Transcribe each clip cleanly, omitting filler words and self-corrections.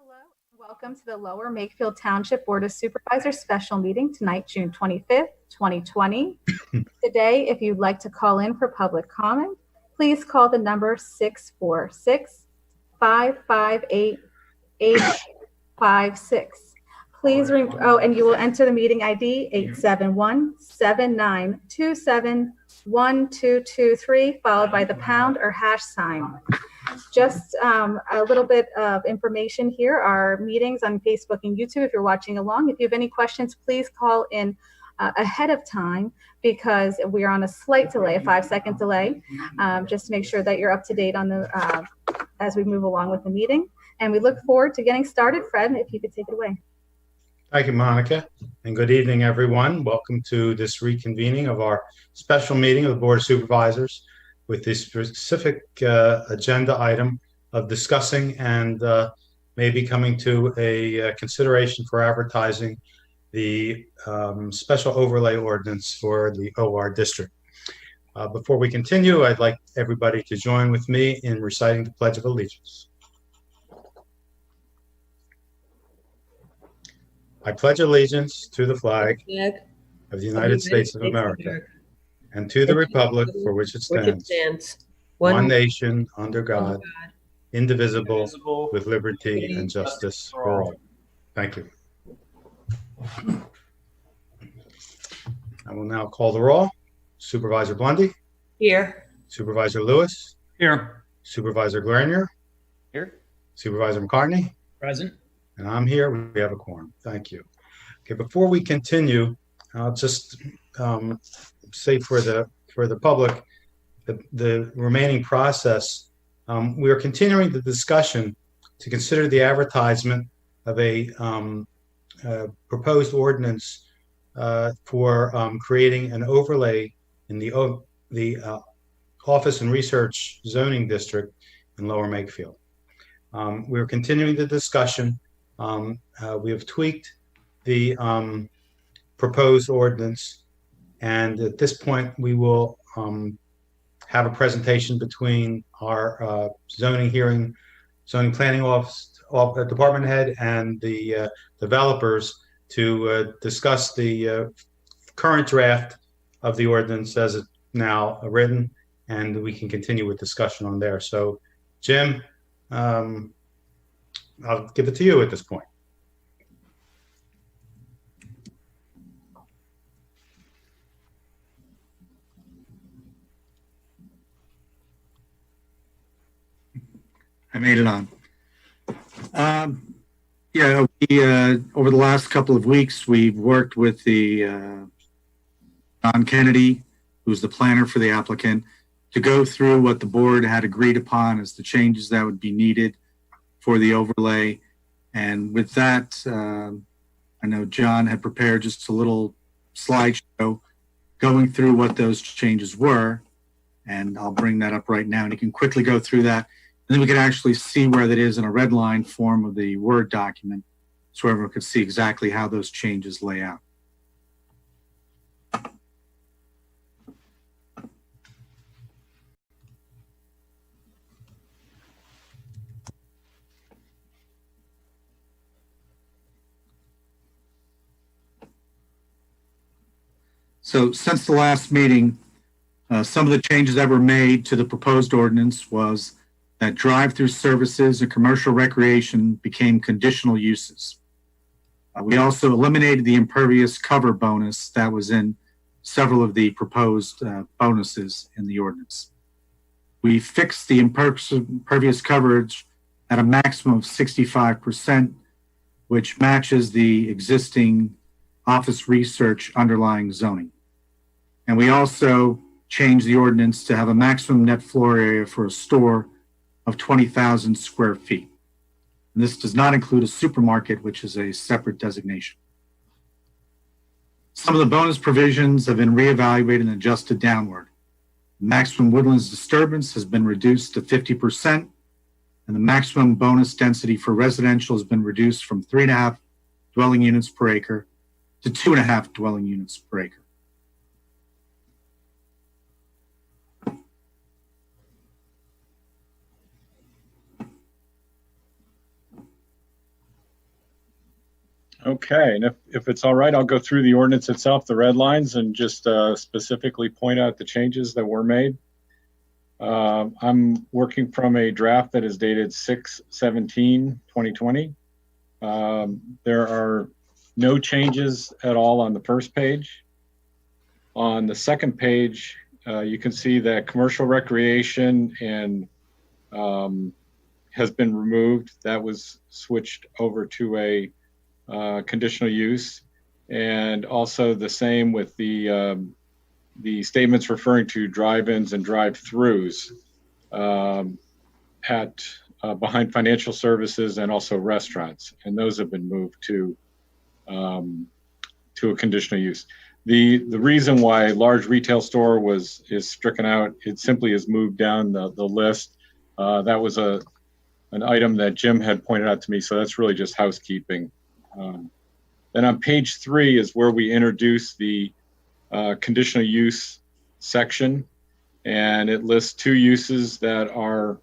Hello, welcome to the Lower Makefield Township Board of Supervisors special meeting tonight, June 25th, 2020. Today, if you'd like to call in for public comment, please call the number 646-558-856. Please, and you will enter the meeting ID 871-7927-1223, followed by the pound or hash sign. Just a little bit of information here. Our meetings on Facebook and YouTube, if you're watching along. If you have any questions, please call in ahead of time because we are on a slight delay, a 5-second delay, just to make sure that you're up to date on the as we move along with the meeting. And we look forward to getting started. Fred, if you could take it away. Thank you, Monica, and good evening, everyone. Welcome to this reconvening of our special meeting of the Board of Supervisors with the specific agenda item of discussing and maybe coming to a consideration for advertising the special overlay ordinance for the OR district. Before we continue, I'd like everybody to join with me in reciting the Pledge of Allegiance. I pledge allegiance to the flag of the United States of America and to the republic for which it stands, one nation, under God, indivisible, with liberty and justice for all. Thank you. I will now call the roll. Supervisor Blundy? Here. Supervisor Lewis? Here. Supervisor Glarnier? Here. Supervisor McCartney? Present. And I'm here. We have a quorum. Thank you. Okay, before we continue, I'll just say for the public the remaining process. We are continuing the discussion to consider the advertisement of a proposed ordinance for creating an overlay in the Office and Research Zoning District in Lower Makefield. We're continuing the discussion. We have tweaked the proposed ordinance, and at this point we will have a presentation between our zoning planning office department head and the developers to discuss the current draft of the ordinance as it's now written, and we can continue with discussion on there. So Jim, I'll give it to you at this point. I made it on. We, over the last couple of weeks, we've worked with the John Kennedy, who's the planner for the applicant, to go through what the board had agreed upon as the changes that would be needed for the overlay. And with that, I know John had prepared just a little slideshow going through what those changes were. And I'll bring that up right now, and you can quickly go through that. And then we can actually see where that is in a red line form of the Word document, so everyone could see exactly how those changes lay out. So since the last meeting, some of the changes that were made to the proposed ordinance was that drive-through services and commercial recreation became conditional uses. We also eliminated the impervious cover bonus that was in several of the proposed bonuses in the ordinance. We fixed the impervious coverage at a maximum of 65%, which matches the existing office research underlying zoning. And we also changed the ordinance to have a maximum net floor area for a store of 20,000 square feet. And this does not include a supermarket, which is a separate designation. Some of the bonus provisions have been reevaluated and adjusted downward. The maximum woodlands disturbance has been reduced to 50%, and the maximum bonus density for residential has been reduced from 3.5 dwelling units per acre to 2.5 dwelling units per acre. Okay, and if it's all right, I'll go through the ordinance itself, the red lines, and just specifically point out the changes that were made. I'm working from a draft that is dated 6/17/2020. There are no changes at all on the first page. On the second page, you can see that commercial recreation and has been removed. That was switched over to a conditional use, and also the same with the statements referring to drive-ins and drive-throughs at behind financial services and also restaurants, and those have been moved to a conditional use. The reason why large retail store is stricken out, it simply has moved down the list. That was an item that Jim had pointed out to me, so that's really just housekeeping. Then on page 3 is where we introduce the conditional use section, and it lists 2 uses that are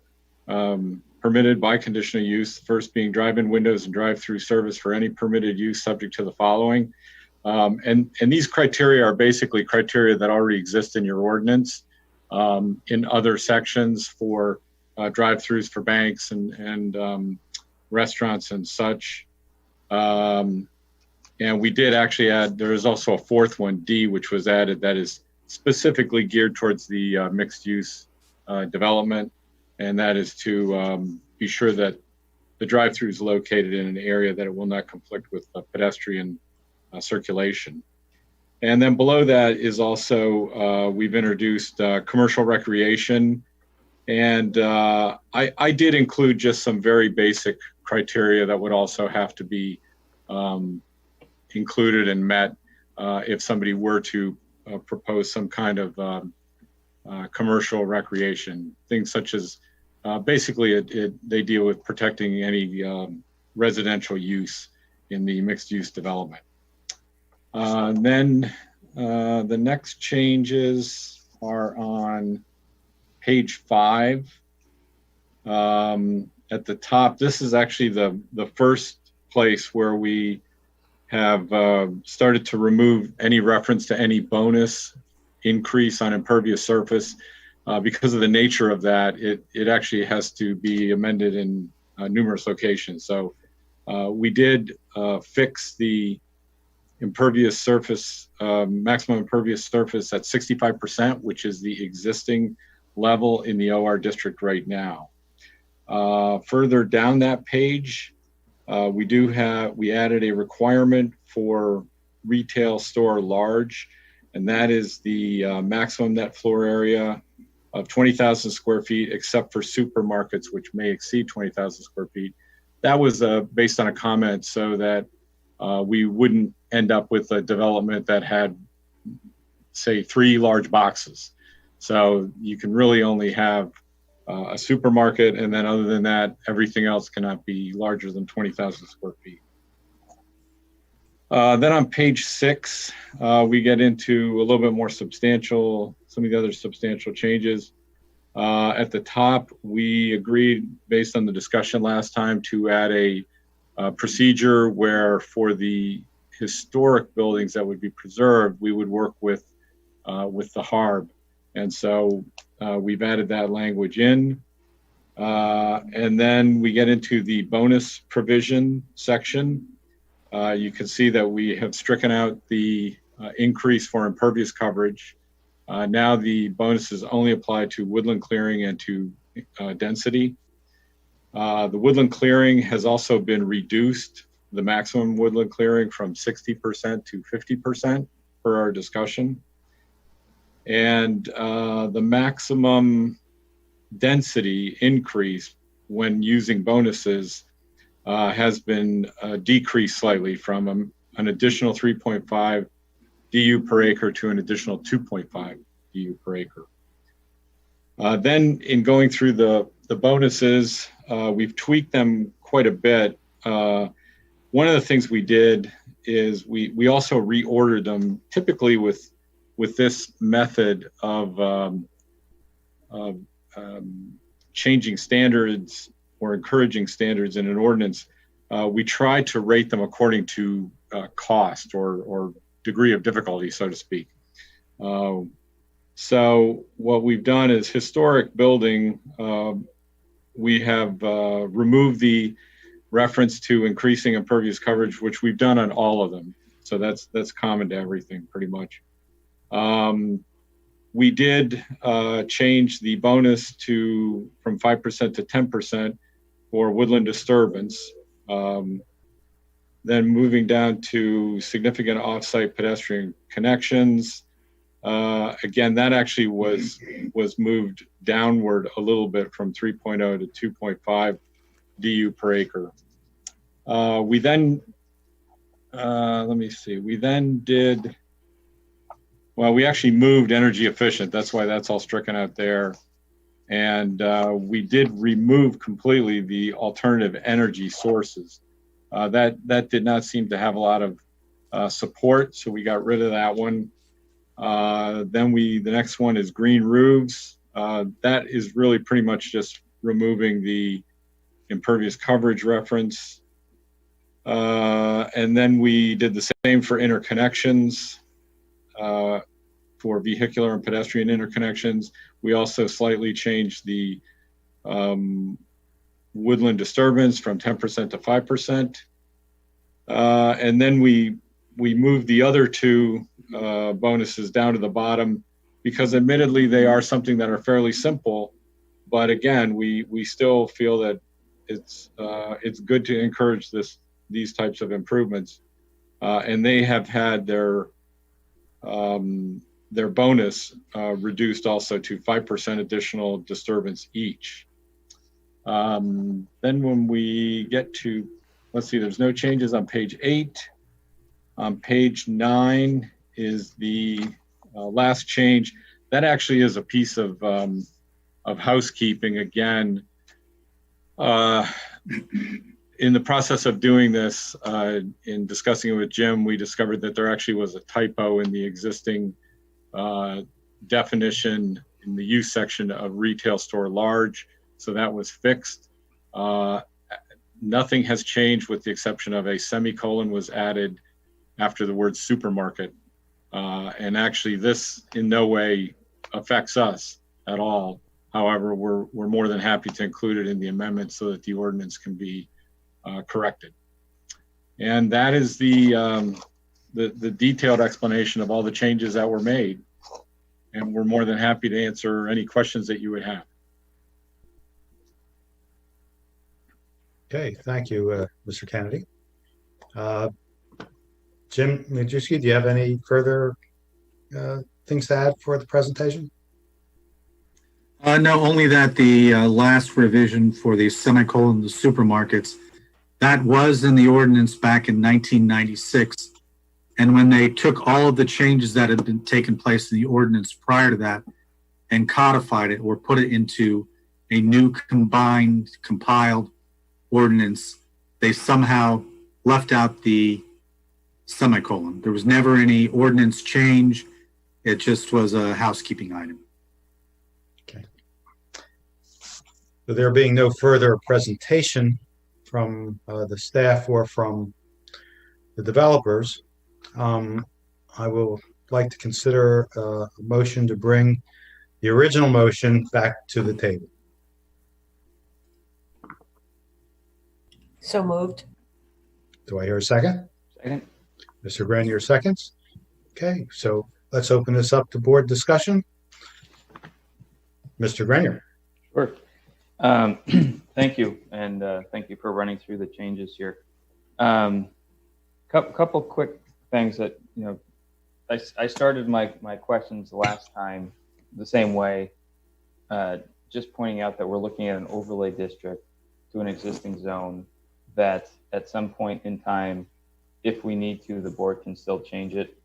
permitted by conditional use, first being drive-in windows and drive-through service for any permitted use subject to the following. And these criteria are basically criteria that already exist in your ordinance in other sections for drive-throughs for banks and restaurants and such. And we did actually add, there is also a 4th one, D, which was added, that is specifically geared towards the mixed use development. And that is to be sure that the drive-through is located in an area that it will not conflict with pedestrian circulation. And then below that is also, we've introduced commercial recreation. And I did include just some very basic criteria that would also have to be included and met if somebody were to propose some kind of commercial recreation. Things such as basically they deal with protecting any residential use in the mixed use development. Then the next changes are on page 5. At the top, this is actually the first place where we have started to remove any reference to any bonus increase on impervious surface. Because of the nature of that, it actually has to be amended in numerous locations. So we did fix the impervious surface, maximum impervious surface at 65%, which is the existing level in the OR district right now. Further down that page, we added a requirement for retail store large, and that is the maximum net floor area of 20,000 square feet, except for supermarkets, which may exceed 20,000 square feet. That was based on a comment so that we wouldn't end up with a development that had, say, 3 large boxes. So you can really only have a supermarket, and then other than that, everything else cannot be larger than 20,000 square feet. Then on page 6, we get into a little bit more substantial, some of the other substantial changes. At the top, we agreed, based on the discussion last time, to add a procedure where for the historic buildings that would be preserved, we would work with the HARB. And so we've added that language in. And then we get into the bonus provision section. You can see that we have stricken out the increase for impervious coverage. Now the bonuses only apply to woodland clearing and to density. The woodland clearing has also been reduced, the maximum woodland clearing, from 60% to 50% per our discussion. And the maximum density increase when using bonuses has been decreased slightly from an additional 3.5 DU per acre to an additional 2.5 DU per acre. Then in going through the bonuses, we've tweaked them quite a bit. One of the things we did is we also reordered them, typically with this method of changing standards or encouraging standards in an ordinance. we tried to rate them according to cost or degree of difficulty, so to speak. So what we've done is historic building, we have removed the reference to increasing impervious coverage, which we've done on all of them. So that's common to everything pretty much. We did change the bonus from 5% to 10% for woodland disturbance. Then moving down to significant off-site pedestrian connections. Again, that actually was moved downward a little bit from 3.0 to 2.5 DU per acre. We then, let me see, we then did, well, we actually moved energy efficient. That's why that's all stricken out there. And we did remove completely the alternative energy sources. That did not seem to have a lot of support, so we got rid of that one. Then the next one is green roofs. That is really pretty much just removing the impervious coverage reference. And then we did the same for interconnections, for vehicular and pedestrian interconnections. We also slightly changed the woodland disturbance from 10% to 5%. And then we moved the other two bonuses down to the bottom because admittedly they are something that are fairly simple, but again, we still feel that it's good to encourage these types of improvements. And they have had their bonus reduced also to 5% additional disturbance each. Then when we get to, let's see, there's no changes on page 8. On page 9 is the last change. That actually is a piece of housekeeping. Again, in the process of doing this, in discussing it with Jim, we discovered that there actually was a typo in the existing definition in the use section of retail store large. So that was fixed. Nothing has changed with the exception of a semicolon was added after the word supermarket. And actually this in no way affects us at all. However, we're more than happy to include it in the amendment so that the ordinance can be corrected. And that is the detailed explanation of all the changes that were made. And we're more than happy to answer any questions that you would have. Okay, thank you, Mr. Kennedy. Jim Majewski, do you have any further things to add for the presentation? No, only that the last revision for the semicolon, the supermarkets, that was in the ordinance back in 1996. And when they took all of the changes that had been taken place in the ordinance prior to that and codified it or put it into a new compiled ordinance, they somehow left out the semicolon. There was never any ordinance change. It just was a housekeeping item. Okay. So there being no further presentation from the staff or from the developers, I will like to consider a motion to bring the original motion back to the table. So moved. Do I hear a second? Second. Mr. Grenier seconds. Okay, so let's open this up to board discussion. Mr. Grenier. Sure. Thank you, and thank you for running through the changes here. Couple quick things that, you know, I started my questions the last time the same way, just pointing out that we're looking at an overlay district to an existing zone that at some point in time, if we need to, the board can still change it,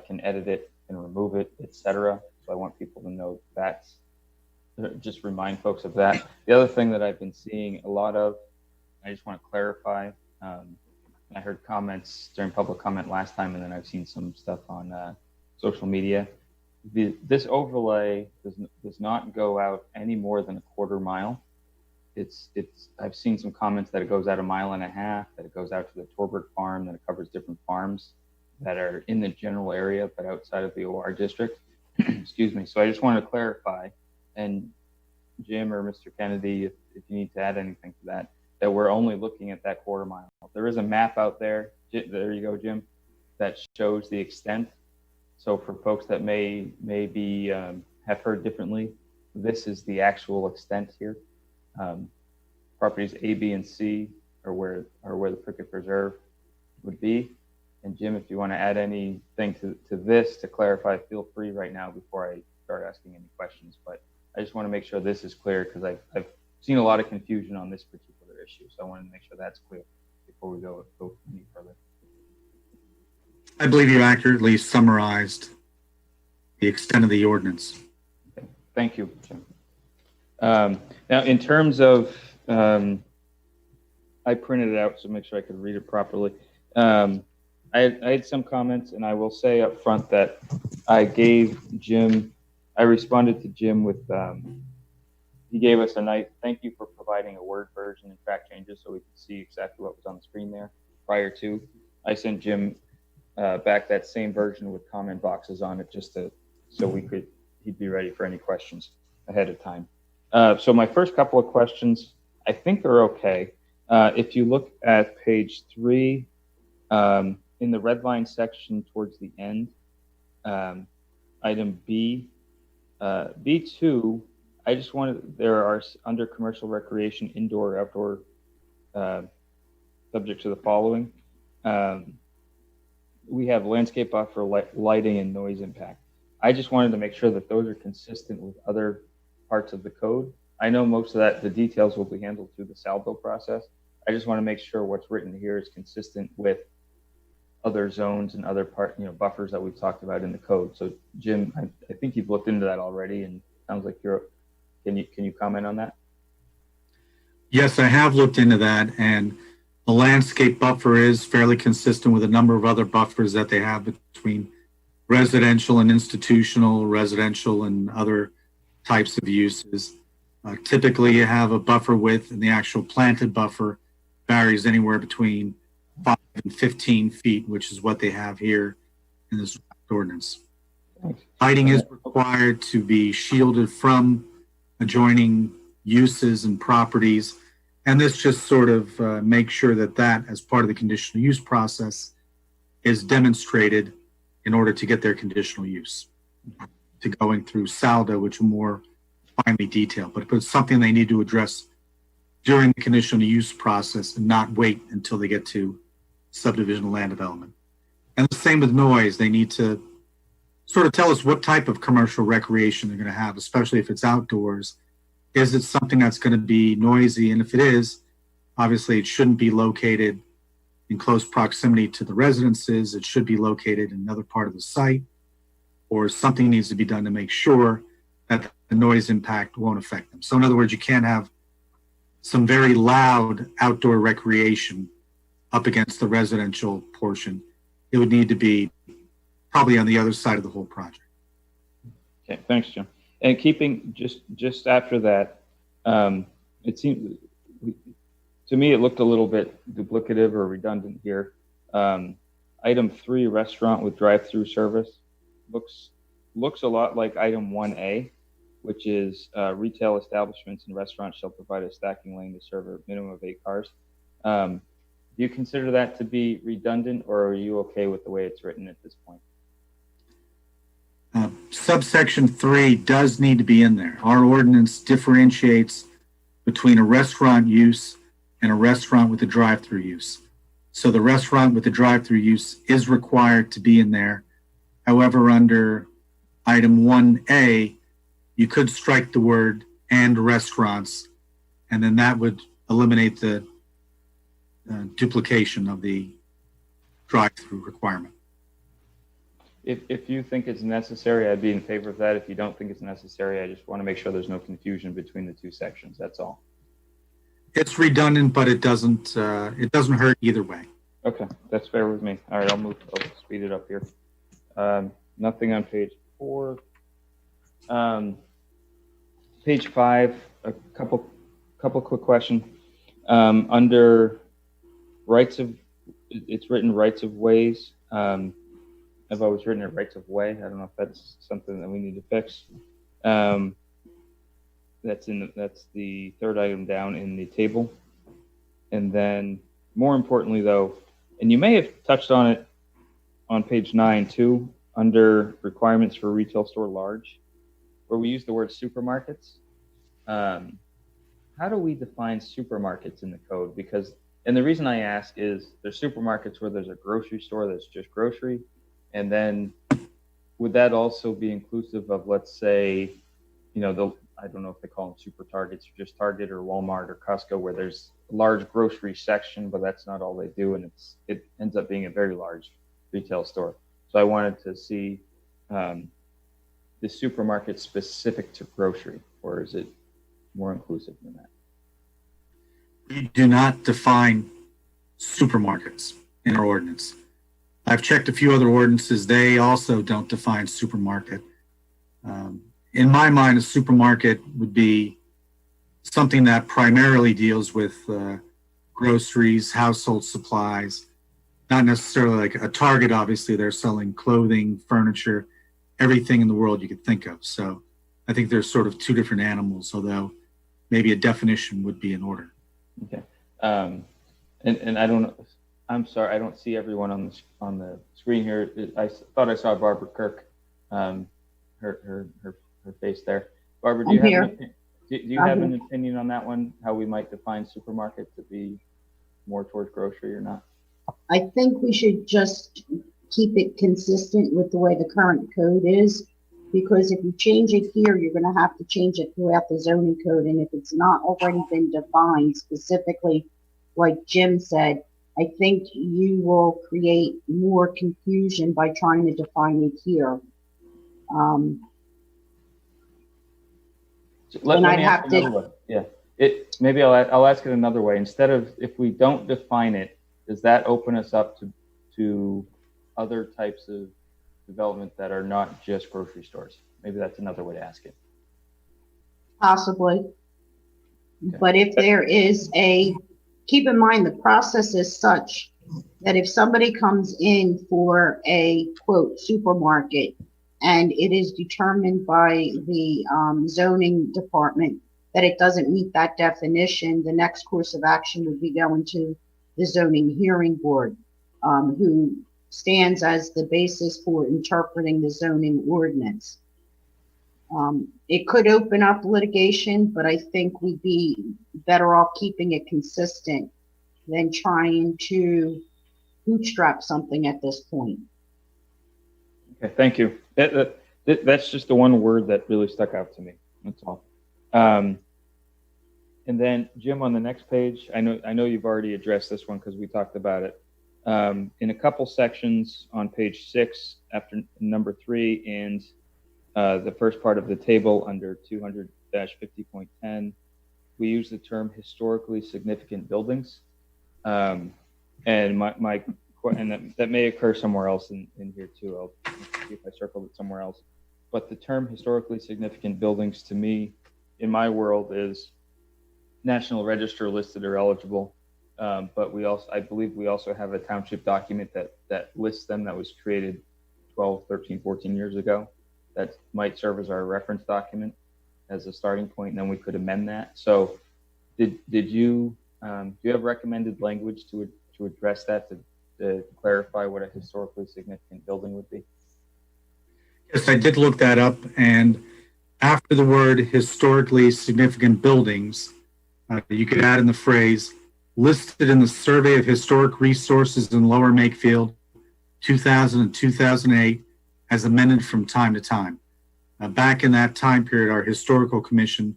can edit it, can remove it, etc. So I want people to know that. Just remind folks of that. The other thing that I've been seeing a lot of, I just want to clarify. I heard comments during public comment last time, and then I've seen some stuff on social media. This overlay does not go out any more than a quarter mile. I've seen some comments that it goes out 1.5 miles, that it goes out to the Torbert farm, that it covers different farms that are in the general area, but outside of the OR district. Excuse me. So I just wanted to clarify, and Jim or Mr. Kennedy, if you need to add anything to that, that we're only looking at that 1/4 mile. There is a map out there. There you go, Jim, that shows the extent. So for folks that may be have heard differently, this is the actual extent here. Properties A, B, and C are where the Prickett Preserve would be. And Jim, if you want to add anything to this to clarify, feel free right now before I start asking any questions. But I just want to make sure this is clear because I've seen a lot of confusion on this particular issue. So I want to make sure that's clear before we go any further. I believe you accurately summarized the extent of the ordinance. Okay. Thank you, Jim. Now, in terms of, I printed it out so make sure I could read it properly. I had some comments, and I will say up front that I responded to Jim with, he gave us a nice thank you for providing a Word version and track changes so we could see exactly what was on the screen there prior to. I sent Jim back that same version with comment boxes on it just so he'd be ready for any questions ahead of time. So my first couple of questions, I think are okay. If you look at page 3, in the red line section towards the end, item B, B2, I just wanted, there are under commercial recreation, indoor, outdoor, subject to the following. We have landscape buffer, lighting, and noise impact. I just wanted to make sure that those are consistent with other parts of the code. I know most of that, the details will be handled through the salvo process. I just want to make sure what's written here is consistent with other zones and other buffers that we've talked about in the code. So Jim, I think you've looked into that already, and sounds like can you comment on that? Yes, I have looked into that, and the landscape buffer is fairly consistent with a number of other buffers that they have between residential and institutional, residential and other types of uses. Typically, you have a buffer width, and the actual planted buffer varies anywhere between 5 and 15 feet, which is what they have here in this ordinance. Lighting is required to be shielded from adjoining uses and properties, and this just sort of makes sure that as part of the conditional use process is demonstrated in order to get their conditional use, to going through SALDO, which are more finely detailed, but it's something they need to address during the conditional use process and not wait until they get to subdivision land development. And the same with noise. They need to sort of tell us what type of commercial recreation they're going to have, especially if it's outdoors. Is it something that's going to be noisy? And if it is, obviously it shouldn't be located in close proximity to the residences. It should be located in another part of the site, or something needs to be done to make sure that the noise impact won't affect them. So in other words, you can't have some very loud outdoor recreation up against the residential portion. It would need to be probably on the other side of the whole project. Okay, thanks, Jim. And keeping just after that, it seemed to me it looked a little bit duplicative or redundant here. Item 3, restaurant with drive-through service, looks a lot like item 1A, which is retail establishments and restaurants shall provide a stacking lane to serve a minimum of 8 cars. Do you consider that to be redundant, or are you okay with the way it's written at this point? Subsection 3 does need to be in there. Our ordinance differentiates between a restaurant use and a restaurant with a drive-through use. So the restaurant with the drive-through use is required to be in there. However, under item 1A, you could strike the word "and restaurants," and then that would eliminate the duplication of the drive-through requirement. If you think it's necessary, I'd be in favor of that. If you don't think it's necessary, I just want to make sure there's no confusion between the two sections. That's all. It's redundant, but it doesn't hurt either way. Okay, that's fair with me. All right, I'll speed it up here. Nothing on page 4. Page 5, a couple quick questions. Under rights of, it's written rights of ways. I've always written it rights of way. I don't know if that's something that we need to fix. That's the third item down in the table. And then more importantly though, and you may have touched on it on page 9 too, under requirements for retail store large, where we use the word supermarkets. How do we define supermarkets in the code? Because, and the reason I ask is there's supermarkets where there's a grocery store that's just grocery. And then would that also be inclusive of, let's say, you know, I don't know if they call them super Targets or just Target or Walmart or Costco, where there's a large grocery section, but that's not all they do. And it ends up being a very large retail store. So I wanted to see the supermarket specific to grocery, or is it more inclusive than that? We do not define supermarkets in our ordinance. I've checked a few other ordinances. They also don't define supermarket. In my mind, a supermarket would be something that primarily deals with groceries, household supplies, not necessarily like a Target. Obviously, they're selling clothing, furniture, everything in the world you could think of. So I think there's sort of two different animals, although maybe a definition would be in order. Okay. And I don't know. I'm sorry, I don't see everyone on the screen here. I thought I saw Barbara Kirk, her face there. Barbara, do you have an opinion on that one? How we might define supermarket to be more towards grocery or not? I think we should just keep it consistent with the way the current code is, because if you change it here, you're going to have to change it throughout the zoning code. And if it's not already been defined specifically, like Jim said, I think you will create more confusion by trying to define it here. Let me ask another way. Yeah, maybe I'll ask it another way. Instead of, if we don't define it, does that open us up to other types of development that are not just grocery stores? Maybe that's another way to ask it. Possibly. Okay. But if there is keep in mind the process is such that if somebody comes in for a quote supermarket and it is determined by the zoning department that it doesn't meet that definition, the next course of action would be going to the zoning hearing board, who stands as the basis for interpreting the zoning ordinance. It could open up litigation, but I think we'd be better off keeping it consistent than trying to bootstrap something at this point. Okay, thank you. That's just the one word that really stuck out to me. That's all. And then Jim, on the next page, I know you've already addressed this one because we talked about it. In a couple sections on page 6, after number 3 and the first part of the table under 200-50.10, we use the term historically significant buildings. And that may occur somewhere else in here too. I'll see if I circled it somewhere else. But the term historically significant buildings to me, in my world, is National Register listed or eligible. But I believe we also have a township document that lists them that was created 12, 13, 14 years ago. That might serve as our reference document as a starting point, and then we could amend that. So do you have recommended language to address that, to clarify what a historically significant building would be? Yes, I did look that up, and after the word historically significant buildings, you could add in the phrase listed in the Survey of Historic Resources in Lower Makefield, 2000 and 2008, as amended from time to time. Back in that time period, our historical commission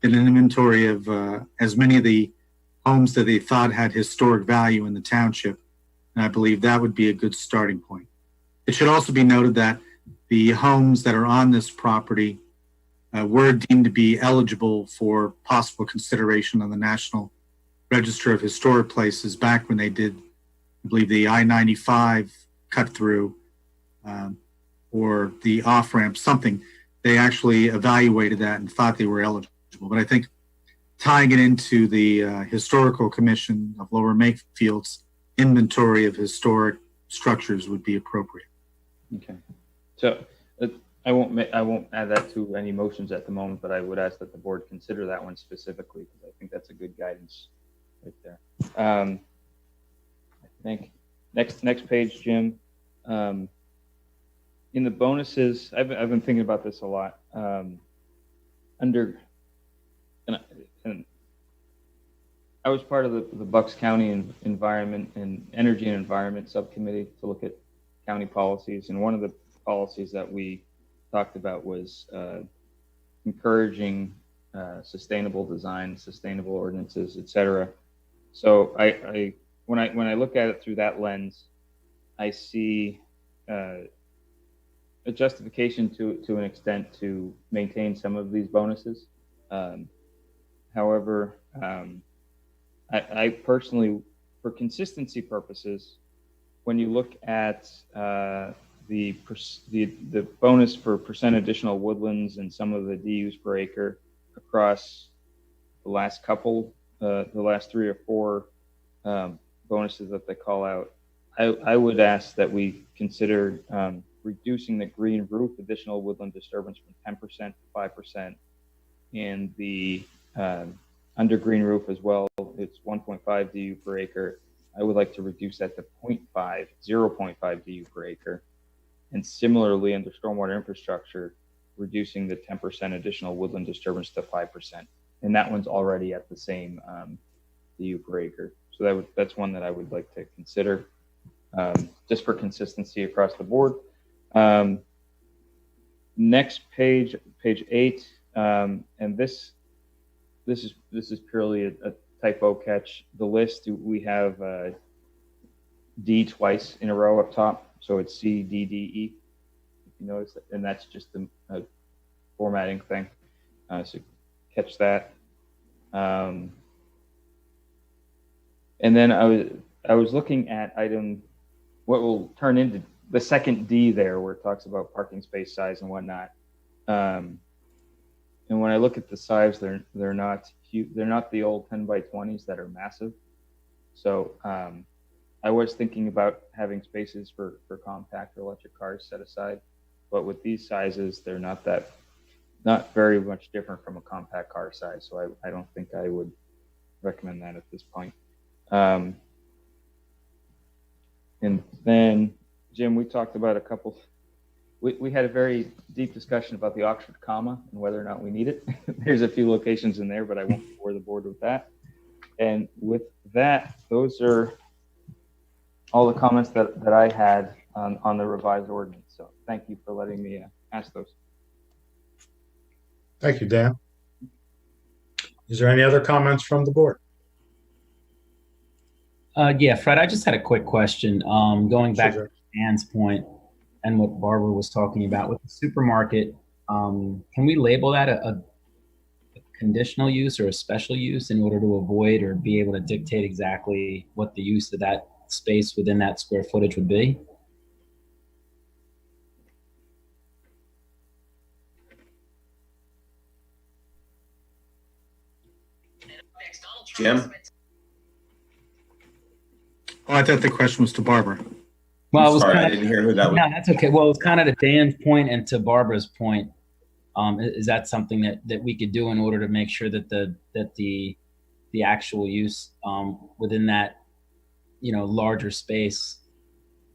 did an inventory of as many of the homes that they thought had historic value in the township, and I believe that would be a good starting point. It should also be noted that the homes that are on this property were deemed to be eligible for possible consideration on the National Register of Historic Places back when they did, I believe, the I-95 cut through or the off-ramp, something. They actually evaluated that and thought they were eligible. But I think tying it into the Historical Commission of Lower Makefield's inventory of historic structures would be appropriate. Okay. So I won't add that to any motions at the moment, but I would ask that the board consider that one specifically because I think that's a good guidance right there. I think next page, Jim. In the bonuses, I've been thinking about this a lot. And I was part of the Bucks County Environment and Energy and Environment Subcommittee to look at county policies, and one of the policies that we talked about was encouraging sustainable design, sustainable ordinances, etc. So when I look at it through that lens, I see a justification to an extent to maintain some of these bonuses. However, I personally, for consistency purposes, when you look at the bonus for percent additional woodlands and some of the DUs per acre across the last couple, the last 3 or 4 bonuses that they call out, I would ask that we consider reducing the green roof additional woodland disturbance from 10% to 5%, and the under green roof as well, it's 1.5 DU per acre. I would like to reduce that to 0.5 DU per acre. And similarly, under stormwater infrastructure, reducing the 10% additional woodland disturbance to 5%. And that one's already at the same DU per acre. So that's one that I would like to consider just for consistency across the board. Next page 8, and this is purely a typo catch. The list, we have D twice in a row up top, so it's C, D, D, E. If you notice that, and that's just the formatting thing. So catch that. And then I was looking at what will turn into the second D there, where it talks about parking space size and whatnot. And when I look at the size, they're not huge. They're not the old 10 by 20s that are massive. So I was thinking about having spaces for compact or electric cars set aside, but with these sizes, they're not very much different from a compact car size. So I don't think I would recommend that at this point. And then, Jim, we talked about a couple. We had a very deep discussion about the Oxford comma and whether or not we need it. There's a few locations in there, but I won't bore the board with that. And with that, those are all the comments that I had on the revised ordinance. So thank you for letting me ask those. Thank you, Dan. Is there any other comments from the board? Yeah, Fred, I just had a quick question. Going back Sure. to Dan's point and what Barbara was talking about with the supermarket, can we label that a conditional use or a special use in order to avoid or be able to dictate exactly what the use of that space within that square footage would be? Jim? Oh, I thought the question was to Barbara. Well, it was Sorry, I kind didn't hear who that was. no, that's okay. Well, it's kind of to Dan's point and to Barbara's point. Is that something that we could do in order to make sure that the actual use within that larger space,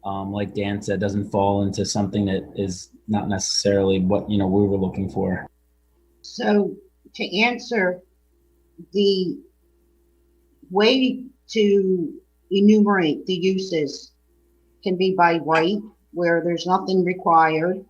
like Dan said, doesn't fall into something that is not necessarily what we were looking for? So to answer, the way to enumerate the uses can be by right, where there's nothing required.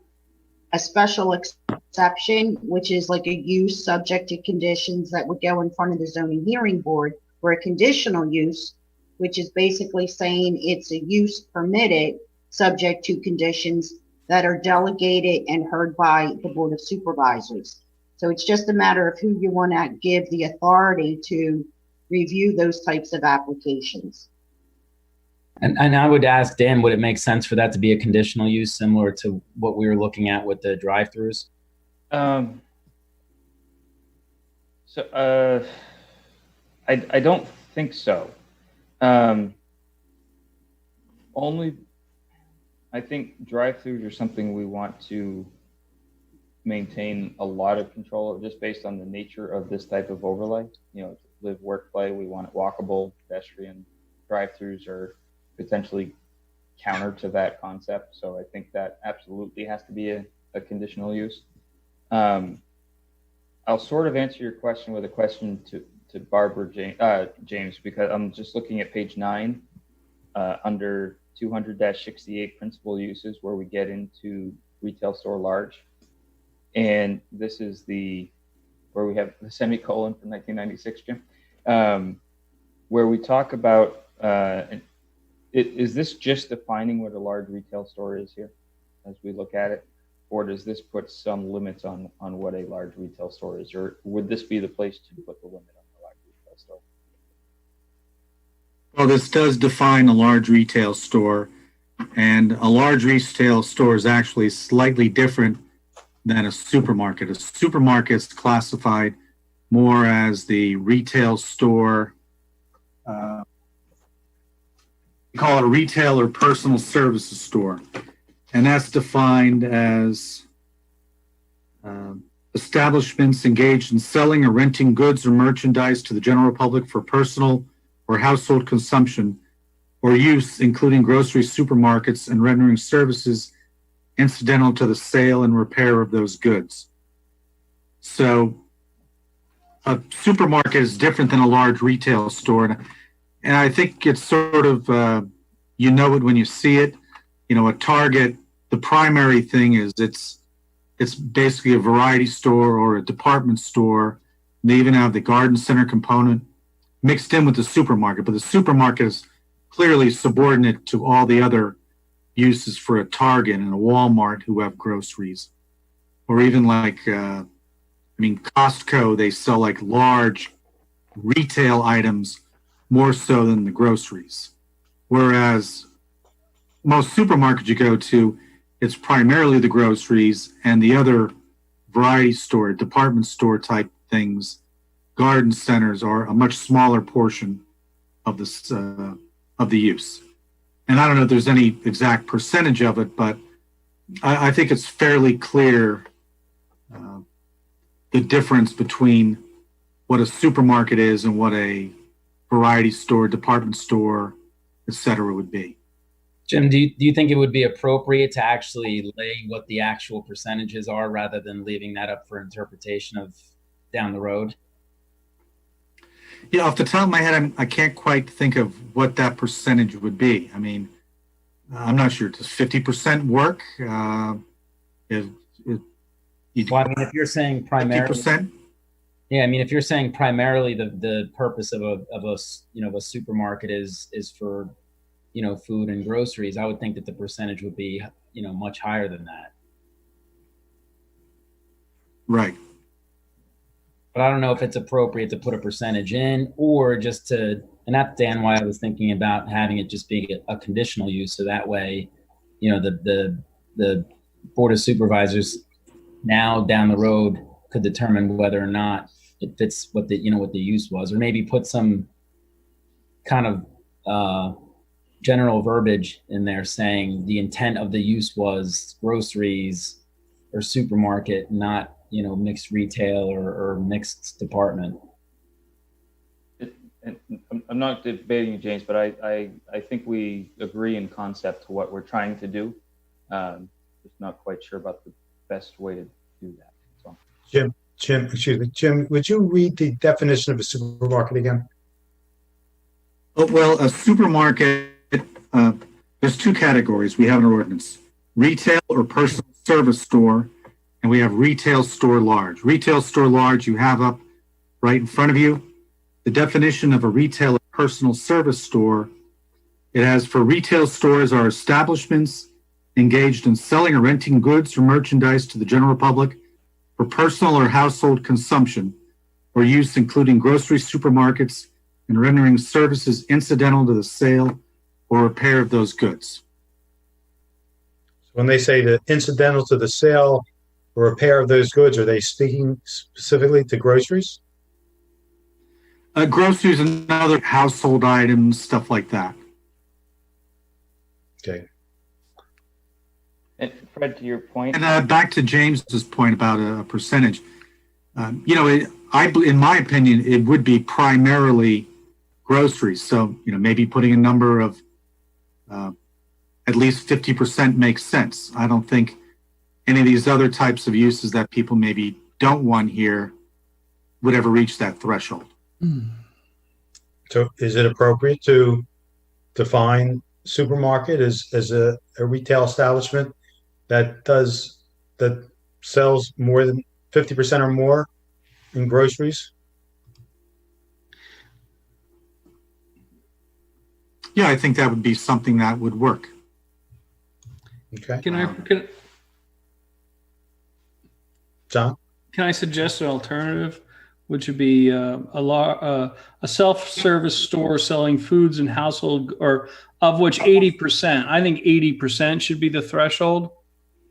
A special exception, which is like a use subject to conditions that would go in front of the zoning hearing board, or a conditional use, which is basically saying it's a use permitted subject to conditions that are delegated and heard by the Board of Supervisors. So it's just a matter of who you want to give the authority to review those types of applications. And I would ask Dan, would it make sense for that to be a conditional use similar to what we were looking at with the drive-throughs? I don't think so. Only, I think drive-throughs are something we want to maintain a lot of control of, just based on the nature of this type of overlay. You know, live, work, play, we want it walkable, pedestrian. Drive-throughs are potentially counter to that concept. So I think that absolutely has to be a conditional use. I'll sort of answer your question with a question to Barbara James, because I'm just looking at page 9 under 200-68 principal uses, where we get into retail store large. And this is where we have the semicolon from 1996, Jim, where we talk about, is this just defining what a large retail store is here as we look at it? Or does this put some limits on what a large retail store is? Or would this be the place to put the limit on the large retail store? Well, this does define a large retail store, and a large retail store is actually slightly different than a supermarket. A supermarket is classified more as the retail store. We call it a retail or personal services store. And that's defined as establishments engaged in selling or renting goods or merchandise to the general public for personal or household consumption or use, including grocery supermarkets, and rendering services incidental to the sale and repair of those goods. So a supermarket is different than a large retail store. And I think it's sort of, you know it when you see it. You know, a Target, the primary thing is it's basically a variety store or a department store. They even have the garden center component mixed in with the supermarket, but the supermarket is clearly subordinate to all the other uses for a Target and a Walmart who have groceries. Or even like, Costco, they sell like large retail items more so than the groceries. Whereas most supermarkets you go to, it's primarily the groceries, and the other variety store, department store type things, garden centers are a much smaller portion of this of the use. And I don't know if there's any exact percentage of it, but I think it's fairly clear the difference between what a supermarket is and what a variety store, department store, et cetera, would be. Jim, do you think it would be appropriate to actually lay what the actual percentages are rather than leaving that up for interpretation of down the road? Yeah, off the top of my head, I can't quite think of what that percentage would be. I mean, I'm not sure. Does 50% work? If you're saying primarily, 50%? Yeah, I mean, if you're saying primarily the purpose of a supermarket is for food and groceries, I would think that the percentage would be much higher than that. Right. But I don't know if it's appropriate to put a percentage in or just to, and that's Dan why I was thinking about having it just be a conditional use, so that way, the Board of Supervisors now down the road could determine whether or not it fits what the use was, or maybe put some kind of general verbiage in there saying the intent of the use was groceries or supermarket, not mixed retail or mixed department. I'm not debating you, James, but I think we agree in concept to what we're trying to do. Just not quite sure about the best way to do that. So. Jim, would you read the definition of a supermarket again? Oh, well, a supermarket, there's two categories we have in our ordinance: retail or personal service store, and we have retail store large. Retail store large you have up right in front of you. The definition of a retail or personal service store, it has: for retail stores are establishments engaged in selling or renting goods or merchandise to the general public for personal or household consumption or use, including grocery supermarkets, and rendering services incidental to the sale or repair of those goods. So when they say the incidental to the sale or repair of those goods, are they speaking specifically to groceries? Groceries and other household items, stuff like that. Okay. And Fred, to your point, And back to James's point about a percentage, in my opinion, it would be primarily groceries. So, maybe putting a number of at least 50% makes sense. I don't think any of these other types of uses that people maybe don't want here would ever reach that threshold. So is it appropriate to define supermarket as a retail establishment that sells more than 50% or more in groceries? Yeah, I think that would be something that would work. Okay. John? Can I suggest an alternative, which would be a self-service store selling foods and household, or of which 80%, I think 80% should be the threshold,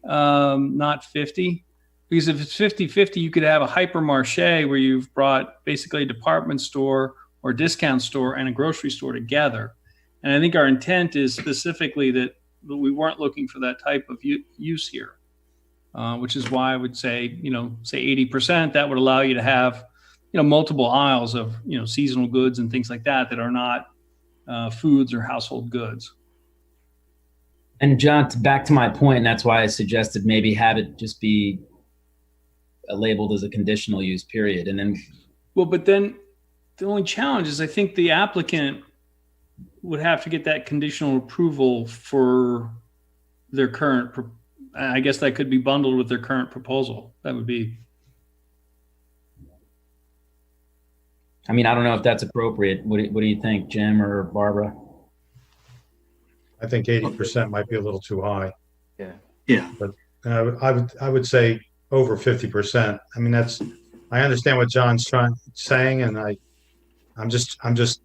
not 50. Because if it's 50-50, you could have a hypermarché where you've brought basically a department store or discount store and a grocery store together. And I think our intent is specifically that we weren't looking for that type of use here, which is why I would say, say 80%, that would allow you to have, multiple aisles of, seasonal goods and things like that are not foods or household goods. And John, back to my point, and that's why I suggested maybe have it just be labeled as a conditional use period. And then, well, but then the only challenge is I think the applicant would have to get that conditional approval for their current, I guess that could be bundled with their current proposal. That would be. I mean, I don't know if that's appropriate. What do you think, Jim or Barbara? I think 80% might be a little too high. Yeah. But I would say over 50%. I mean, I understand what John's saying, and I'm just,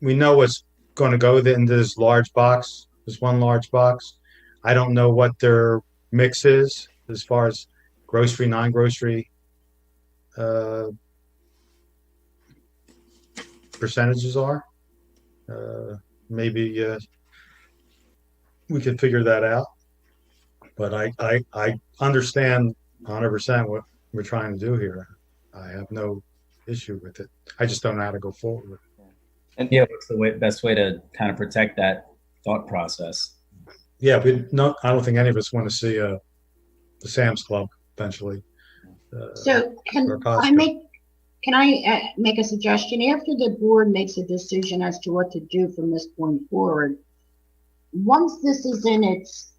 we know what's going to go into this large box, this one large box. I don't know what their mix is as far as grocery, non-grocery percentages are. Maybe we could figure that out. But I understand 100% what we're trying to do here. I have no issue with it. I just don't know how to go forward with it. and Yeah, what's the best way to kind of protect that thought process? Yeah, but no, I don't think any of us want to see the Sam's Club eventually. So or Costco. can I make a suggestion? After the board makes a decision as to what to do from this point forward, once this is in its,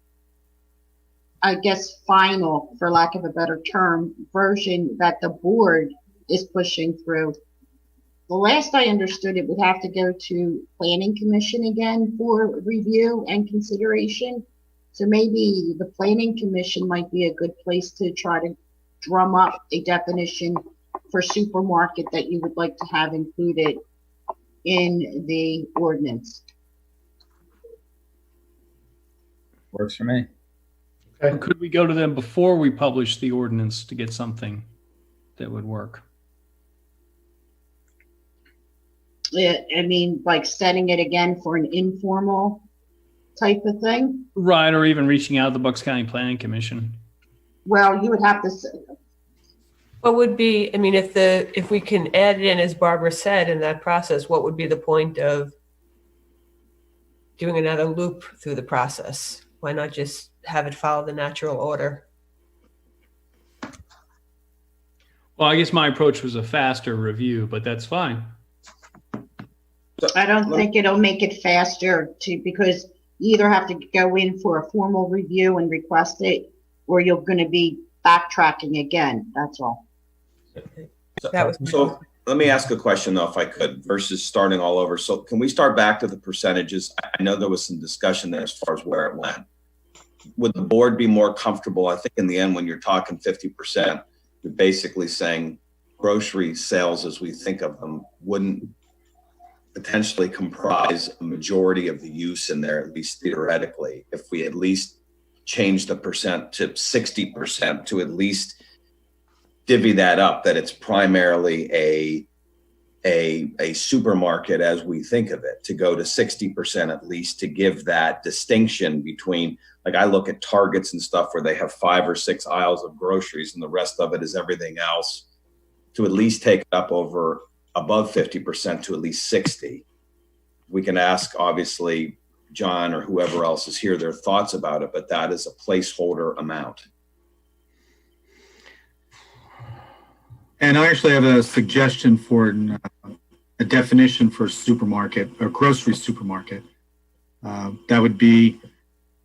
I guess, final, for lack of a better term, version that the board is pushing through, the last I understood, it would have to go to Planning Commission again for review and consideration. So maybe the Planning Commission might be a good place to try to drum up a definition for supermarket that you would like to have included in the ordinance. Works for me. Okay. Or could we go to them before we publish the ordinance to get something that would work? I mean, like setting it again for an informal type of thing. Right, or even reaching out to the Bucks County Planning Commission. Well, you would have to, What would be, I mean, if we can add it in, as Barbara said, in that process, what would be the point of doing another loop through the process? Why not just have it follow the natural order? Well, I guess my approach was a faster review, but that's fine. I don't think it'll make it faster because you either have to go in for a formal review and request it, or you're going to be backtracking again. That's all. So let me ask a question though, if I could, versus starting all over. So can we start back to the percentages? I know there was some discussion there as far as where it went. Would the board be more comfortable? I think in the end, when you're talking 50%, you're basically saying grocery sales as we think of them wouldn't potentially comprise a majority of the use in there, at least theoretically, if we at least change the percent to 60% to at least divvy that up, that it's primarily a a supermarket as we think of it, to go to 60% at least, to give that distinction between, like I look at Targets and stuff where they have 5 or 6 aisles of groceries and the rest of it is everything else, to at least take it up over above 50% to at least 60. We can ask, obviously, John or whoever else is here, their thoughts about it, but that is a placeholder amount. And I actually have a suggestion for a definition for supermarket or grocery supermarket. That would be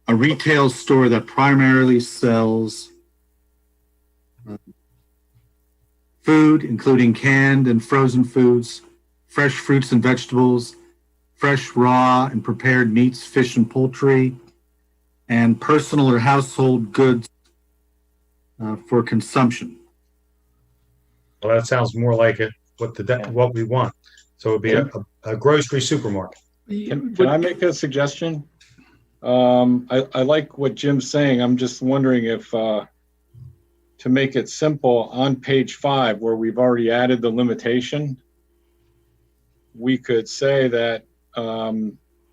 a retail store that primarily sells food, including canned and frozen foods, fresh fruits and vegetables, fresh, raw, and prepared meats, fish, and poultry, and personal or household goods for consumption. Well, that sounds more like it, what we want. So it would be a grocery supermarket. Can I make a suggestion? I like what Jim's saying. I'm just wondering if, to make it simple, on page 5, where we've already added the limitation, we could say that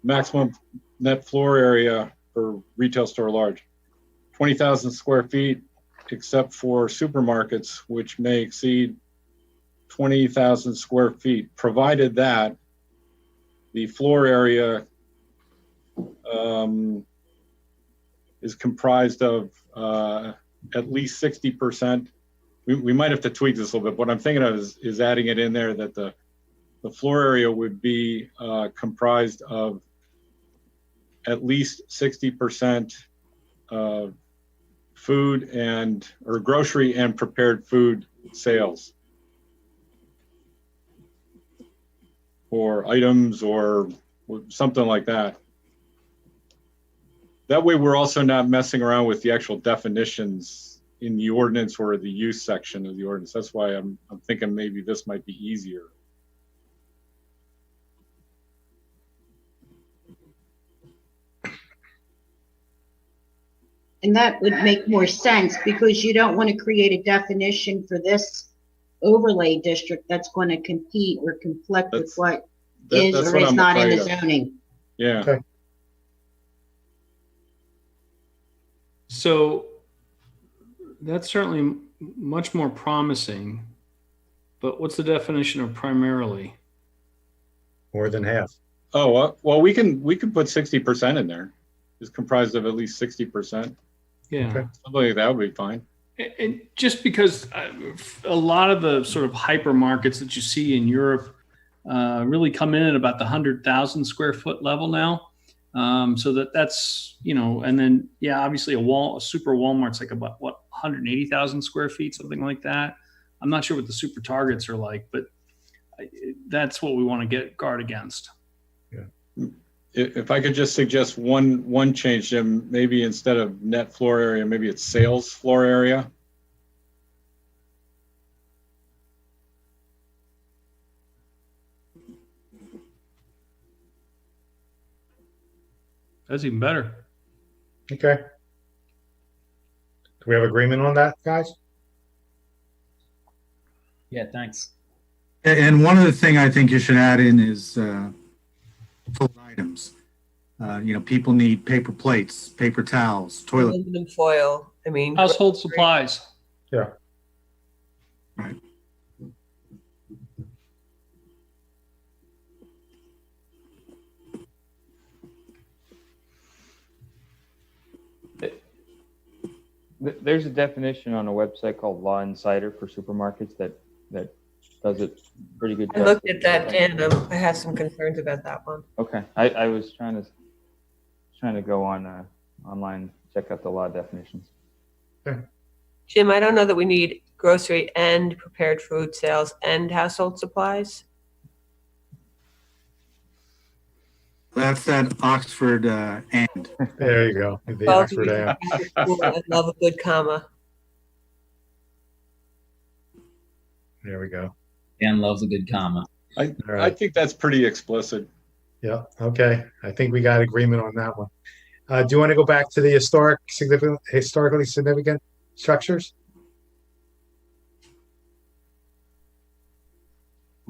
maximum net floor area for retail store large, 20,000 square feet, except for supermarkets, which may exceed 20,000 square feet, provided that the floor area is comprised of at least 60%. We might have to tweak this a little bit. What I'm thinking of is adding it in there that the floor area would be comprised of at least 60% food or grocery and prepared food sales, or items or something like that. That way we're also not messing around with the actual definitions in the ordinance or the use section of the ordinance. That's why I'm thinking maybe this might be easier. And that would make more sense because you don't want to create a definition for this overlay district that's going to compete or conflict with what is or is not in the zoning. Yeah. Okay. So that's certainly much more promising. But what's the definition of primarily? More than half. Oh, well, we can put 60% in there. It's comprised of at least 60%. Yeah. Okay. Something like that would be fine. And just because a lot of the sort of hypermarkets that you see in Europe really come in at about the 100,000 square foot level now. So that's, and then, yeah, obviously a super Walmart's like about 180,000 square feet, something like that. I'm not sure what the super Targets are like, but that's what we want to guard against. Yeah. If I could just suggest one change, Jim, maybe instead of net floor area, maybe it's sales floor area. That's even better. Okay. Do we have agreement on that, guys? Yeah, thanks. And one other thing I think you should add in is food items. People need paper plates, paper towels, toilet. Aluminum foil. I mean, Household supplies. Yeah. Right. There's a definition on a website called Law Insider for supermarkets that does it pretty good. I looked at that and I have some concerns about that one. Okay, I was trying to go on online, check out the law definitions. Jim, I don't know that we need grocery and prepared food sales and household supplies. That's that Oxford and. There you go. The Well, Oxford and. I love a good comma. There we go. Dan loves a good comma. All I right. think that's pretty explicit. Yeah. Okay. I think we got agreement on that one. Do you want to go back to the historically significant structures?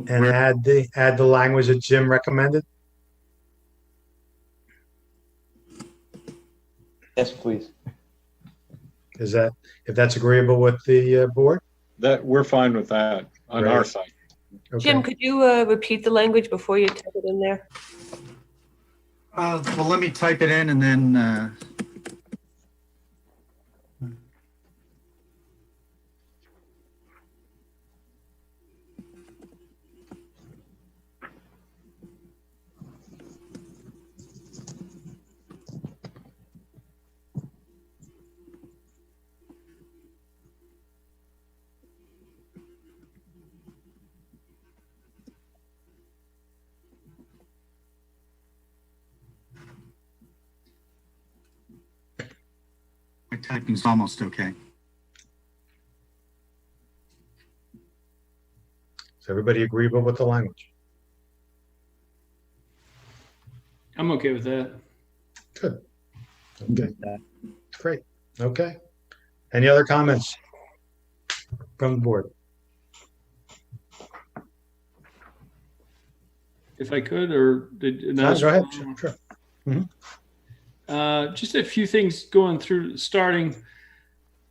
And add the language that Jim recommended? Yes, please. Is that, if that's agreeable with the board? That, we're fine with that on our Right. side. Okay. Jim, could you repeat the language before you type it in there? Well, let me type it in and then, my typing's almost okay. Is everybody agreeable with the language? I'm okay with that. Good. Okay. Great. Okay. Any other comments from the board? If I could, or did Go ahead. Sure. just a few things going through starting.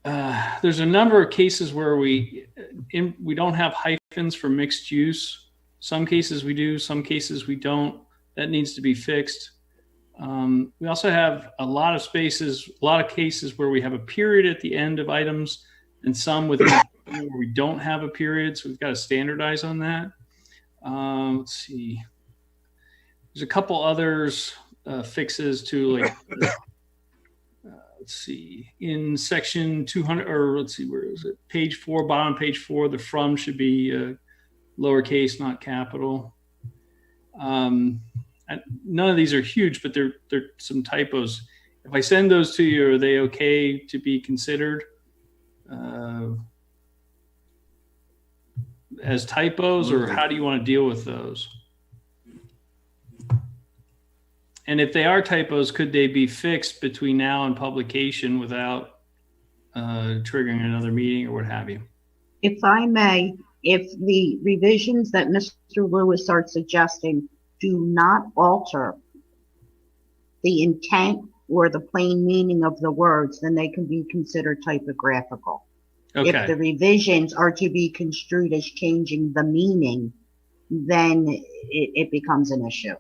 There's a number of cases where we don't have hyphens for mixed use. Some cases we do, some cases we don't. That needs to be fixed. We also have a lot of cases where we have a period at the end of items, and some within where we don't have a period. So we've got to standardize on that. Let's see. There's a couple others fixes to, like, let's see, in section 200, or let's see, where is it? Page 4, bottom page 4, the from should be lowercase, not capital. None of these are huge, but they're some typos. If I send those to you, are they okay to be considered as typos, or how do you want to deal with those? And if they are typos, could they be fixed between now and publication without triggering another meeting or what have you? If I may, if the revisions that Mr. Lewis are suggesting do not alter the intent or the plain meaning of the words, then they can be considered typographical. Okay. If the revisions are to be construed as changing the meaning, then it becomes an issue.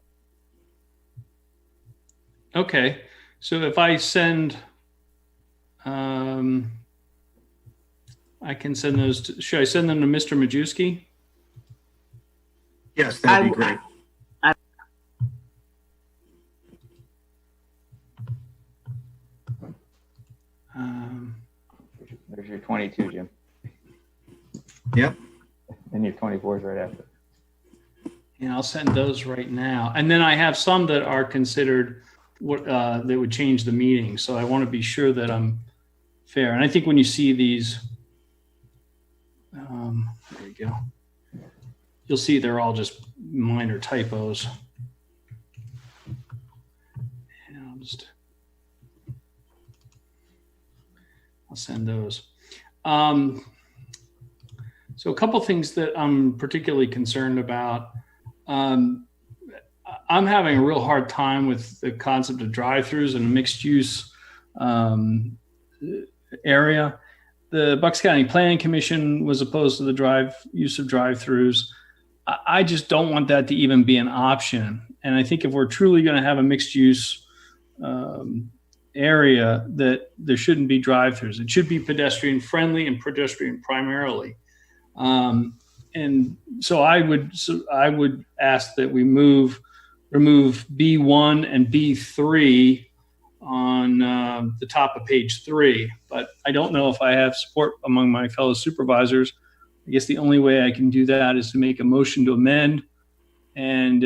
Okay. So if I send, I can send those to, should I send them to Mr. Majewski? Yes, that'd be great. There's your 22, Jim. Yep. And your 24 is right after. And I'll send those right now. And then I have some that are considered what that would change the meaning. So I want to be sure that I'm fair. And I think when you see these, there you go. You'll see they're all just minor typos. And I'll send those. So a couple things that I'm particularly concerned about. I'm having a real hard time with the concept of drive-throughs in a mixed use area. The Bucks County Planning Commission was opposed to the use of drive-throughs. I just don't want that to even be an option. And I think if we're truly going to have a mixed use area, that there shouldn't be drive-throughs. It should be pedestrian friendly and pedestrian primarily. And so I would ask that we remove B1 and B3 on the top of page 3, but I don't know if I have support among my fellow supervisors. I guess the only way I can do that is to make a motion to amend and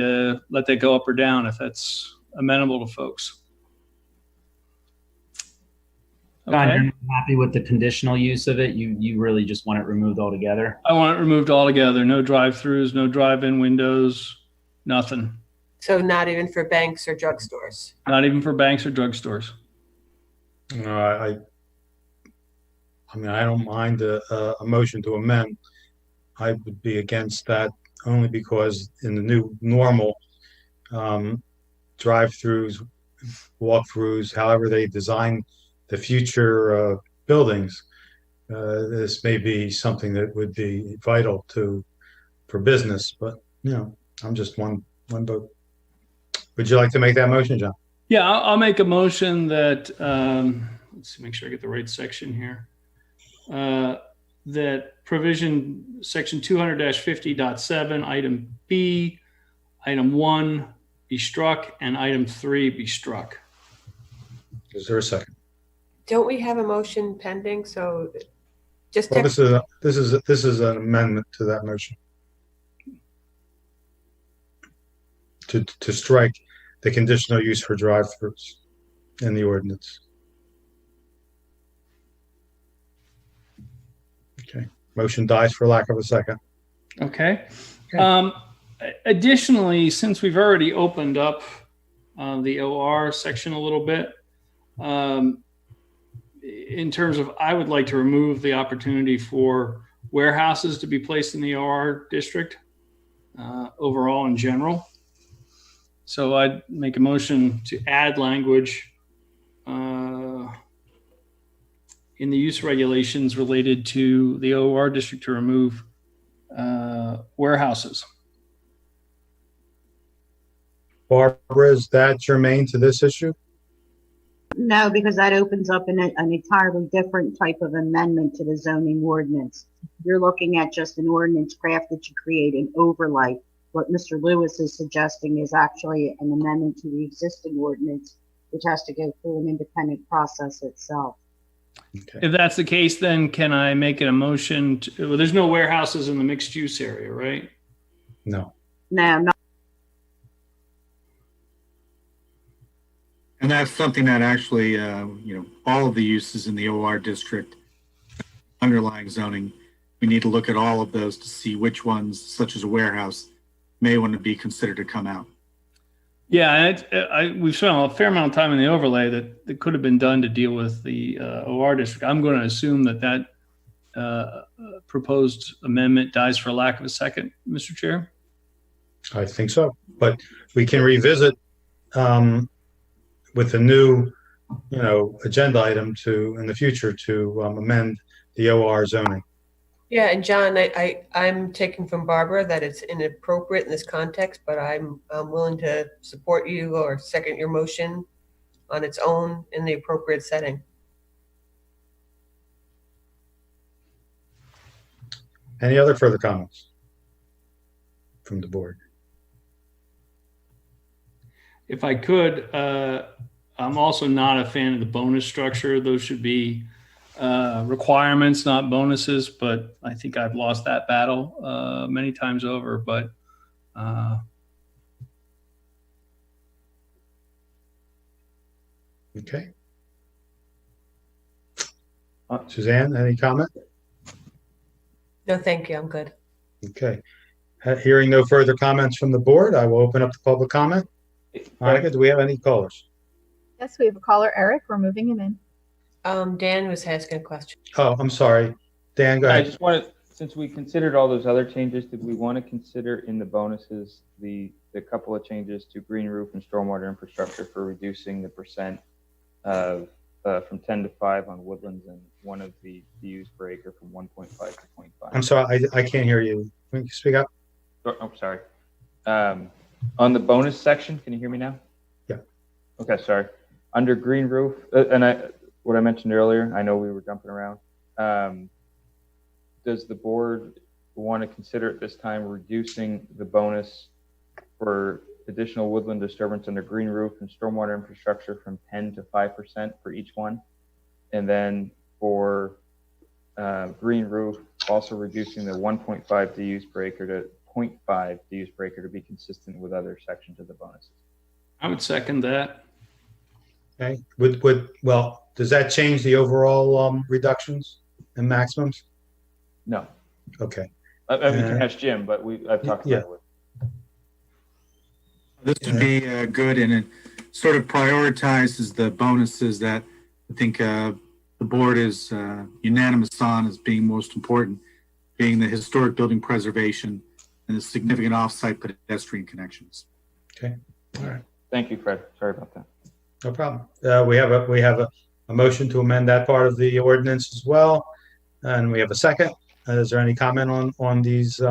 let that go up or down if that's amenable to folks. Don, Okay. you're not happy with the conditional use of it? You really just want it removed altogether? I want it removed altogether. No drive-throughs, no drive-in windows, nothing. So not even for banks or drugstores. Not even for banks or drugstores. I mean, I don't mind a motion to amend. I would be against that only because in the new normal drive-throughs, walkthroughs, however they design the future buildings, this may be something that would be vital for business. But I'm just one vote. Would you like to make that motion, John? Yeah, I'll make a motion that, let's make sure I get the right section here. That provision section 200-50.7, item B, item 1 be struck, and item 3 be struck. Is there a second? Don't we have a motion pending? So just Well, this is an amendment to that motion to strike the conditional use for drive-throughs in the ordinance. Okay, motion dies for lack of a second. Okay. Additionally, since we've already opened up the OR section a little bit, in terms of, I would like to remove the opportunity for warehouses to be placed in the OR district overall in general. So I'd make a motion to add language in the use regulations related to the OR district to remove warehouses. Barbara, is that germane to this issue? No, because that opens up an entirely different type of amendment to the zoning ordinance. You're looking at just an ordinance crafted to create an overlay. What Mr. Lewis is suggesting is actually an amendment to the existing ordinance, which has to go through an independent process itself. Okay. If that's the case, then can I make it a motion to, well, there's no warehouses in the mixed use area, right? No. No, not. And that's something that actually, all of the uses in the OR district, underlying zoning, we need to look at all of those to see which ones, such as a warehouse, may want to be considered to come out. Yeah, we've spent a fair amount of time in the overlay that could have been done to deal with the OR district. I'm going to assume that proposed amendment dies for lack of a second, Mr. Chair. I think so, but we can revisit with a new, agenda item in the future to amend the OR zoning. Yeah, and John, I'm taking from Barbara that it's inappropriate in this context, but I'm willing to support you or second your motion on its own in the appropriate setting. Any other further comments from the board? If I could, I'm also not a fan of the bonus structure. Those should be requirements, not bonuses, but I think I've lost that battle many times over. But Okay. Suzanne, any comment? No, thank you. I'm good. Okay. Hearing no further comments from the board, I will open up the public comment. Monica, do we have any callers? Yes, we have a caller, Eric. We're moving him in. Dan was asking a question. Oh, I'm sorry. Dan, go I ahead. just wanted, since we considered all those other changes, did we want to consider in the bonuses the couple of changes to green roof and stormwater infrastructure for reducing the percent of from 10 to 5 on woodlands and one of the use per acre from 1.5 to 0.5? I'm sorry, I can't hear you. Can you speak up? Oh, sorry. On the bonus section, can you hear me now? Yeah. Okay, sorry. Under green roof, what I mentioned earlier, I know we were jumping around. Does the board want to consider at this time reducing the bonus for additional woodland disturbance under green roof and stormwater infrastructure from 10 to 5% for each one? And then for green roof, also reducing the 1.5 DUs per acre to 0.5 DUs per acre to be consistent with other sections of the bonuses. I would second that. Okay. Well, does that change the overall reductions and maximums? No. Okay. I mean, you can ask Jim, but I've talked about it with. This would be good, and it sort of prioritizes the bonuses that I think the board is unanimous on as being most important, being the historic building preservation and the significant off-site pedestrian connections. Okay. All right. Thank you, Fred. Sorry about that. No problem. We have a motion to amend that part of the ordinance as well, and we have a second. Is there any comment on these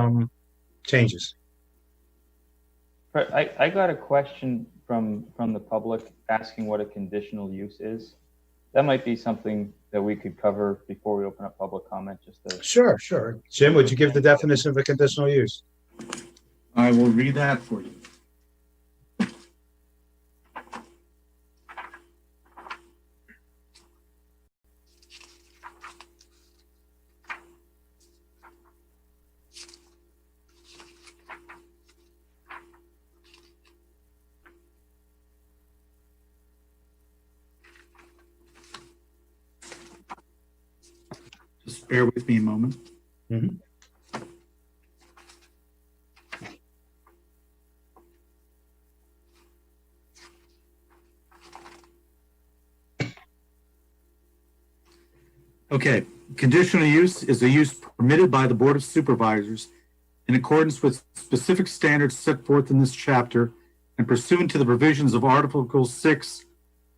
changes? Fred, I got a question from the public asking what a conditional use is. That might be something that we could cover before we open up public comment. Sure. Jim, would you give the definition of a conditional use? I will read that for you. Just bear with me a moment. Mhm. Okay, conditional use is a use permitted by the Board of Supervisors in accordance with specific standards set forth in this chapter and pursuant to the provisions of Article 6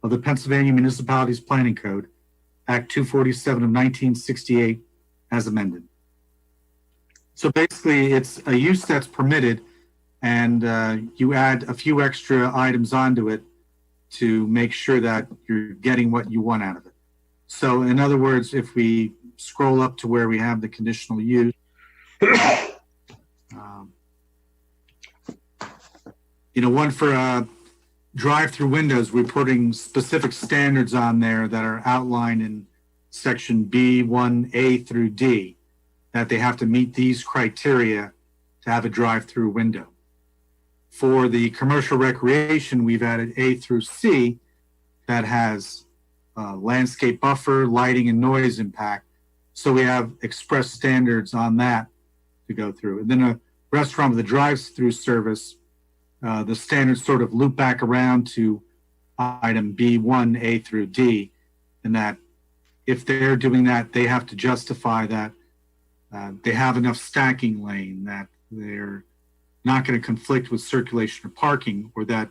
of the Pennsylvania Municipalities Planning Code, Act 247 of 1968, as amended. So basically, it's a use that's permitted, and you add a few extra items onto it to make sure that you're getting what you want out of it. So in other words, if we scroll up to where we have the conditional use, one for drive-through windows, we're putting specific standards on there that are outlined in section B1A through D, that they have to meet these criteria to have a drive-through window. For the commercial recreation, we've added A through C that has landscape buffer, lighting, and noise impact. So we have express standards on that to go through. And then a restaurant with a drive-through service, the standards sort of loop back around to item B1, A through D, and that if they're doing that, they have to justify that they have enough stacking lane, that they're not going to conflict with circulation or parking, or that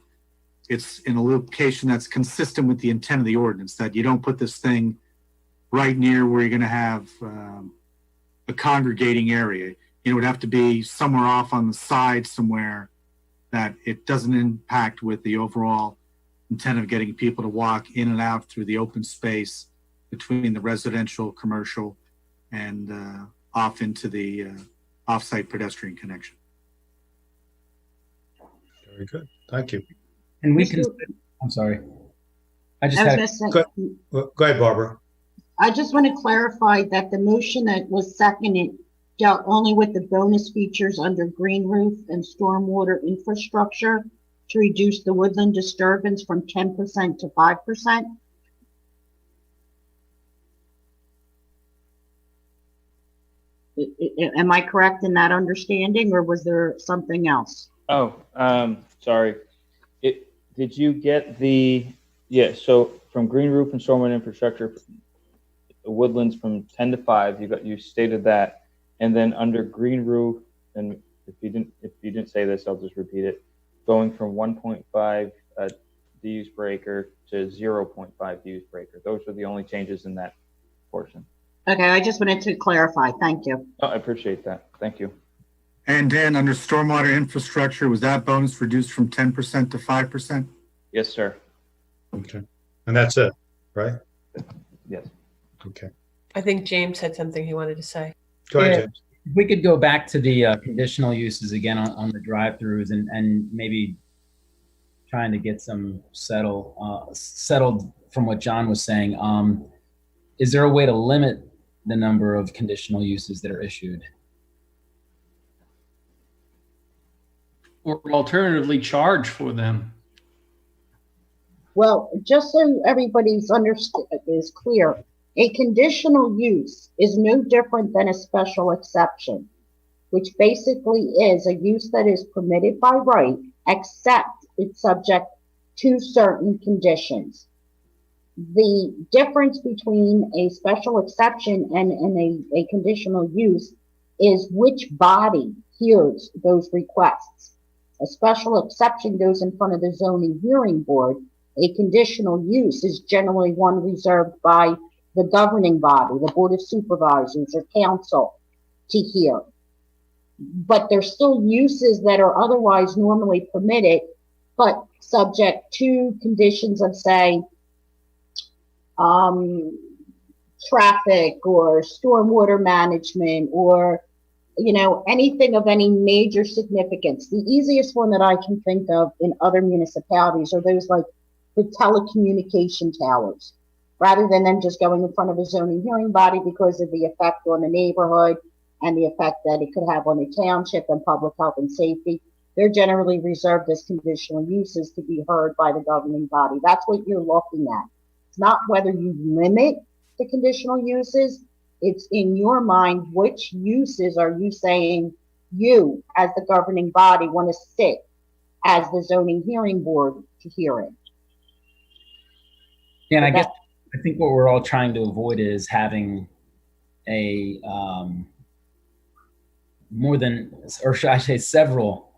it's in a location that's consistent with the intent of the ordinance, that you don't put this thing right near where you're going to have a congregating area. It would have to be somewhere off on the side somewhere that it doesn't impact with the overall intent of getting people to walk in and out through the open space between the residential, commercial, and off into the off-site pedestrian connection. Very good. Thank you. And we can, I'm sorry. I just had, Go ahead, Barbara. I just want to clarify that the motion that was seconded dealt only with the bonus features under green roof and stormwater infrastructure to reduce the woodland disturbance from 10% to 5%. Am I correct in that understanding, or was there something else? Oh, sorry. Did you get so from green roof and stormwater infrastructure, woodlands from 10 to 5, you stated that. And then under green roof, and if you didn't say this, I'll just repeat it, going from 1.5 DUs per acre to 0.5 DUs per acre. Those are the only changes in that portion. Okay, I just wanted to clarify. Thank you. Oh, I appreciate that. Thank you. And then under stormwater infrastructure, was that bonus reduced from 10% to 5%? Yes, sir. Okay. And that's it, right? Yes. Okay. I think James had something he wanted to say. Go ahead, Yeah. James. if we could go back to the conditional uses again on the drive-throughs and maybe trying to get some settled from what John was saying. Is there a way to limit the number of conditional uses that are issued? Or alternatively charge for them. Well, just so everybody's is clear, a conditional use is no different than a special exception, which basically is a use that is permitted by right, except it's subject to certain conditions. The difference between a special exception and a conditional use is which body hears those requests. A special exception goes in front of the zoning hearing board. A conditional use is generally one reserved by the governing body, the Board of Supervisors or council, to hear. But there's still uses that are otherwise normally permitted, but subject to conditions of, say, traffic or stormwater management or, anything of any major significance. The easiest one that I can think of in other municipalities are those like the telecommunication towers. Rather than them just going in front of a zoning hearing body because of the effect on the neighborhood and the effect that it could have on the township and public health and safety, they're generally reserved as conditional uses to be heard by the governing body. That's what you're looking at. It's not whether you limit the conditional uses. It's in your mind, which uses are you saying you, as the governing body, want to sit as the zoning hearing board to hear it? Yeah, and I think what we're all trying to avoid is having a more than, or should I say several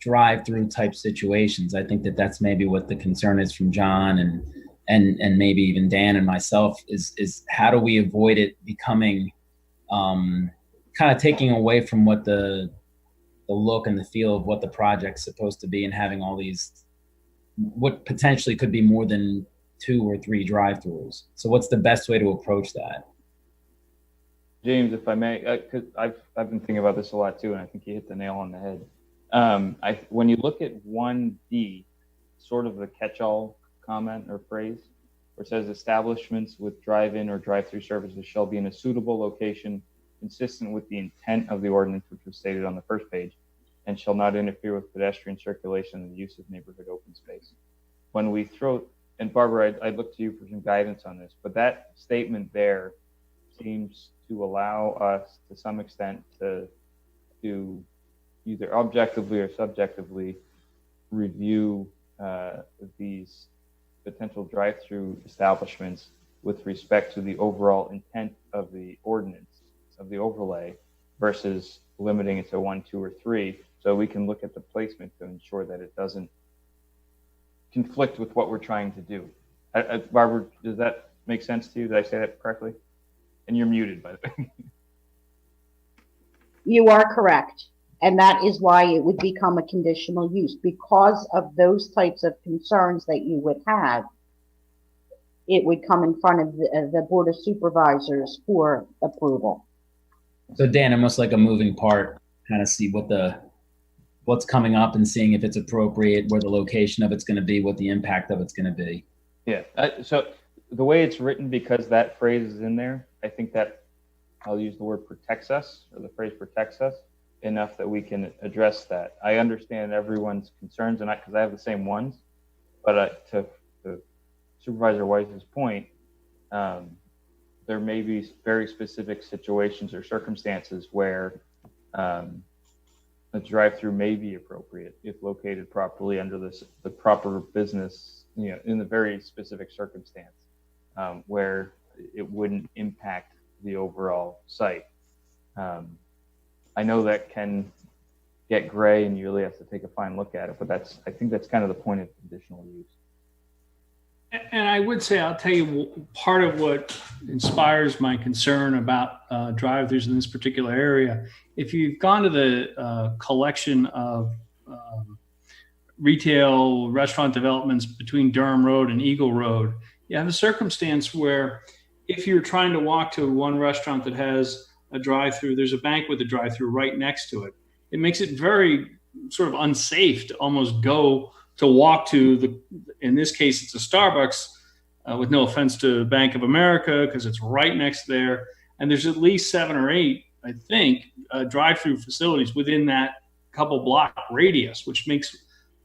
drive-through type situations. I think that's maybe what the concern is from John and maybe even Dan and myself is how do we avoid it becoming kind of taking away from what the look and the feel of what the project's supposed to be, and having all these what potentially could be more than 2 or 3 drive-throughs. So what's the best way to approach that? James, if I may, because I've been thinking about this a lot too, and I think you hit the nail on the head. When you look at 1D, sort of the catch-all comment or phrase, where it says establishments with drive-in or drive-through services shall be in a suitable location consistent with the intent of the ordinance, which was stated on the first page, and shall not interfere with pedestrian circulation and the use of neighborhood open space. When we throw, and Barbara, I'd look to you for some guidance on this, but that statement there seems to allow us to some extent to either objectively or subjectively review these potential drive-through establishments with respect to the overall intent of the ordinance, of the overlay, versus limiting it to 1, 2, or 3, so we can look at the placement to ensure that it doesn't conflict with what we're trying to do. Barbara, does that make sense to you? Did I say that correctly? And you're muted, by the way. You are correct. And that is why it would become a conditional use, because of those types of concerns that you would have. It would come in front of the Board of Supervisors for approval. So Dan, almost like a moving part, kind of see what's coming up and seeing if it's appropriate, where the location of it's going to be, what the impact of it's going to be. Yeah. So the way it's written, because that phrase is in there, I think that I'll use the word protects us, or the phrase protects us enough that we can address that. I understand everyone's concerns, and because I have the same ones, but to Supervisor Weiss's point, there may be very specific situations or circumstances where a drive-through may be appropriate if located properly under the proper business, in the very specific circumstance where it wouldn't impact the overall site. I know that can get gray and you really have to take a fine look at it, but I think that's kind of the point of conditional use. And I would say, I'll tell you, part of what inspires my concern about drive-throughs in this particular area, if you've gone to the collection of retail restaurant developments between Durham Road and Eagle Road, you have a circumstance where if you're trying to walk to one restaurant that has a drive-through, there's a bank with a drive-through right next to it. It makes it very sort of unsafe to almost go to walk to in this case, it's a Starbucks, with no offense to Bank of America, because it's right next there. And there's at least 7 or 8, I think, drive-through facilities within that couple block radius, which makes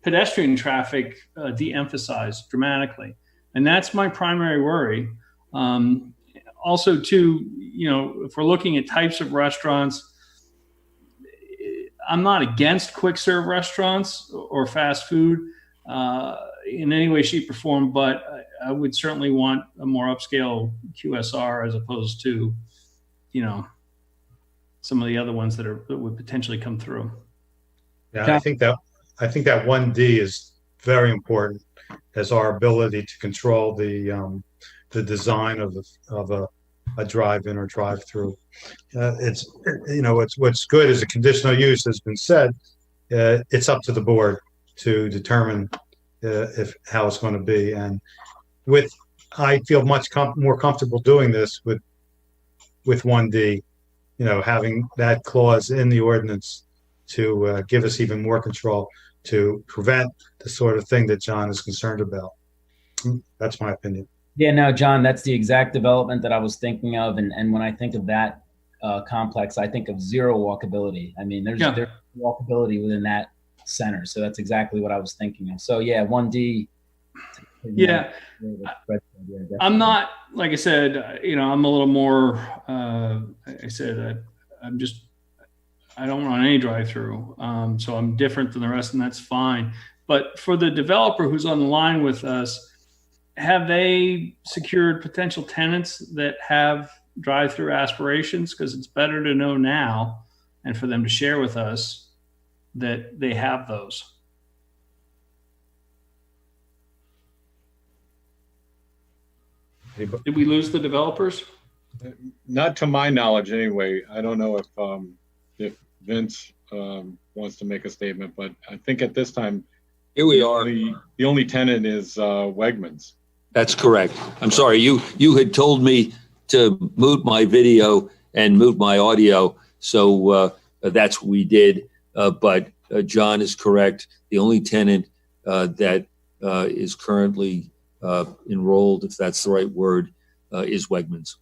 pedestrian traffic de-emphasized dramatically. And that's my primary worry. Also, too, if we're looking at types of restaurants, I'm not against quick serve restaurants or fast food in any way, shape, or form, but I would certainly want a more upscale QSR as opposed to, some of the other ones that would potentially come through. Yeah, John? I think that 1D is very important as our ability to control the design of a drive-in or drive-through. It's what's good is a conditional use has been said. It's up to the board to determine how it's going to be, and I feel much more comfortable doing this with 1D. Having that clause in the ordinance to give us even more control to prevent the sort of thing that John is concerned about. That's my opinion. Yeah, no, John, that's the exact development that I was thinking of. And when I think of that complex, I think of zero walkability. I mean, there's walkability within that center. So that's exactly what I was thinking of. So yeah, 1D. Yeah. I'm not, like I said, I'm a little more, I don't run any drive-through. So I'm different than the rest, and that's fine. But for the developer who's on the line with us, have they secured potential tenants that have drive-through aspirations? Because it's better to know now and for them to share with us that they have those. Did we lose the developers? Not to my knowledge, anyway. I don't know if Vince wants to make a statement, but I think at this time, here we are. The only tenant is Wegmans. That's correct. I'm sorry. You had told me to mute my video and mute my audio, so that's what we did. But John is correct. The only tenant that is currently enrolled, if that's the right word, is Wegmans.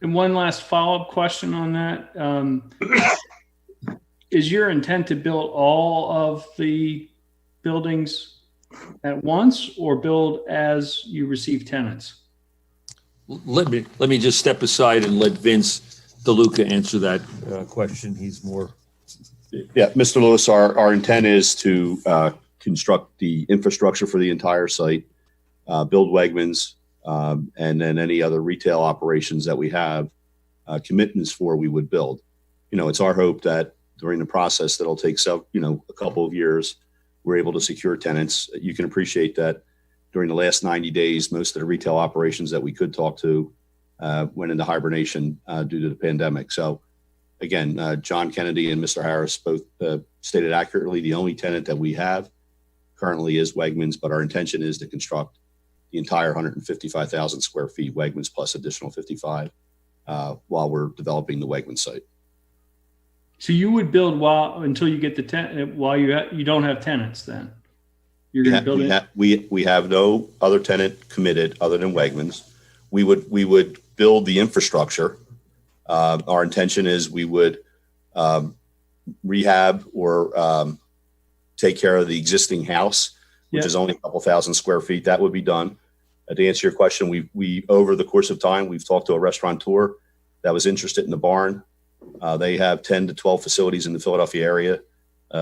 And one last follow-up question on that. Is your intent to build all of the buildings at once or build as you receive tenants? Let me just step aside and let Vince DeLuca answer that question. He's more. Yeah, Mr. Lewis, our intent is to construct the infrastructure for the entire site, build Wegmans, and then any other retail operations that we have commitments for, we would build. It's our hope that during the process that'll take a couple of years, we're able to secure tenants. You can appreciate that during the last 90 days, most of the retail operations that we could talk to went into hibernation due to the pandemic. So again, John Kennedy and Mr. Harris both stated accurately, the only tenant that we have currently is Wegmans, but our intention is to construct the entire 155,000 square feet, Wegmans plus additional 55, while we're developing the Wegmans site. So you would build until you get the tenant, while you don't have tenants. Then you're going to build it. We have no other tenant committed other than Wegmans. We would build the infrastructure. Our intention is we would rehab or take care of the existing house, which is only a couple thousand square feet. That would be done. To answer your question, we over the course of time, we've talked to a restaurateur that was interested in the barn. They have 10 to 12 facilities in the Philadelphia area.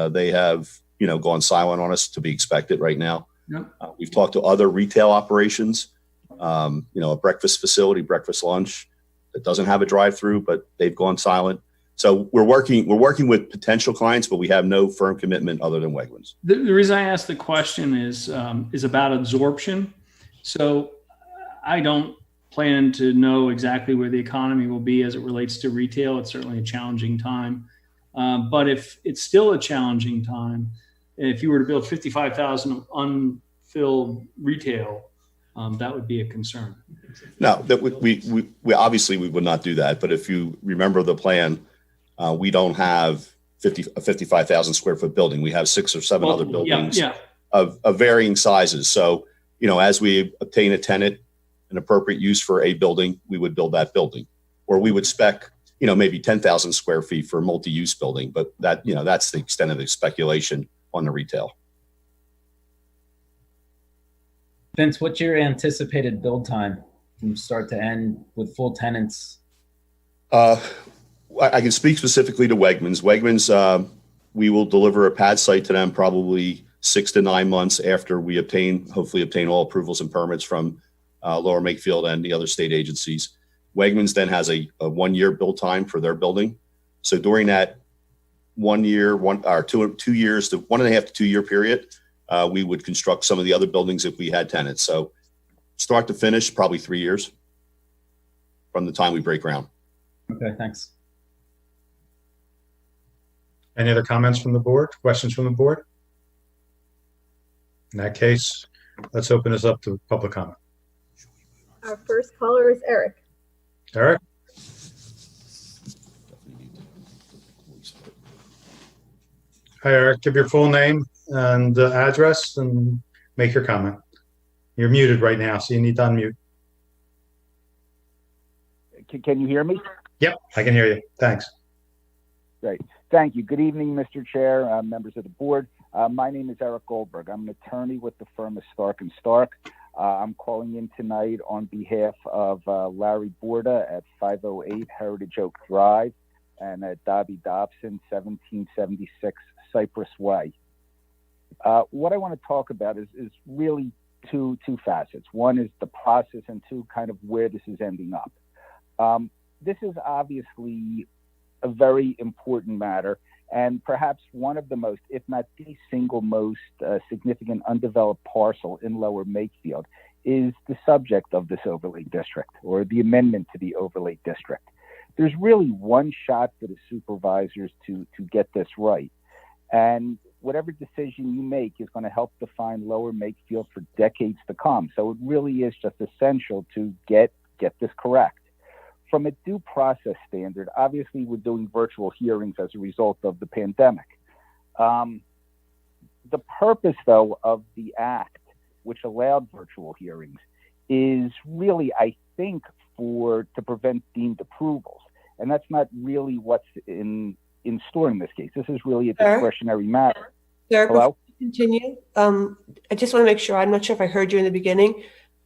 They have, gone silent on us, to be expected right now. Yep. We've talked to other retail operations, a breakfast facility, breakfast lunch that doesn't have a drive-through, but they've gone silent. So we're working with potential clients, but we have no firm commitment other than Wegmans. The reason I asked the question is about absorption. So I don't plan to know exactly where the economy will be as it relates to retail. It's certainly a challenging time. But if it's still a challenging time, if you were to build 55,000 unfilled retail, that would be a concern. No, that we obviously we would not do that. But if you remember the plan, we don't have a 55,000 square foot building. We have 6 or 7 other buildings of varying sizes. So, as we obtain a tenant, an appropriate use for a building, we would build that building, or we would spec, maybe 10,000 square feet for a multi-use building. But that, that's the extent of the speculation on the retail. Vince, what's your anticipated build time from start to end with full tenants? I can speak specifically to Wegmans. Wegmans, we will deliver a pad site to them probably 6 to 9 months after we hopefully obtain all approvals and permits from Lower Makefield and the other state agencies. Wegmans then has a 1 year build time for their building. So during that 1 year, 2 years to 1.5 to 2 year period, we would construct some of the other buildings if we had tenants. So start to finish, probably 3 years from the time we break ground. Okay, thanks. Any other comments from the board? Questions from the board? In that case, let's open this up to public comment. Our first caller is Eric. Eric? Hi, Eric. Give your full name and address and make your comment. You're muted right now, so you need to unmute. Can you hear me? Yep, I can hear you. Thanks. Great. Thank you. Good evening, Mr. Chair, members of the board. My name is Eric Goldberg. I'm an attorney with the firm of Stark & Stark. I'm calling in tonight on behalf of Larry Borda at 508 Heritage Oak Drive and Dobby Dobson, 1776 Cypress Way. What I want to talk about is really two facets. One is the process, and two, kind of where this is ending up. This is obviously a very important matter, and perhaps one of the most, if not the single most significant undeveloped parcel in Lower Makefield is the subject of this overlay district, or the amendment to the overlay district. There's really one shot for the supervisors to get this right. And whatever decision you make is going to help define Lower Makefield for decades to come. So it really is just essential to get this correct. From a due process standard, obviously we're doing virtual hearings as a result of the pandemic. The purpose, though, of the act, which allowed virtual hearings, is really, I think, to prevent deemed approvals. And that's not really what's in store in this case. This is really a discretionary matter. Sir, Hello? before you continue, I just want to make sure, I'm not sure if I heard you in the beginning.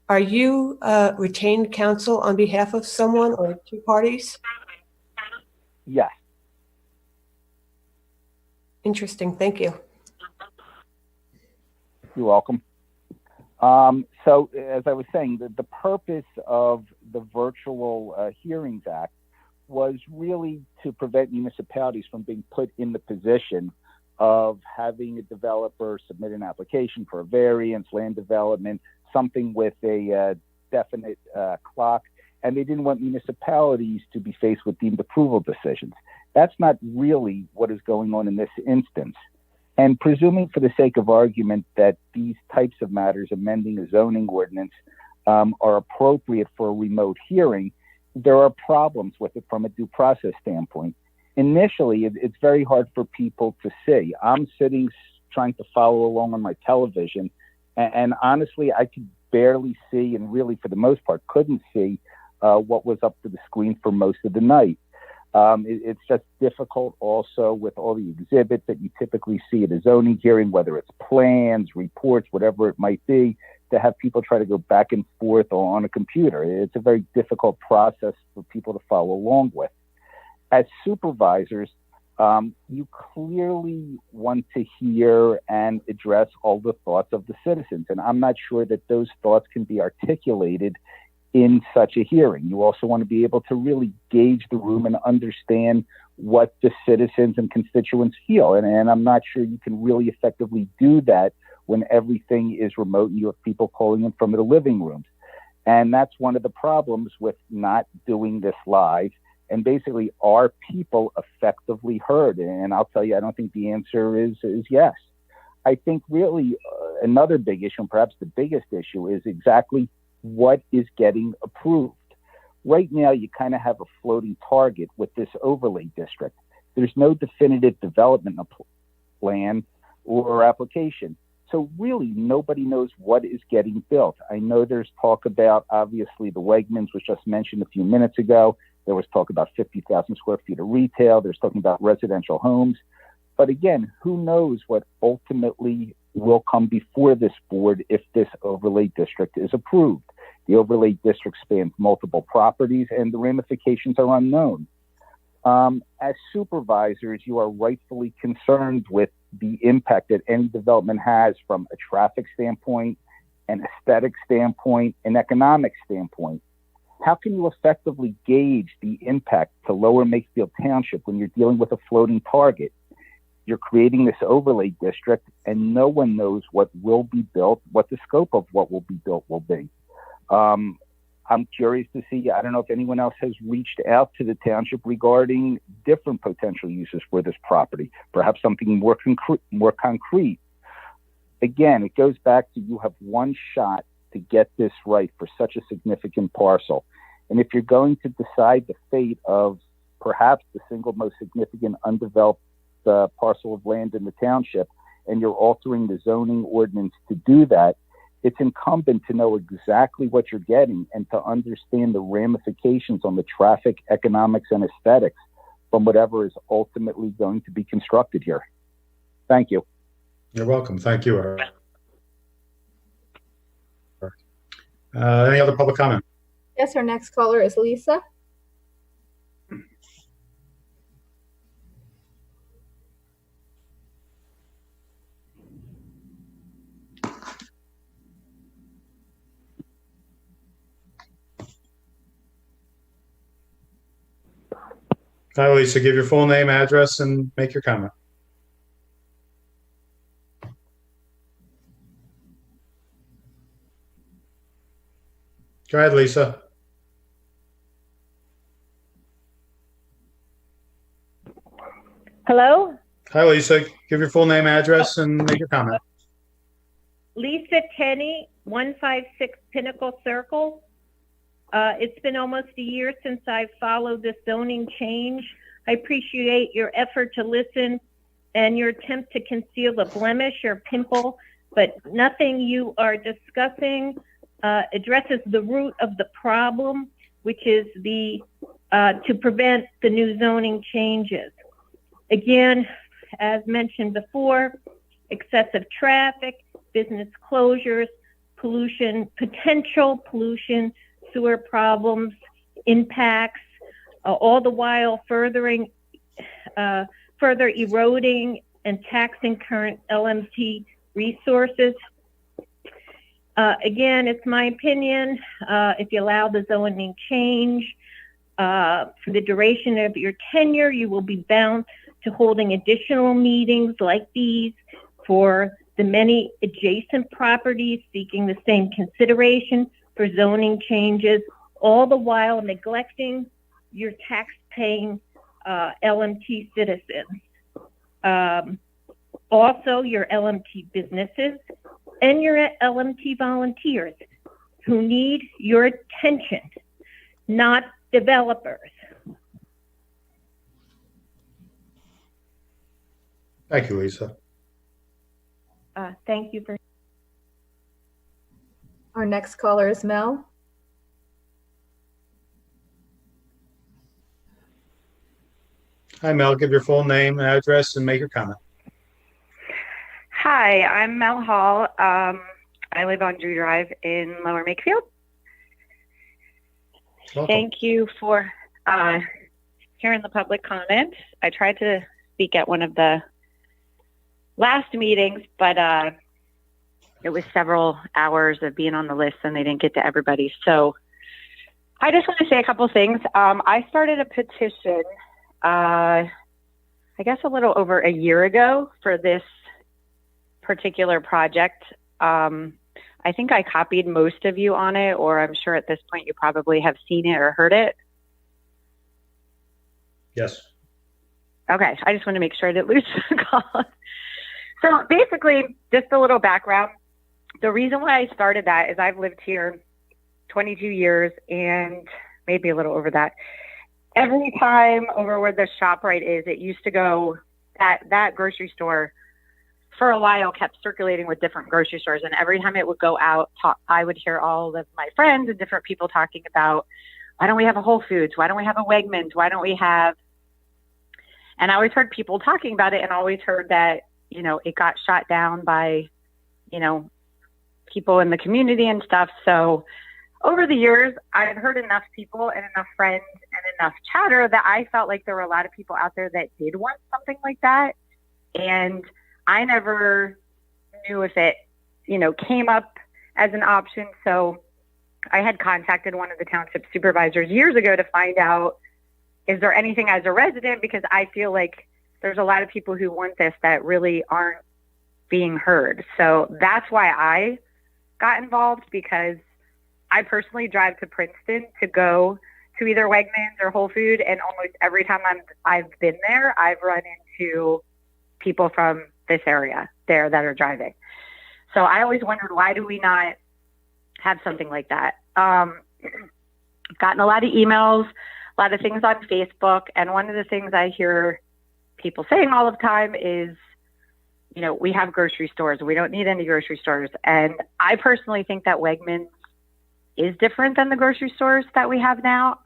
Are you retained counsel on behalf of someone or two parties? Yes. Interesting. Thank you. You're welcome. So as I was saying, the purpose of the Virtual Hearings Act was really to prevent municipalities from being put in the position of having a developer submit an application for a variance, land development, something with a definite clock, and they didn't want municipalities to be faced with deemed approval decisions. That's not really what is going on in this instance. And presuming for the sake of argument that these types of matters, amending a zoning ordinance, are appropriate for a remote hearing, there are problems with it from a due process standpoint. Initially, it's very hard for people to see. I'm sitting trying to follow along on my television, and honestly, I could barely see, and really for the most part couldn't see what was up to the screen for most of the night. It's just difficult also with all the exhibits that you typically see at a zoning hearing, whether it's plans, reports, whatever it might be, to have people try to go back and forth on a computer. It's a very difficult process for people to follow along with. As supervisors, you clearly want to hear and address all the thoughts of the citizens. And I'm not sure that those thoughts can be articulated in such a hearing. You also want to be able to really gauge the room and understand what the citizens and constituents feel. And I'm not sure you can really effectively do that when everything is remote and you have people calling in from the living rooms. And that's one of the problems with not doing this live. And basically, are people effectively heard? And I'll tell you, I don't think the answer is yes. I think really another big issue, and perhaps the biggest issue, is exactly what is getting approved. Right now, you kind of have a floating target with this overlay district. There's no definitive development plan or application. So really, nobody knows what is getting built. I know there's talk about, obviously, the Wegmans was just mentioned a few minutes ago. There was talk about 50,000 square feet of retail. There's talking about residential homes. But again, who knows what ultimately will come before this board if this overlay district is approved. The overlay district spans multiple properties and the ramifications are unknown. As supervisors, you are rightfully concerned with the impact that any development has from a traffic standpoint, an aesthetic standpoint, an economic standpoint. how can you effectively gauge the impact to Lower Makefield Township when you're dealing with a floating target? You're creating this overlay district, and no one knows what will be built, what the scope of what will be built will be. I'm curious to see, I don't know if anyone else has reached out to the township regarding different potential uses for this property, perhaps something more concrete. Again, it goes back to you have one shot to get this right for such a significant parcel. And if you're going to decide the fate of perhaps the single most significant undeveloped parcel of land in the township, and you're altering the zoning ordinance to do that, it's incumbent to know exactly what you're getting and to understand the ramifications on the traffic, economics, and aesthetics from whatever is ultimately going to be constructed here. Thank you. You're welcome. Thank you, Eric. Any other public comment? Yes, our next caller is Lisa. Hi, Lisa. Give your full name, address, and make your comment. Go ahead, Lisa. Hello? Hi, Lisa. Give your full name, address, and make your comment. Lisa Tenney, 156 Pinnacle Circle. It's been almost a year since I followed this zoning change. I appreciate your effort to listen and your attempt to conceal a blemish or pimple, but nothing you are discussing addresses the root of the problem, which is to prevent the new zoning changes. Again, as mentioned before, excessive traffic, business closures, pollution, potential pollution, sewer problems, impacts, all the while further eroding and taxing current LMT resources. Again, it's my opinion, if you allow the zoning change for the duration of your tenure, you will be bound to holding additional meetings like these for the many adjacent properties seeking the same consideration for zoning changes, all the while neglecting your tax-paying LMT citizens. Also, your LMT businesses and your LMT volunteers who need your attention, not developers. Thank you, Lisa. Thank you for. Our next caller is Mel. Hi, Mel. Give your full name, address, and make your comment. Hi, I'm Mel Hall. I live on Drew Drive in Lower Makefield. Welcome. Thank you for hearing the public comment. I tried to speak at one of the last meetings, but it was several hours of being on the list and they didn't get to everybody. So I just want to say a couple things. I started a petition, I guess a little over a year ago for this particular project. I think I copied most of you on it, or I'm sure at this point you probably have seen it or heard it. Yes. Okay, I just want to make sure I didn't lose the call. So basically, just a little background. The reason why I started that is I've lived here 22 years and maybe a little over that. Every time over where the ShopRite is, it used to go, that grocery store for a while kept circulating with different grocery stores. And every time it would go out, I would hear all of my friends and different people talking about, why don't we have a Whole Foods? Why don't we have a Wegmans? Why don't we have, and I always heard people talking about it and always heard that, you know, it got shot down by, you know, people in the community and stuff. So over the years, I've heard enough people and enough friends and enough chatter that I felt like there were a lot of people out there that did want something like that. And I never knew if it, you know, came up as an option. So I had contacted one of the township supervisors years ago to find out, is there anything as a resident? Because I feel like there's a lot of people who want this that really aren't being heard. So that's why I got involved, because I personally drive to Princeton to go to either Wegmans or Whole Food, and almost every time I've been there, I've run into people from this area there that are driving. So I always wondered, why do we not have something like that? Gotten a lot of emails, a lot of things on Facebook, and one of the things I hear people saying all the time is, you know, we have grocery stores, we don't need any grocery stores. And I personally think that Wegmans is different than the grocery stores that we have now.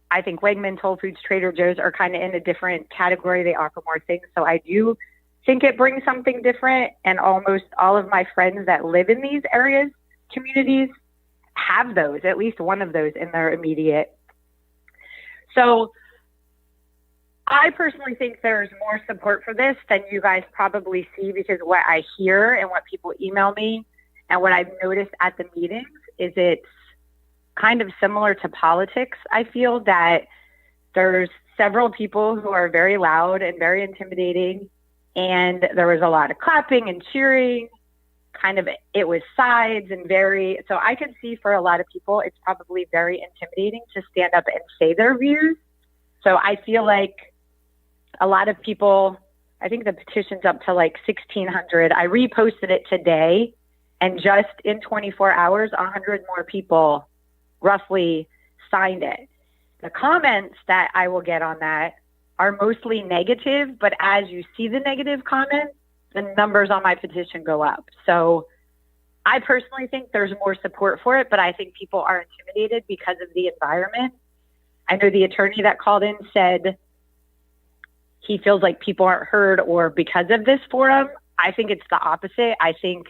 I think Wegmans, Whole Foods, Trader Joe's are kind of in a different category. They offer more things. So I do think it brings something different. And almost all of my friends that live in these areas, communities, have those, at least one of those in their immediate. So I personally think there's more support for this than you guys probably see, because what I hear and what people email me and what I've noticed at the meetings is it's kind of similar to politics. I feel that there's several people who are very loud and very intimidating, and there was a lot of clapping and cheering. Kind of, it was sides and very, so I could see for a lot of people, it's probably very intimidating to stand up and say their views. So I feel like a lot of people, I think the petition's up to like 1,600. I reposted it today, and just in 24 hours, 100 more people roughly signed it. The comments that I will get on that are mostly negative, but as you see the negative comments, the numbers on my petition go up. So I personally think there's more support for it, but I think people are intimidated because of the environment. I know the attorney that called in said he feels like people aren't heard or because of this forum. I think it's the opposite. I think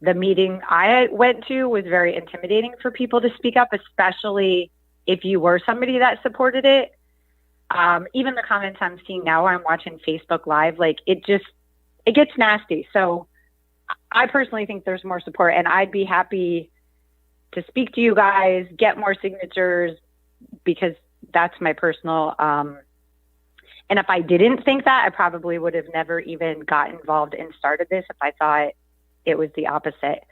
the meeting I went to was very intimidating for people to speak up, especially if you were somebody that supported it. Even the comments I'm seeing now, I'm watching Facebook Live, like it gets nasty. So I personally think there's more support, and I'd be happy to speak to you guys, get more signatures, because that's my personal, and if I didn't think that, I probably would have never even got involved and started this if I thought it was the opposite.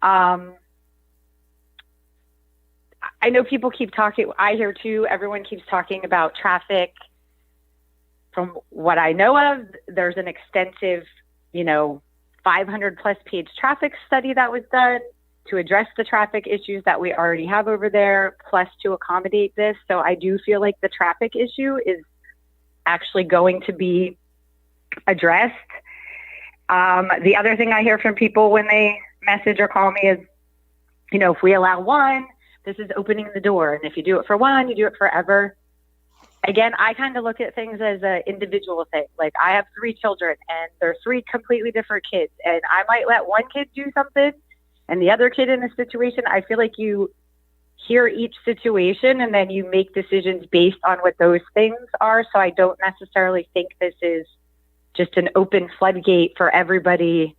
I know people keep talking, I hear too, everyone keeps talking about traffic. From what I know of, there's an extensive, 500 plus page traffic study that was done to address the traffic issues that we already have over there, plus to accommodate this. So I do feel like the traffic issue is actually going to be addressed. The other thing I hear from people when they message or call me is, if we allow one, this is opening the door. And if you do it for one, you do it forever. Again, I kind of look at things as an individual thing. Like, I have 3 children, and they're 3 completely different kids. And I might let one kid do something and the other kid in a situation. I feel like you hear each situation and then you make decisions based on what those things are. So I don't necessarily think this is just an open floodgate for everybody,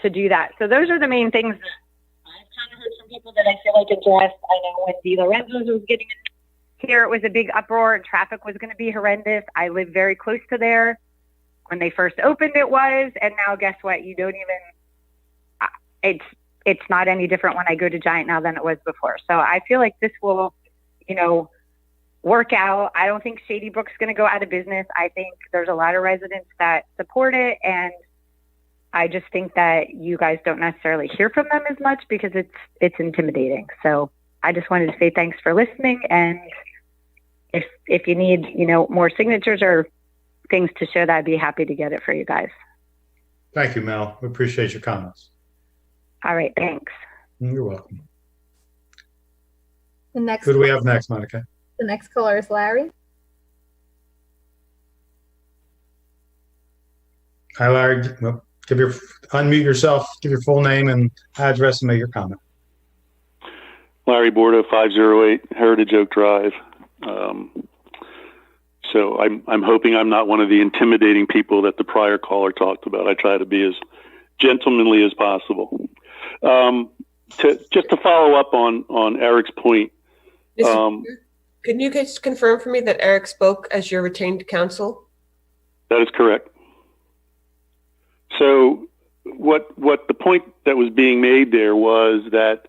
to do that. So those are the main things I've kind of heard from people that I feel like addressed. I know when De Lorenzo's was getting here, it was a big uproar and traffic was going to be horrendous. I live very close to there. When they first opened, it was, and now guess what? You don't even, it's not any different when I go to Giant now than it was before. So I feel like this will, work out. I don't think Shady Brook's going to go out of business. I think there's a lot of residents that support it, and I just think that you guys don't necessarily hear from them as much because it's intimidating. So I just wanted to say thanks for listening, and if you need, more signatures or things to show that, I'd be happy to get it for you guys. Thank you, Mel. We appreciate your comments. All right, thanks. You're welcome. The next Who do we have next, Monica? The next caller is Larry. Hi, Larry. Well, unmute yourself, give your full name and address, and make your comment. Larry Bordeaux, 508 Heritage Oak Drive. So I'm hoping I'm not one of the intimidating people that the prior caller talked about. I try to be as gentlemanly as possible. Just to follow up on Eric's point. Can you guys confirm for me that Eric spoke as your retained counsel? That is correct. So what the point that was being made there was that,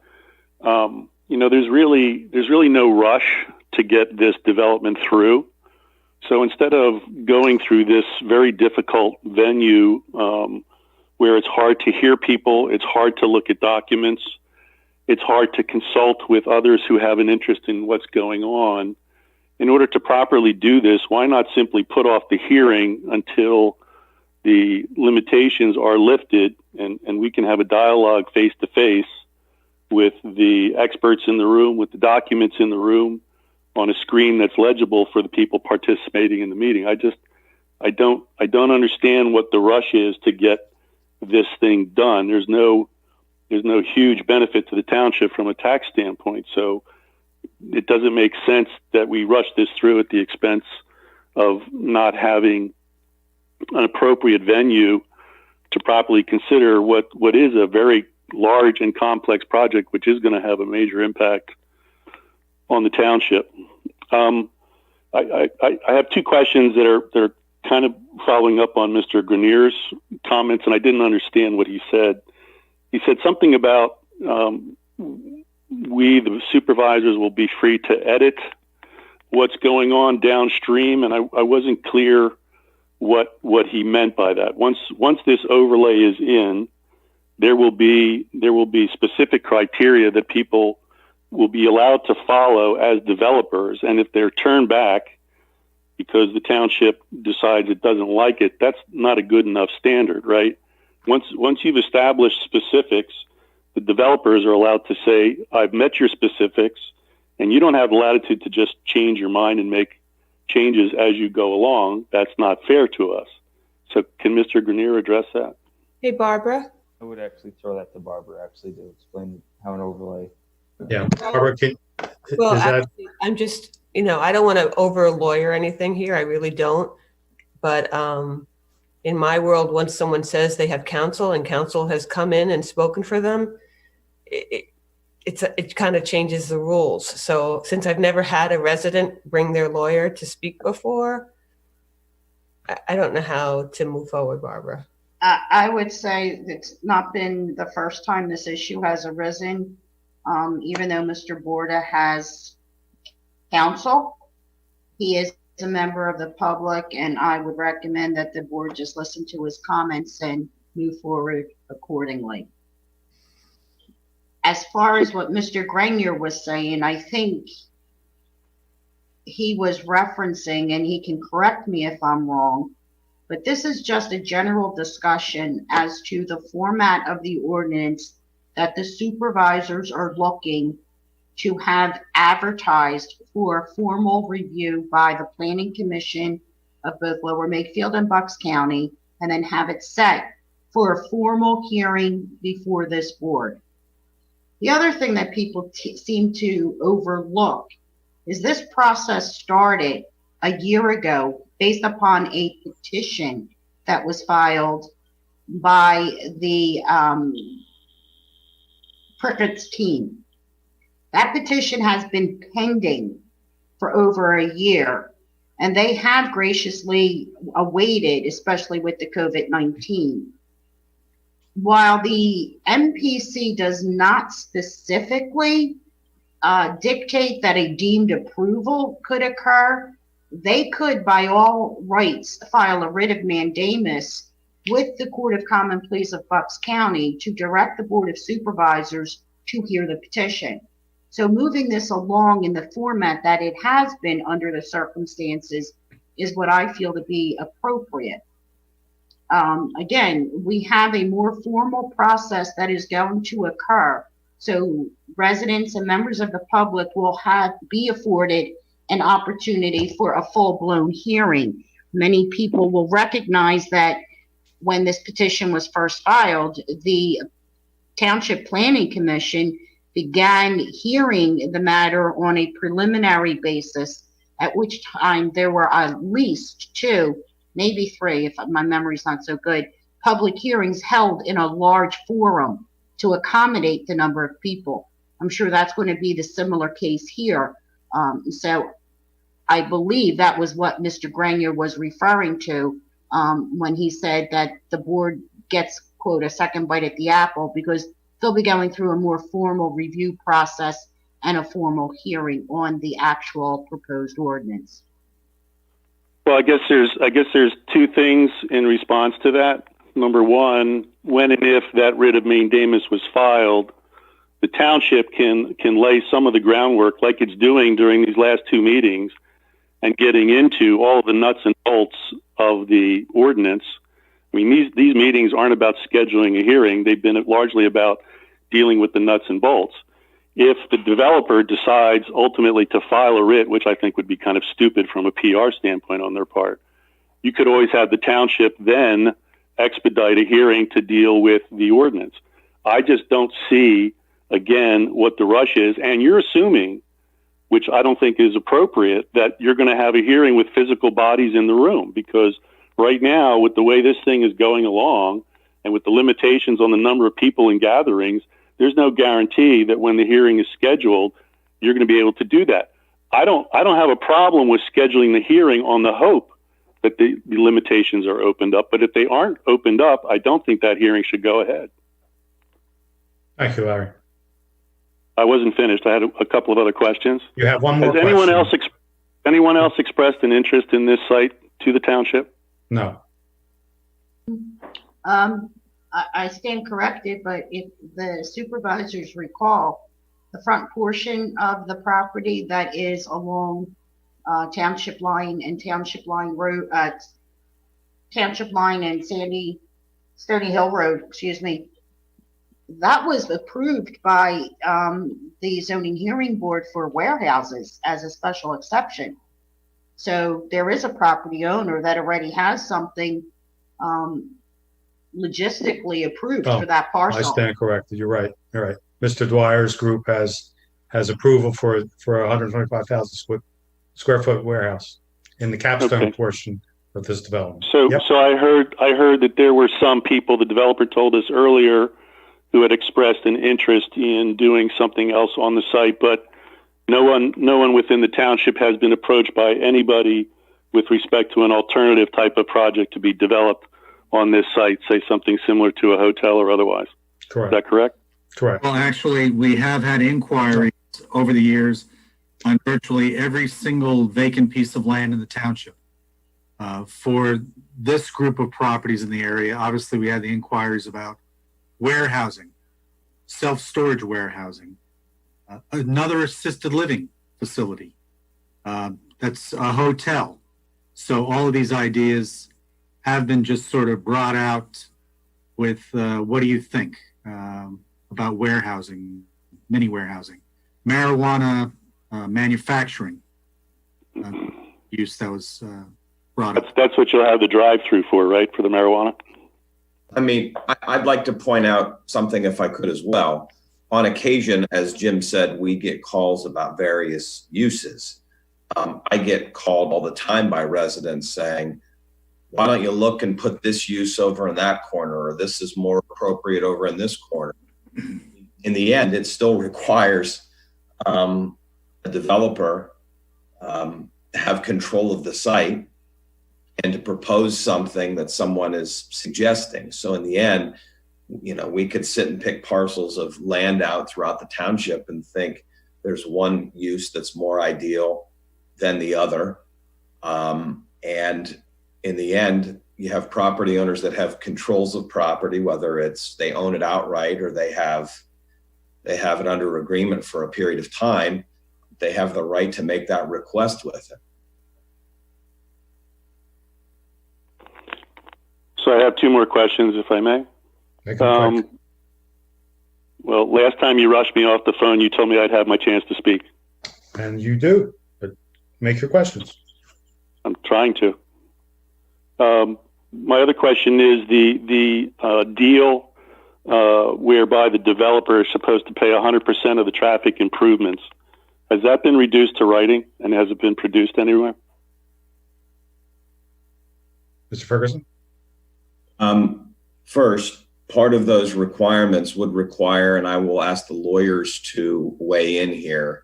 there's really no rush to get this development through. So instead of going through this very difficult venue, where it's hard to hear people, it's hard to look at documents, it's hard to consult with others who have an interest in what's going on. In order to properly do this, why not simply put off the hearing until the limitations are lifted and we can have a dialogue face to face with the experts in the room, with the documents in the room, on a screen that's legible for the people participating in the meeting. I don't understand what the rush is to get this thing done. There's no huge benefit to the township from a tax standpoint. So it doesn't make sense that we rush this through at the expense of not having an appropriate venue to properly consider what is a very large and complex project, which is going to have a major impact on the township. I have two questions that are kind of following up on Mr. Grenier's comments, and I didn't understand what he said. He said something about we, the supervisors, will be free to edit what's going on downstream, and I wasn't clear what he meant by that. Once this overlay is in, there will be specific criteria that people will be allowed to follow as developers, and if they're turned back because the township decides it doesn't like it, that's not a good enough standard, right? Once you've established specifics, the developers are allowed to say, I've met your specifics, and you don't have latitude to just change your mind and make changes as you go along. That's not fair to us. So can Mr. Grenier address that? Hey, Barbara. I would actually throw that to Barbara actually to explain how an overlay. Yeah, Barbara, Well, is that, actually, I'm just, I don't want to over lawyer anything here. I really don't. But in my world, once someone says they have counsel and counsel has come in and spoken for them, it kind of changes the rules. So since I've never had a resident bring their lawyer to speak before, I don't know how to move forward, Barbara. I would say it's not been the first time this issue has arisen. Even though Mr. Borda has counsel, he is a member of the public, and I would recommend that the board just listen to his comments and move forward accordingly. As far as what Mr. Grenier was saying, I think he was referencing, and he can correct me if I'm wrong, but this is just a general discussion as to the format of the ordinance that the supervisors are looking to have advertised for formal review by the Planning Commission of both Lower Makefield and Bucks County, and then have it set for a formal hearing before this board. The other thing that people seem to overlook is this process started a year ago based upon a petition that was filed by the Prickett's team. That petition has been pending for over a year, and they have graciously awaited, especially with the COVID-19. While the MPC does not specifically dictate that a deemed approval could occur, they could, by all rights, file a writ of mandamus with the Court of Common Pleas of Bucks County to direct the Board of Supervisors to hear the petition. So moving this along in the format that it has been under the circumstances is what I feel to be appropriate. Again, we have a more formal process that is going to occur. So residents and members of the public will be afforded an opportunity for a full-blown hearing. Many people will recognize that when this petition was first filed, the Township Planning Commission began hearing the matter on a preliminary basis at which time there were at least 2, maybe 3, if my memory's not so good, public hearings held in a large forum to accommodate the number of people. I'm sure that's going to be the similar case here. So I believe that was what Mr. Grenier was referring to when he said that the board gets, quote, a second bite at the apple, because they'll be going through a more formal review process and a formal hearing on the actual proposed ordinance. Well, I guess there's 2 things in response to that. Number one, when and if that writ of mandamus was filed, the township can lay some of the groundwork like it's doing during these last 2 meetings and getting into all of the nuts and bolts of the ordinance. I mean, these meetings aren't about scheduling a hearing. They've been largely about dealing with the nuts and bolts. If the developer decides ultimately to file a writ, which I think would be kind of stupid from a PR standpoint on their part, you could always have the township then expedite a hearing to deal with the ordinance. I just don't see, again, what the rush is. And you're assuming, which I don't think is appropriate, that you're going to have a hearing with physical bodies in the room, because right now, with the way this thing is going along and with the limitations on the number of people in gatherings, there's no guarantee that when the hearing is scheduled, you're going to be able to do that. I don't have a problem with scheduling the hearing on the hope that the limitations are opened up. But if they aren't opened up, I don't think that hearing should go ahead. Thank you, Larry. I wasn't finished. I had a couple of other questions. You have one more Has anyone else expressed an interest in this site to the township? No. I stand corrected, but if the supervisors recall, the front portion of the property that is along Township Line and Township Line Road, Township Line and Stony Hill Road, excuse me, that was approved by the zoning hearing board for warehouses as a special exception. So there is a property owner that already has something logistically approved for that parcel. I stand corrected. You're right. You're right. Mr. Dwyer's group has approval for a 125,000 square foot warehouse in the capstone portion of this development. So I heard that there were some people, the developer told us earlier, who had expressed an interest in doing something else on the site, but no one within the township has been approached by anybody with respect to an alternative type of project to be developed on this site, say something similar to a hotel or otherwise. Correct. Is that correct? Correct. Well, actually, we have had inquiries over the years on virtually every single vacant piece of land in the township. For this group of properties in the area, obviously we had the inquiries about warehousing, self-storage warehousing, another assisted living facility, that's a hotel. So all of these ideas have been just sort of brought out with, what do you think about warehousing, mini warehousing, marijuana manufacturing use that was brought up. That's what you'll have the drive-through for, right, for the marijuana? I mean, I'd like to point out something, if I could as well. On occasion, as Jim said, we get calls about various uses. I get called all the time by residents saying, why don't you look and put this use over in that corner, or this is more appropriate over in this corner. In the end, it still requires a developer have control of the site and to propose something that someone is suggesting. So in the end, we could sit and pick parcels of land out throughout the township and think there's one use that's more ideal than the other. And in the end, you have property owners that have controls of property, whether it's they own it outright or they have it under agreement for a period of time. They have the right to make that request with it. So I have 2 more questions, if I may. Well, last time you rushed me off the phone, you told me I'd have my chance to speak. And you do, but make your questions. I'm trying to. My other question is the deal whereby the developer is supposed to pay 100% of the traffic improvements Has that been reduced to writing, and has it been produced anywhere? Mr. Ferguson? First, part of those requirements would require, and I will ask the lawyers to weigh in here,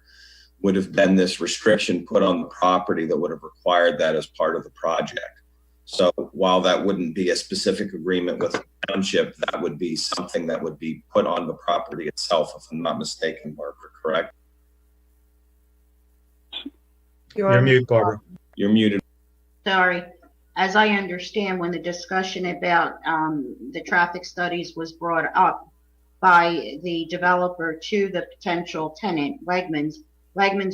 would have been this restriction put on the property that would have required that as part of the project. So while that wouldn't be a specific agreement with the township, that would be something that would be put on the property itself, if I'm not mistaken, Barbara, correct? You're mute, Barbara. You're muted. Sorry. As I understand, when the discussion about the traffic studies was brought up by the developer to the potential tenant, Wegmans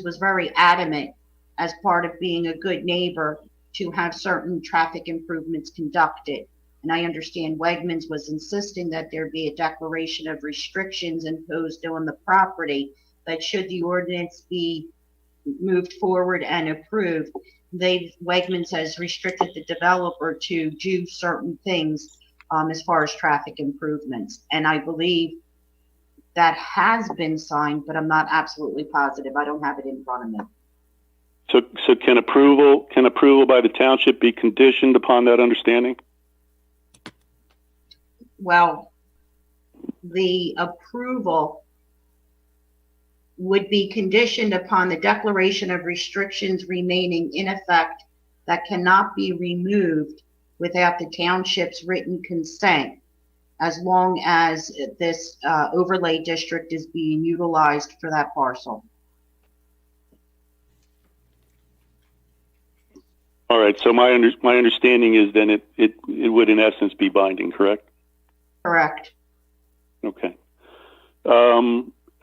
was very adamant as part of being a good neighbor to have certain traffic improvements conducted. And I understand Wegmans was insisting that there be a declaration of restrictions imposed on the property, that should the ordinance be moved forward and approved, Wegmans has restricted the developer to do certain things as far as traffic improvements. And I believe that has been signed, but I'm not absolutely positive. I don't have it in front of me. So can approval by the township be conditioned upon that understanding? Well, the approval would be conditioned upon the declaration of restrictions remaining in effect that cannot be removed without the township's written consent, as long as this overlay district is being utilized for that parcel. All right. So my understanding is then it would in essence be binding, correct? Correct. Okay.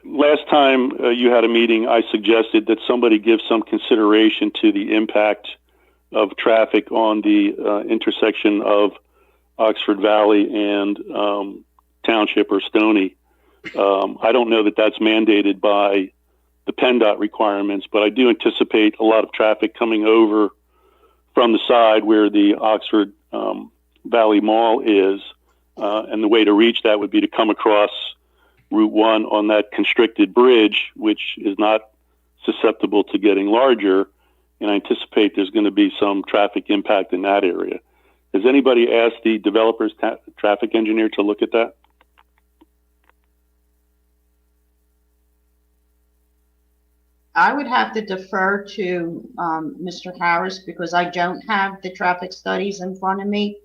Last time you had a meeting, I suggested that somebody give some consideration to the impact of traffic on the intersection of Oxford Valley and Township or Stony. I don't know that that's mandated by the PennDOT requirements, but I do anticipate a lot of traffic coming over from the side where the Oxford Valley Mall is, and the way to reach that would be to come across Route 1 on that constricted bridge, which is not susceptible to getting larger, and I anticipate there's going to be some traffic impact in that area. Has anybody asked the developer's traffic engineer to look at that? I would have to defer to Mr. Harris because I don't have the traffic studies in front of me.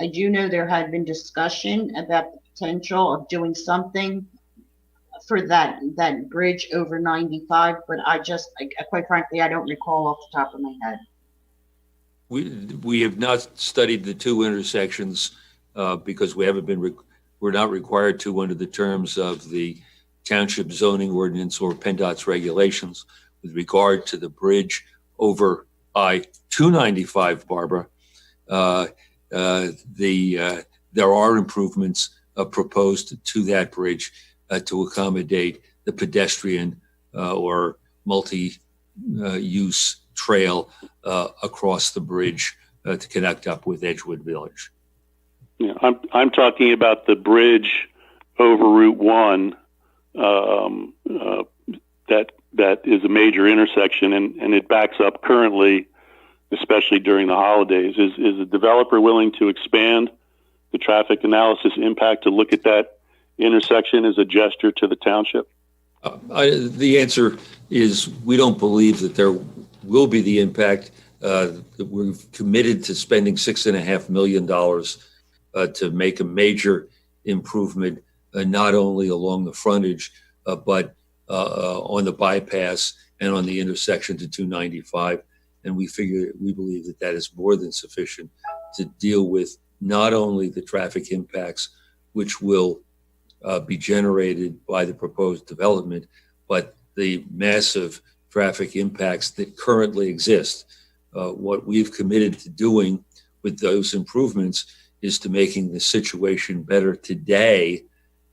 I do know there had been discussion about the potential of doing something for that bridge over 95, but quite frankly, I don't recall off the top of my head. We have not studied the two intersections because we're not required to under the terms of the township zoning ordinance or PennDOT's regulations. With regard to the bridge over I-295, Barbara, there are improvements proposed to that bridge to accommodate the pedestrian or multi-use trail across the bridge to connect up with Edgewood Village. Yeah, I'm talking about the bridge over Route 1 that is a major intersection and it backs up currently, especially during the holidays. Is the developer willing to expand the traffic analysis impact to look at that intersection as a gesture to the township? The answer is we don't believe that there will be the impact. We're committed to spending $6.5 million to make a major improvement, not only along the frontage, but on the bypass and on the intersection to 295. And we believe that that is more than sufficient to deal with not only the traffic impacts, which will be generated by the proposed development, but the massive traffic impacts that currently exist. What we've committed to doing with those improvements is to making the situation better today,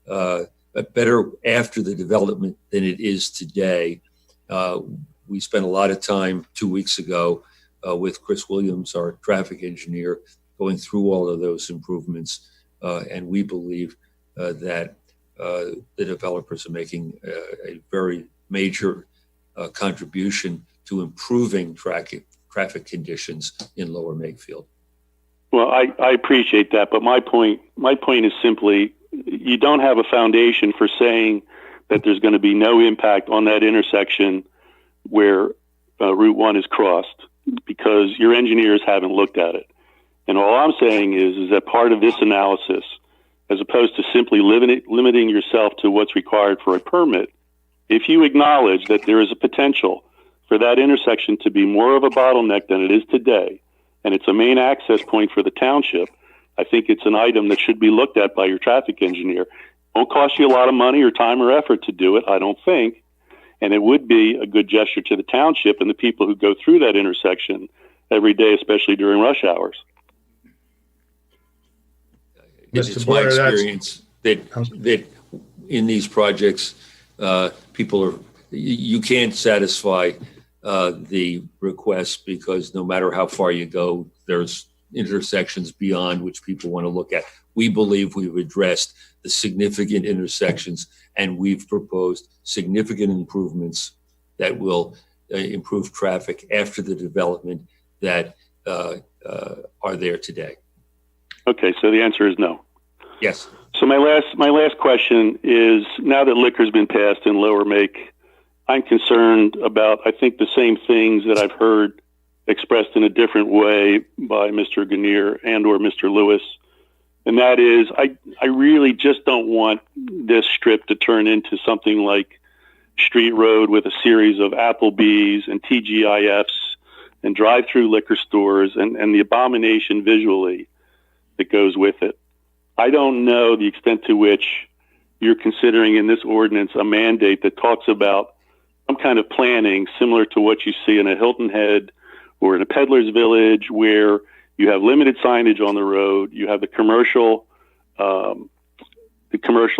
better after the development than it is today. We spent a lot of time 2 weeks ago with Chris Williams, our traffic engineer, going through all of those improvements. And we believe that the developers are making a very major contribution to improving traffic conditions in Lower Makefield. Well, I appreciate that, but my point is simply you don't have a foundation for saying that there's going to be no impact on that intersection where Route 1 is crossed because your engineers haven't looked at it. And all I'm saying is that part of this analysis, as opposed to simply limiting yourself to what's required for a permit, if you acknowledge that there is a potential for that intersection to be more of a bottleneck than it is today, and it's a main access point for the township, I think it's an item that should be looked at by your traffic engineer. It won't cost you a lot of money or time or effort to do it, I don't think. And it would be a good gesture to the township and the people who go through that intersection every day, especially during rush hours. It's my experience that in these projects, you can't satisfy the requests because no matter how far you go, there's intersections beyond which people want to look at. We believe we've addressed the significant intersections and we've proposed significant improvements that will improve traffic after the development that are there today. Okay, so the answer is no. Yes. So my last question is, now that liquor's been passed in Lower Make, I'm concerned about, I think, the same things that I've heard expressed in a different way by Mr. Grenier and or Mr. Lewis. And that is, I really just don't want this strip to turn into something like Street Road with a series of Applebee's and TGIFs and drive-through liquor stores and the abomination visually that goes with it. I don't know the extent to which you're considering in this ordinance a mandate that talks about some kind of planning similar to what you see in a Hilton Head or in a Peddler's Village, where you have limited signage on the road, you have the commercial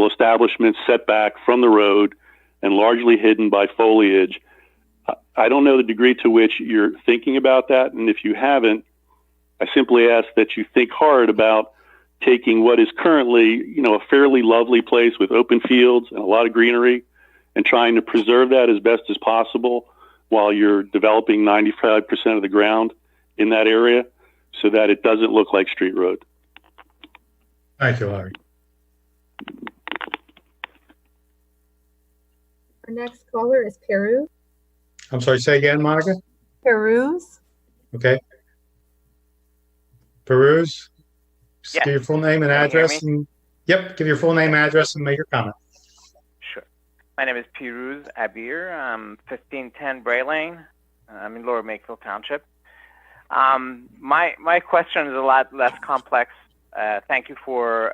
establishments set back from the road and largely hidden by foliage. I don't know the degree to which you're thinking about that, and if you haven't, I simply ask that you think hard about taking what is currently, a fairly lovely place with open fields and a lot of greenery and trying to preserve that as best as possible while you're developing 95% of the ground in that area so that it doesn't look like Street Road. Thank you, Larry. Our next caller is Peru. I'm sorry, say again, Monica? Peruz. Okay. Peruz, Yes. give your full name and Can you hear address. me? Give your full name, address, and make your comment. Sure. My name is Piruz Abir. I'm 1510 Bray Lane. I'm in Lower Makefield Township. My question is a lot less complex. Thank you for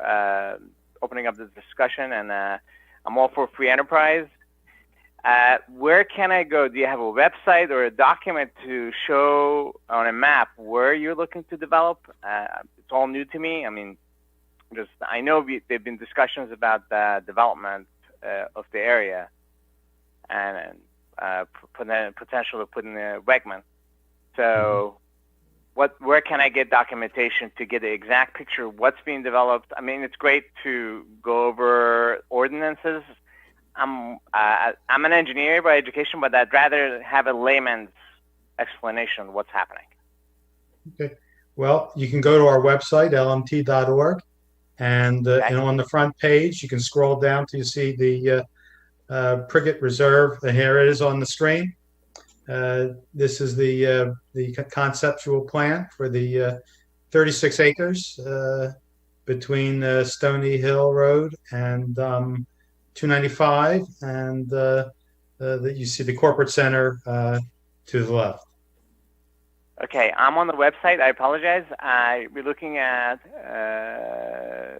opening up this discussion, and I'm all for free enterprise. Where can I go? Do you have a website or a document to show on a map where you're looking to develop? It's all new to me. I mean, I know there've been discussions about the development of the area and potential of putting a Wegman. So where can I get documentation to get the exact picture of what's being developed? I mean, it's great to go over ordinances. I'm an engineer by education, but I'd rather have a layman's explanation of what's happening. Okay. Well, you can go to our website, lmt.org, and on the front page, you can scroll down till you see the Prickett Reserve. Here it is on the screen. This is the conceptual plan for the 36 acres between Stony Hill Road and 295, and you see the corporate center to the left. Okay, I'm on the website. I apologize. We're looking at,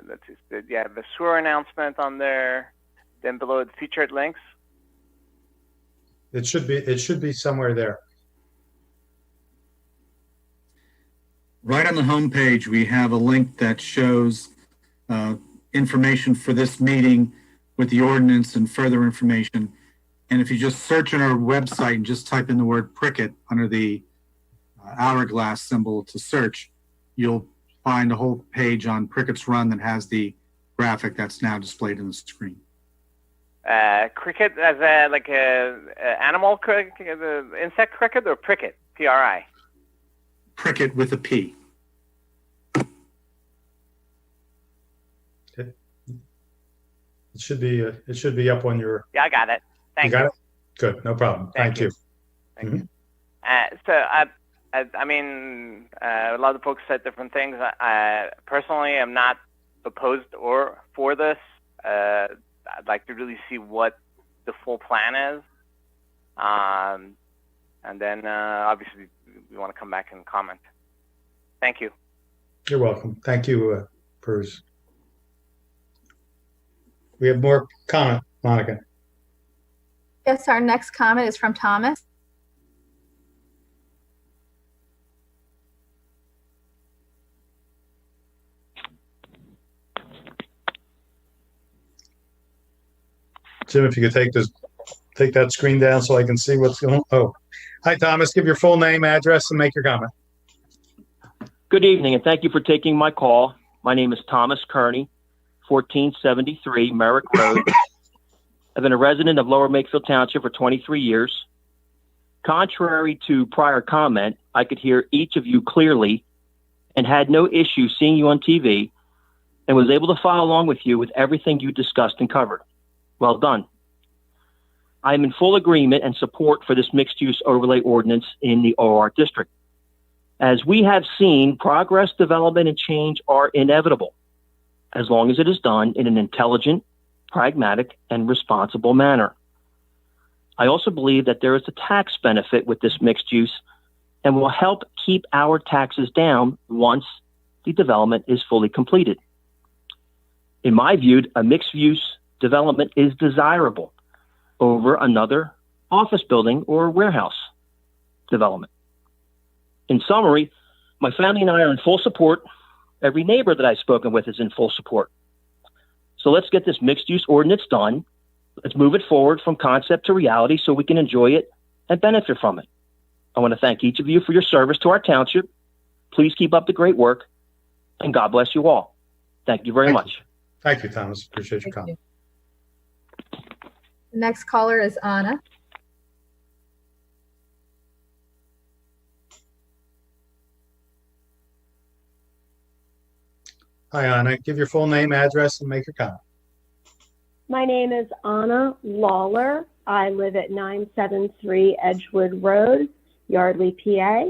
let's see, the sewer announcement on there. Then below it, featured links. It should be somewhere there. Right on the home page, we have a link that shows information for this meeting with the ordinance and further information. And if you just search on our website and just type in the word Prickett under the hourglass symbol to search, you'll find a whole page on Prickett's Run that has the graphic that's now displayed on the screen. cricket as a like a animal cricket, insect cricket, or pricket? PRI. Pricket with a P. It should be up on your. Yeah, I got it. Thank you. Got it? Good, no problem. Thank you. Thank you. So I mean, a lot of folks said different things. I personally am not opposed or for this. I'd like to really see what the full plan is, and then obviously we want to come back and comment. Thank you. You're welcome. Thank you, Pers. We have more comment, Monica. Yes, our next comment is from Thomas. Jim, if you could take that screen down so I can see what's going on. Oh, hi, Thomas. Give your full name, address, and make your comment. Good evening, and thank you for taking my call. My name is Thomas Kearney, 1473 Merrick Road. I've been a resident of Lower Makefield Township for 23 years. Contrary to prior comment, I could hear each of you clearly and had no issue seeing you on TV and was able to follow along with you with everything you discussed and covered. Well done. I am in full agreement and support for this mixed-use overlay ordinance in the OR district. As we have seen, progress, development, and change are inevitable as long as it is done in an intelligent, pragmatic, and responsible manner. I also believe that there is a tax benefit with this mixed use and will help keep our taxes down once the development is fully completed. In my view, a mixed use development is desirable over another office building or warehouse development. In summary, my family and I are in full support. Every neighbor that I've spoken with is in full support. So let's get this mixed-use ordinance done. Let's move it forward from concept to reality so we can enjoy it and benefit from it. I want to thank each of you for your service to our township. Please keep up the great work, and God bless you all. Thank you very much. Thank you, Thomas. Appreciate your comment. The next caller is Anna. Hi, Anna. Give your full name, address, and make your comment. My name is Anna Lawler. I live at 973 Edgewood Road, Yardley, PA.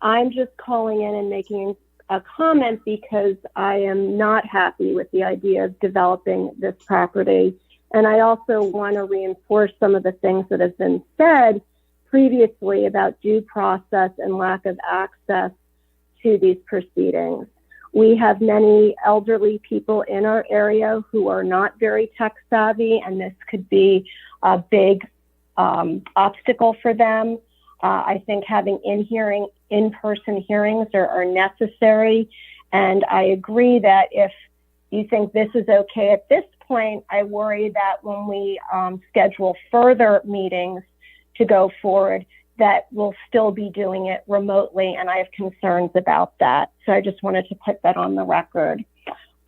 I'm just calling in and making a comment because I am not happy with the idea of developing this property. And I also want to reinforce some of the things that have been said previously about due process and lack of access to these proceedings. We have many elderly people in our area who are not very tech savvy, and this could be a big obstacle for them. I think having in-person hearings are necessary, and I agree that if you think this is okay at this point, I worry that when we schedule further meetings to go forward, that we'll still be doing it remotely, and I have concerns about that. So I just wanted to put that on the record.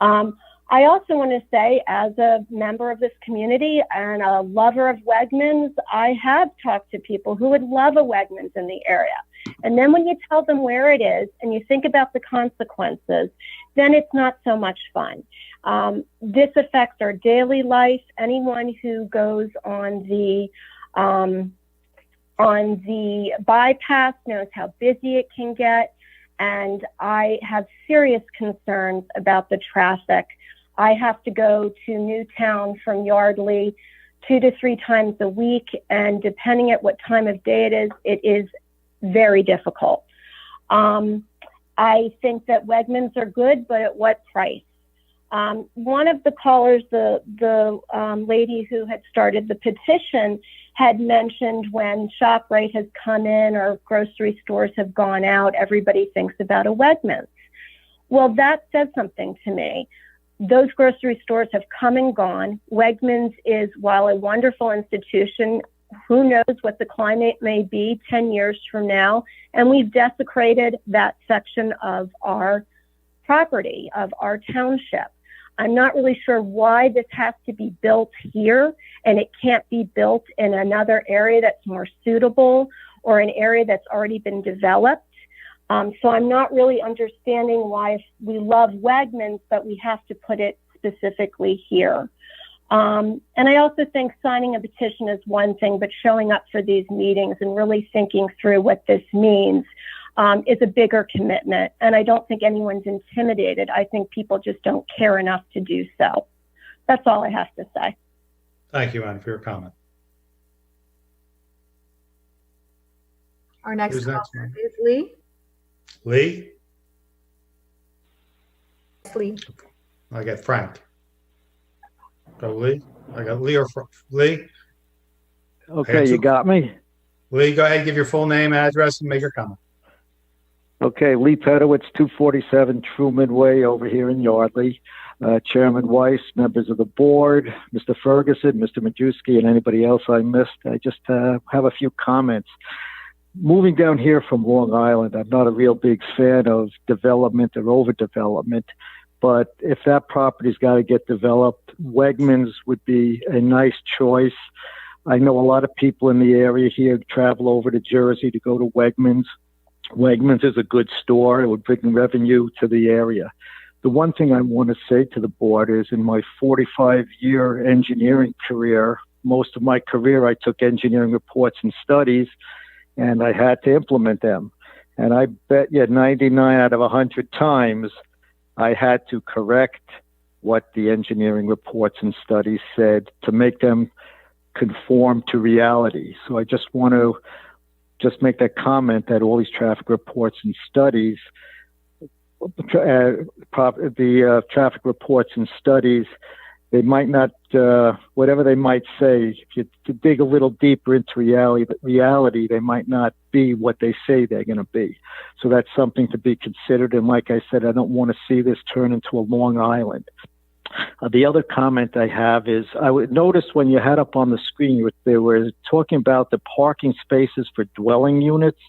I also want to say, as a member of this community and a lover of Wegmans, I have talked to people who would love a Wegmans in the area. And then when you tell them where it is and you think about the consequences, then it's not so much fun. This affects our daily life. Anyone who goes on the bypass knows how busy it can get, and I have serious concerns about the traffic. I have to go to Newtown from Yardley 2 to 3 times a week, and depending at what time of day it is very difficult. I think that Wegmans are good, but at what price? One of the callers, the lady who had started the petition, had mentioned when ShopRite has come in or grocery stores have gone out, everybody thinks about a Wegmans. Well, that says something to me. Those grocery stores have come and gone. Wegmans is, while a wonderful institution, who knows what the climate may be 10 years from now, and we've desecrated that section of our property, of our township. I'm not really sure why this has to be built here and it can't be built in another area that's more suitable or an area that's already been developed. So I'm not really understanding why we love Wegmans, but we have to put it specifically here. And I also think signing a petition is one thing, but showing up for these meetings and really thinking through what this means is a bigger commitment. And I don't think anyone's intimidated. I think people just don't care enough to do so. That's all I have to say. Thank you, Ann, for your comment. Our next Who's next, caller ma'am? is Lee. Lee? Lee. I got Frank. Go Lee. I got Lee or Lee. Okay, you got me? Lee, go ahead, give your full name, address, and make your comment. Okay, Lee Pedowitz, 247 Truman Way over here in Yardley. Chairman Weiss, members of the board, Mr. Ferguson, Mr. Majewski, and anybody else I missed. I just have a few comments. Moving down here from Long Island, I'm not a real big fan of development or overdevelopment, but if that property's got to get developed, Wegmans would be a nice choice. I know a lot of people in the area here travel over to Jersey to go to Wegmans. Wegmans is a good store. It would bring revenue to the area. The one thing I want to say to the board is in my 45-year engineering career, most of my career I took engineering reports and studies, and I had to implement them. And I bet you 99 out of 100 times I had to correct what the engineering reports and studies said to make them conform to reality. So I just want to make that comment that all these traffic reports and studies, the traffic reports and studies, they might not, whatever they might say, if you dig a little deeper into reality, they might not be what they say they're going to be. So that's something to be considered. And like I said, I don't want to see this turn into a Long Island. The other comment I have is I would notice when you had up on the screen, they were talking about the parking spaces for dwelling units.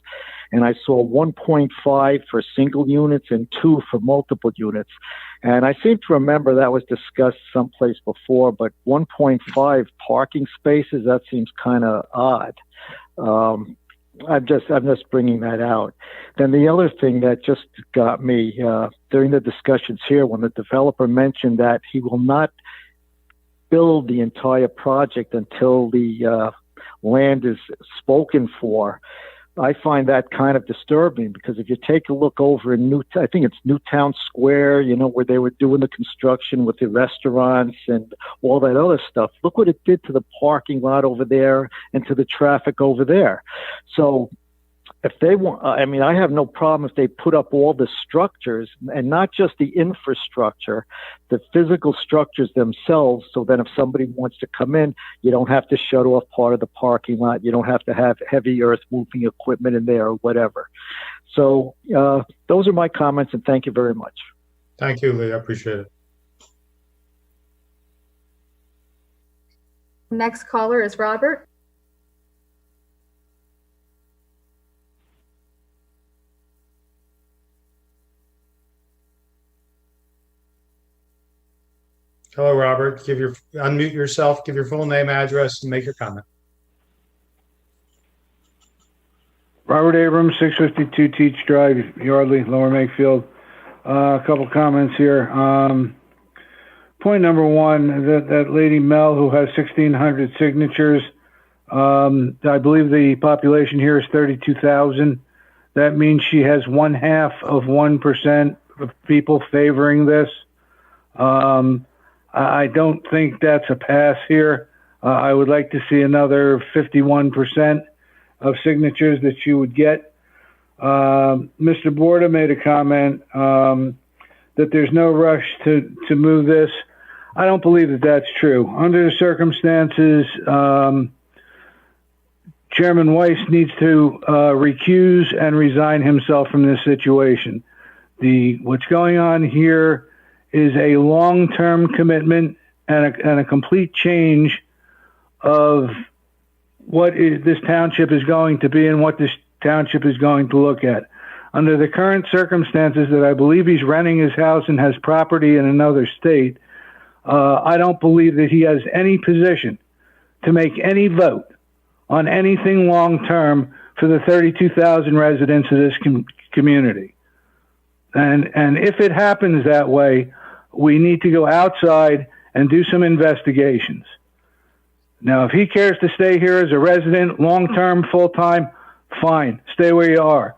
And I saw 1.5 for single units and 2 for multiple units. And I seem to remember that was discussed someplace before, but 1.5 parking spaces, that seems kind of odd. I'm just bringing that out. Then the other thing that just got me during the discussions here, when the developer mentioned that he will not build the entire project until the land is spoken for, I find that kind of disturbing because if you take a look over in I think it's Newtown Square, you know, where they were doing the construction with the restaurants and all that other stuff. Look what it did to the parking lot over there and to the traffic over there. So if they want, I mean, I have no problem if they put up all the structures and not just the infrastructure, the physical structures themselves. So then if somebody wants to come in, you don't have to shut off part of the parking lot. You don't have to have heavy earth moving equipment in there or whatever. So those are my comments, and thank you very much. Thank you, Lee. I appreciate it. Next caller is Robert. Hello, Robert. Unmute yourself, give your full name, address, and make your comment. Robert Abrams, 652 Teach Drive, Yardley, Lower Makefield. A couple comments here. Point number one, that lady Mel who has 1,600 signatures, I believe the population here is 32,000. That means she has 0.5% of people favoring this. I don't think that's a pass here. I would like to see another 51% of signatures that you would get. Mr. Borda made a comment that there's no rush to move this. I don't believe that that's true. Under the circumstances, Chairman Weiss needs to recuse and resign himself from this situation. What's going on here is a long-term commitment and a complete change of what this township is going to be and what this township is going to look at. Under the current circumstances that I believe he's renting his house and has property in another state, I don't believe that he has any position to make any vote on anything long-term for the 32,000 residents of this community. And if it happens that way, we need to go outside and do some investigations. Now, if he cares to stay here as a resident, long-term, full-time, fine, stay where you are.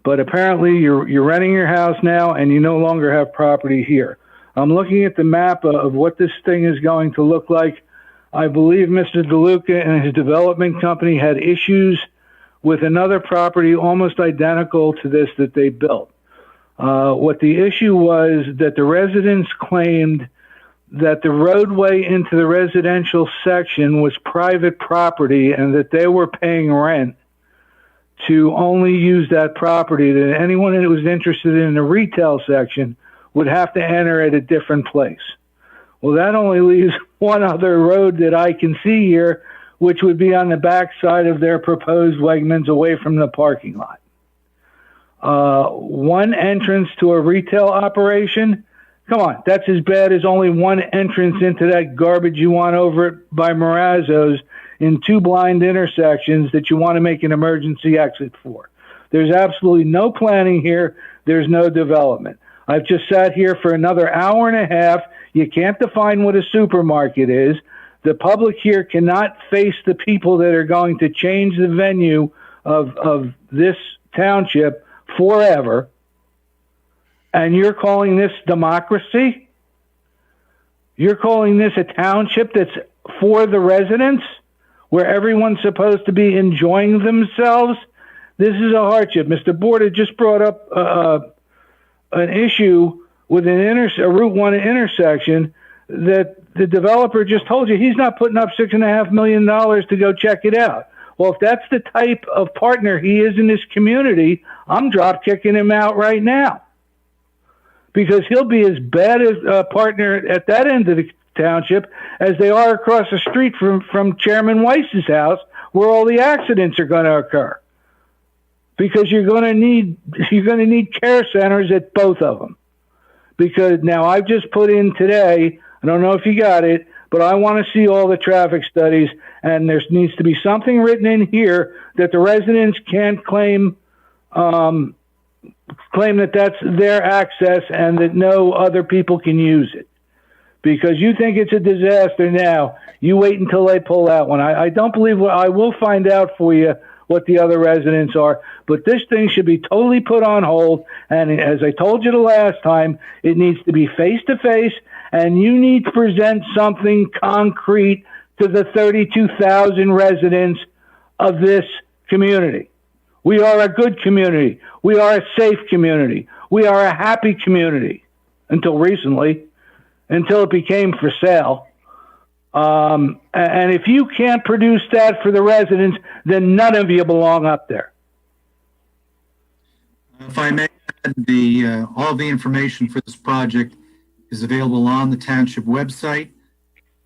But apparently you're renting your house now and you no longer have property here. I'm looking at the map of what this thing is going to look like. I believe Mr. DeLuca and his development company had issues with another property almost identical to this that they built. What the issue was that the residents claimed that the roadway into the residential section was private property and that they were paying rent to only use that property, that anyone that was interested in the retail section would have to enter at a different place. Well, that only leaves one other road that I can see here, which would be on the back side of their proposed Wegmans away from the parking lot. One entrance to a retail operation, come on, that's as bad as only one entrance into that garbage you want over by Marazzo's in two blind intersections that you want to make an emergency exit for. There's absolutely no planning here. There's no development. I've just sat here for another hour and a half. You can't define what a supermarket is. The public here cannot face the people that are going to change the venue of this township forever. And you're calling this democracy? You're calling this a township that's for the residents, where everyone's supposed to be enjoying themselves? This is a hardship. Mr. Borda just brought up an issue with a Route 1 intersection that the developer just told you he's not putting up $6.5 million to go check it out. Well, if that's the type of partner he is in this community, I'm drop kicking him out right now, because he'll be as bad as a partner at that end of the township as they are across the street from Chairman Weiss's house, where all the accidents are going to occur. Because you're going to need care centers at both of them. Because now I've just put in today, I don't know if you got it, but I want to see all the traffic studies, and there needs to be something written in here that the residents can't claim that that's their access and that no other people can use it. Because you think it's a disaster now, you wait until they pull that one. I don't believe, I will find out for you what the other residents are, but this thing should be totally put on hold. And as I told you the last time, it needs to be face to face, and you need to present something concrete to the 32,000 residents of this community. We are a good community. We are a safe community. We are a happy community until recently, until it became for sale. And if you can't produce that for the residents, then none of you belong up there. If I may add, all the information for this project is available on the township website.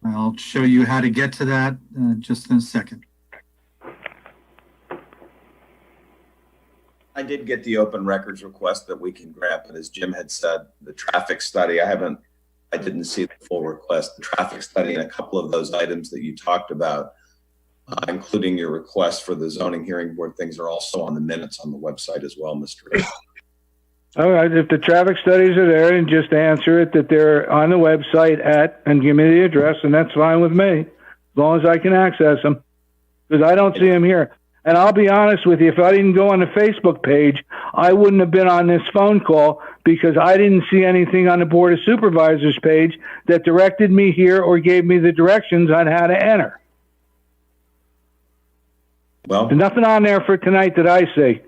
I'll show you how to get to that just in a second. I did get the open records request that we can grab, but as Jim had said, the traffic study, I didn't see the full request. The traffic study and a couple of those items that you talked about, including your request for the zoning hearing board, things are also on the minutes on the website as well, Mr. All right, if the traffic studies are there, and just answer it that they're on the website and give me the address, and that's fine with me, as long as I can access them, because I don't see them here. And I'll be honest with you, if I didn't go on the Facebook page, I wouldn't have been on this phone call, because I didn't see anything on the Board of Supervisors page that directed me here or gave me the directions on how to enter. Well, there's nothing on there for tonight that I see.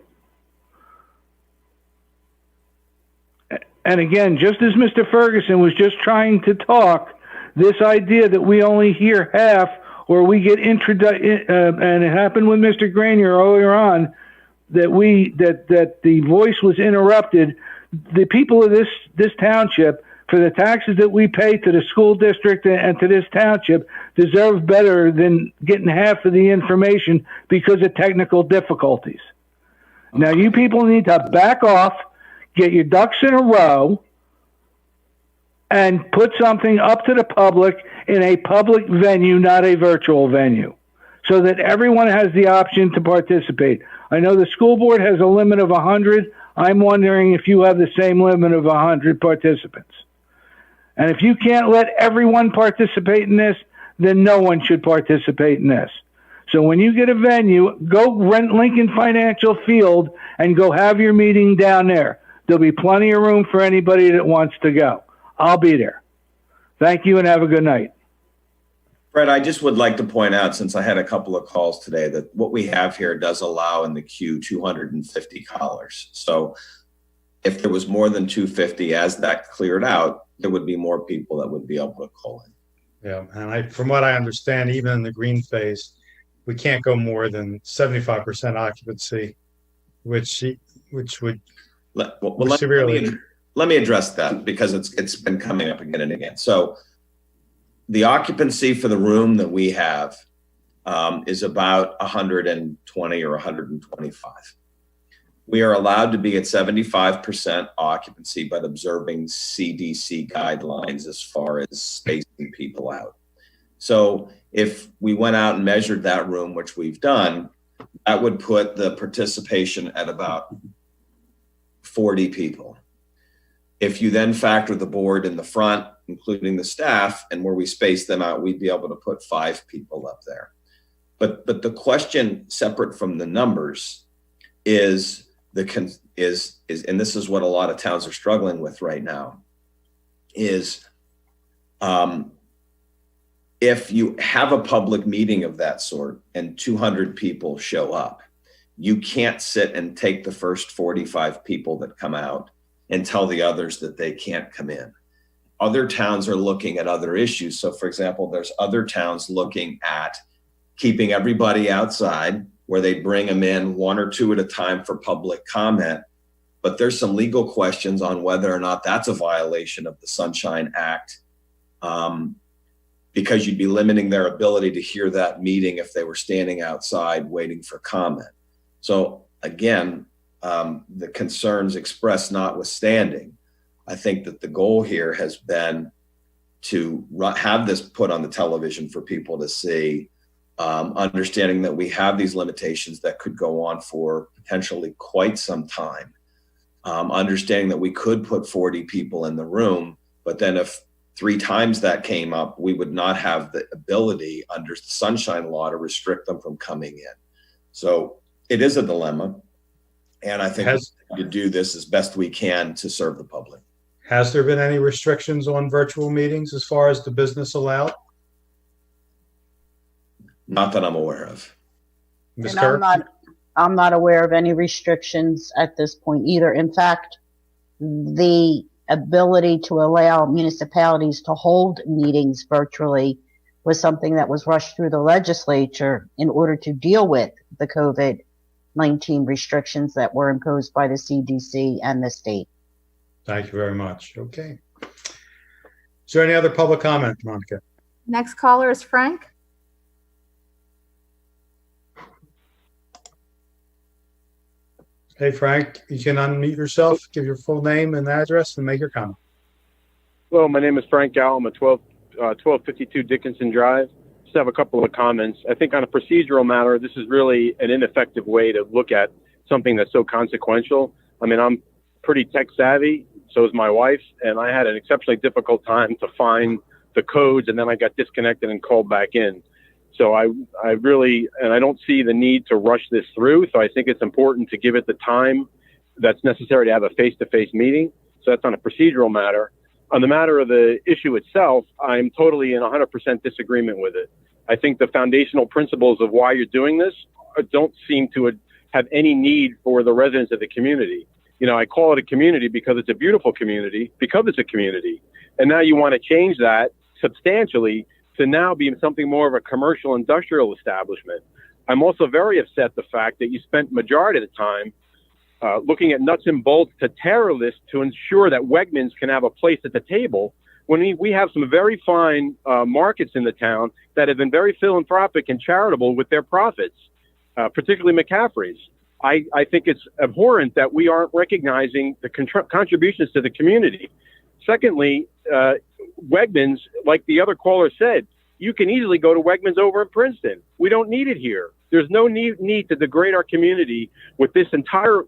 And again, just as Mr. Ferguson was just trying to talk, this idea that we only hear half, or we get introduced, and it happened with Mr. Granier earlier on, that the voice was interrupted. The people of this township, for the taxes that we pay to the school district and to this township, deserve better than getting half of the information because of technical difficulties. Now, you people need to back off, get your ducks in a row, and put something up to the public in a public venue, not a virtual venue, so that everyone has the option to participate. I know the school board has a limit of 100. I'm wondering if you have the same limit of 100 participants. And if you can't let everyone participate in this, then no one should participate in this. So when you get a venue, go rent Lincoln Financial Field and go have your meeting down there. There'll be plenty of room for anybody that wants to go. I'll be there. Thank you and have a good night. Fred, I just would like to point out, since I had a couple of calls today, that what we have here does allow in the queue 250 callers. So if there was more than 250, as that cleared out, there would be more people that would be able to call in. Yeah, and from what I understand, even in the green phase, we can't go more than 75% occupancy, which would let me address that, because it's been coming up again and again. So the occupancy for the room that we have is about 120 or 125. We are allowed to be at 75% occupancy, but observing CDC guidelines as far as spacing people out. So if we went out and measured that room, which we've done, that would put the participation at about 40 people. If you then factor the board in the front, including the staff, and where we space them out, we'd be able to put 5 people up there. But the question, separate from the numbers, is and this is what a lot of towns are struggling with right now, is if you have a public meeting of that sort and 200 people show up, you can't sit and take the first 45 people that come out and tell the others that they can't come in. Other towns are looking at other issues. So for example, there's other towns looking at keeping everybody outside, where they bring them in 1 or 2 at a time for public comment. But there's some legal questions on whether or not that's a violation of the Sunshine Act, because you'd be limiting their ability to hear that meeting if they were standing outside waiting for comment. So again, the concerns expressed notwithstanding, I think that the goal here has been to have this put on the television for people to see, understanding that we have these limitations that could go on for potentially quite some time, understanding that we could put 40 people in the room, but then if 3 times that came up, we would not have the ability under the Sunshine Law to restrict them from coming in. So it is a dilemma. And I think we need to do this as best we can to serve the public. Has there been any restrictions on virtual meetings as far as the business allowed? Not that I'm aware of. Ms. And Kirk? I'm not aware of any restrictions at this point either. In fact, the ability to allow municipalities to hold meetings virtually was something that was rushed through the legislature in order to deal with the COVID-19 restrictions that were imposed by the CDC and the state. Thank you very much. Okay. Is there any other public comment, Monica? Next caller is Frank. Hey, Frank, you can unmute yourself, give your full name and address, and make your comment. Hello, my name is Frank Gall. I'm at 1252 Dickinson Drive. Just have a couple of comments. I think on a procedural matter, this is really an ineffective way to look at something that's so consequential. I mean, I'm pretty tech savvy, so is my wife, and I had an exceptionally difficult time to find the codes, and then I got disconnected and called back in. So I really, and I don't see the need to rush this through. So I think it's important to give it the time that's necessary to have a face-to-face meeting. So that's on a procedural matter. On the matter of the issue itself, I'm totally in 100% disagreement with it. I think the foundational principles of why you're doing this don't seem to have any need for the residents of the community. You know, I call it a community because it's a beautiful community, because it's a community. And now you want to change that substantially to now be something more of a commercial industrial establishment. I'm also very upset the fact that you spent majority of the time looking at nuts and bolts to terror lists to ensure that Wegmans can have a place at the table when we have some very fine markets in the town that have been very philanthropic and charitable with their profits, particularly McCaffrey's. I think it's abhorrent that we aren't recognizing the contributions to the community. Secondly, Wegmans, like the other caller said, you can easily go to Wegmans over in Princeton. We don't need it here. There's no need to degrade our community with this entire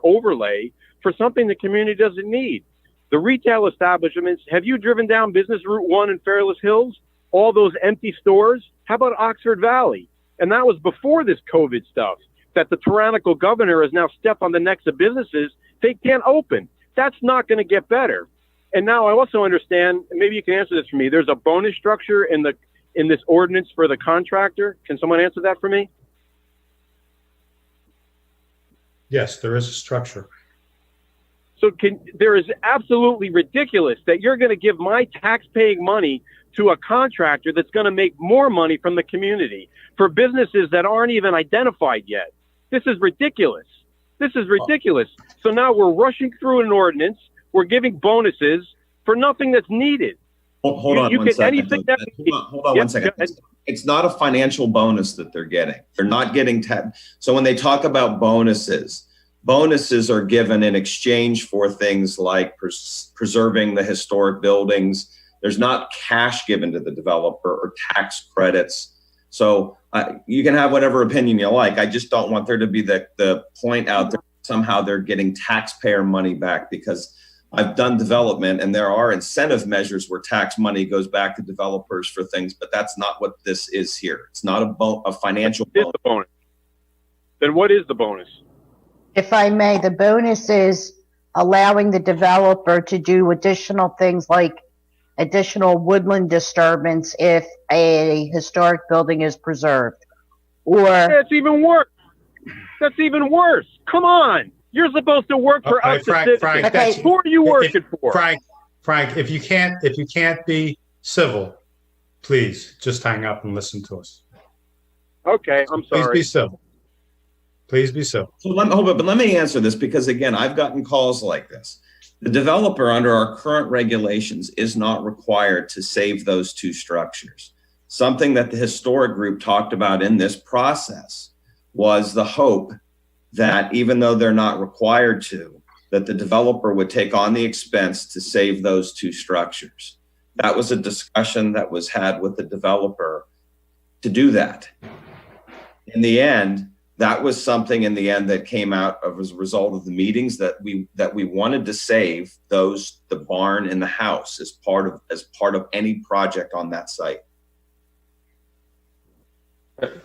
overlay for something the community doesn't need. The retail establishments, have you driven down Business Route 1 in Fairless Hills? All those empty stores? How about Oxford Valley? And that was before this COVID stuff, that the tyrannical governor has now stepped on the necks of businesses. They can't open. That's not going to get better. And now I also understand, maybe you can answer this for me, there's a bonus structure in this ordinance for the contractor. Can someone answer that for me? Yes, there is a structure. So there is absolutely ridiculous that you're going to give my tax-paying money to a contractor that's going to make more money from the community for businesses that aren't even identified yet. This is ridiculous. This is ridiculous. So now we're rushing through an ordinance. We're giving bonuses for nothing that's needed. Hold on one second. Hold on 1 second. It's not a financial bonus that they're getting. They're not getting so when they talk about bonuses are given in exchange for things like preserving the historic buildings. There's not cash given to the developer or tax credits. So you can have whatever opinion you like. I just don't want there to be the point out there somehow they're getting taxpayer money back, because I've done development and there are incentive measures where tax money goes back to developers for things, but that's not what this is here. It's not a financial bonus. Then what is the bonus? If I may, the bonus is allowing the developer to do additional things like additional woodland disturbance if a historic building is preserved. Or that's even worse. That's even worse. Come on. You're supposed to work for us. Frank, who are you working for? Frank, if you can't be civil, please just hang up and listen to us. Okay, I'm sorry. Please be civil. Please be civil. So let me answer this, because again, I've gotten calls like this. The developer under our current regulations is not required to save those two structures. Something that the historic group talked about in this process was the hope that even though they're not required to, that the developer would take on the expense to save those two structures. That was a discussion that was had with the developer to do that. In the end, that was something in the end that came out as a result of the meetings that we wanted to save the barn and the house as part of any project on that site.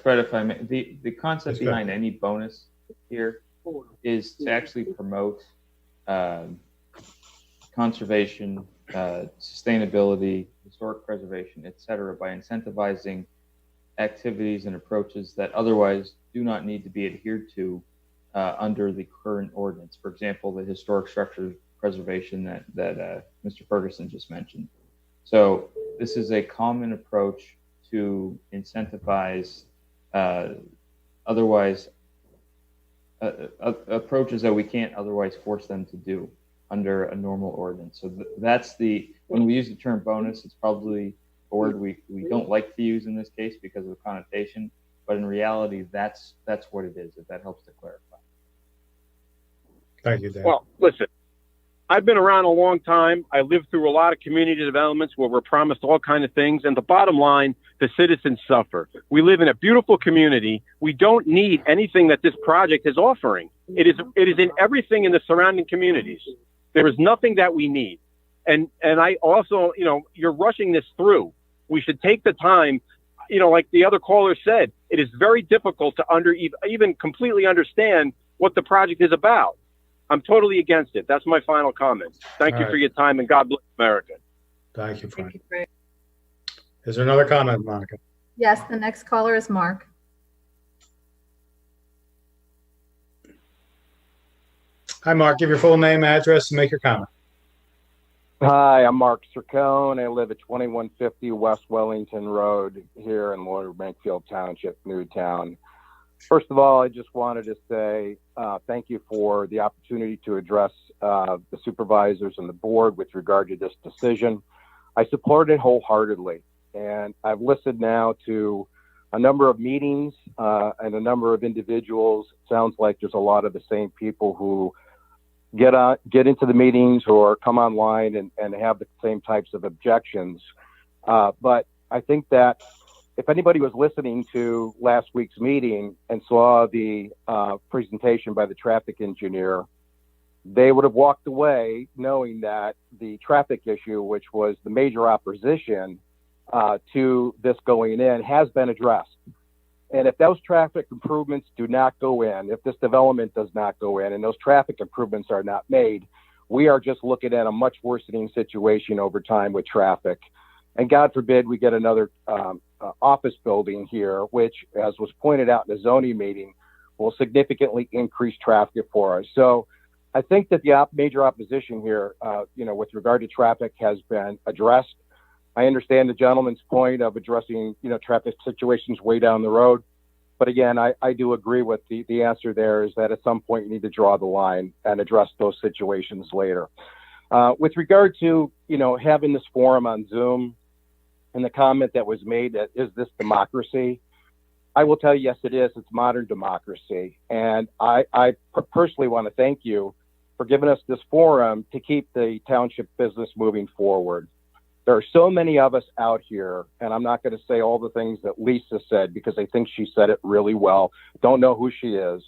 Fred, if I may, the concept behind any bonus here is to actually promote conservation, sustainability, historic preservation, etc., by incentivizing activities and approaches that otherwise do not need to be adhered to under the current ordinance. For example, the historic structure preservation that Mr. Ferguson just mentioned. So this is a common approach to incentivize approaches that we can't otherwise force them to do under a normal ordinance. So that's when we use the term bonus, it's probably a word we don't like to use in this case because of the connotation, but in reality, that's what it is, if that helps to clarify. Thank you, Dan. Well, listen, I've been around a long time. I lived through a lot of community developments where we're promised all kinds of things. And the bottom line, the citizens suffer. We live in a beautiful community. We don't need anything that this project is offering. It is in everything in the surrounding communities. There is nothing that we need. And I also, you're rushing this through. We should take the time, like the other caller said, it is very difficult to even completely understand what the project is about. I'm totally against it. That's my final comment. Thank you for your time, and God bless America. Thank you, Frank. Is there another comment, Monica? Yes, the next caller is Mark. Hi, Mark. Give your full name, address, and make your comment. Hi, I'm Mark Sircone. I live at 2150 West Wellington Road here in Lower Makefield Township, Newtown. First of all, I just wanted to say thank you for the opportunity to address the supervisors and the board with regard to this decision. I support it wholeheartedly, and I've listened now to a number of meetings and a number of individuals. It sounds like there's a lot of the same people who get into the meetings or come online and have the same types of objections. But I think that if anybody was listening to last week's meeting and saw the presentation by the traffic engineer, they would have walked away knowing that the traffic issue, which was the major opposition to this going in, has been addressed. And if those traffic improvements do not go in, if this development does not go in, and those traffic improvements are not made, we are just looking at a much worsening situation over time with traffic. And God forbid we get another office building here, which, as was pointed out in the zoning meeting, will significantly increase traffic for us. So I think that the major opposition here, with regard to traffic, has been addressed. I understand the gentleman's point of addressing, traffic situations way down the road. But again, I do agree with the answer there is that at some point you need to draw the line and address those situations later. With regard to, having this forum on Zoom and the comment that was made that is this democracy? I will tell you, yes, it is. It's modern democracy. And I personally want to thank you for giving us this forum to keep the township business moving forward. There are so many of us out here, and I'm not going to say all the things that Lisa said because I think she said it really well. Don't know who she is.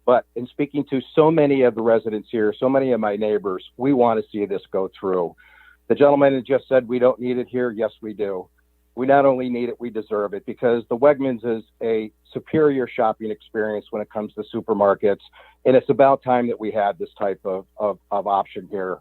But in speaking to so many of the residents here, so many of my neighbors, we want to see this go through. The gentleman that just said we don't need it here, yes, we do. We not only need it, we deserve it, because the Wegmans is a superior shopping experience when it comes to supermarkets, and it's about time that we had this type of option here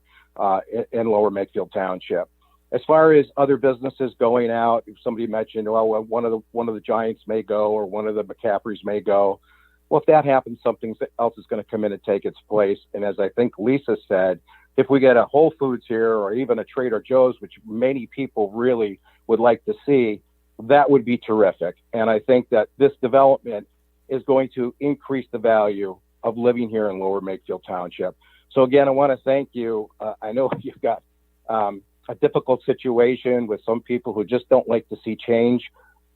in Lower Makefield Township. As far as other businesses going out, if somebody mentioned, well, one of the Giants may go or one of the McCaffreys may go. Well, if that happens, something else is going to come in and take its place. And as I think Lisa said, if we get a Whole Foods here or even a Trader Joe's, which many people really would like to see, that would be terrific. And I think that this development is going to increase the value of living here in Lower Makefield Township. So again, I want to thank you. I know you've got a difficult situation with some people who just don't like to see change,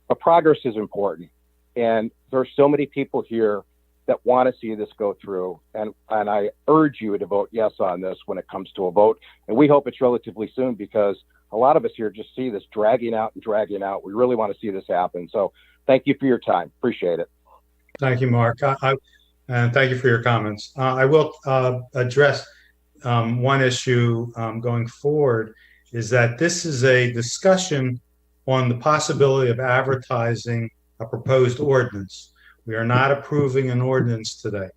but progress is important. And there are so many people here that want to see this go through. And I urge you to vote yes on this when it comes to a vote. And we hope it's relatively soon, because a lot of us here just see this dragging out and dragging out. We really want to see this happen. So thank you for your time. Appreciate it. Thank you, Mark. And thank you for your comments. I will address one issue going forward, is that this is a discussion on the possibility of advertising a proposed ordinance. We are not approving an ordinance today.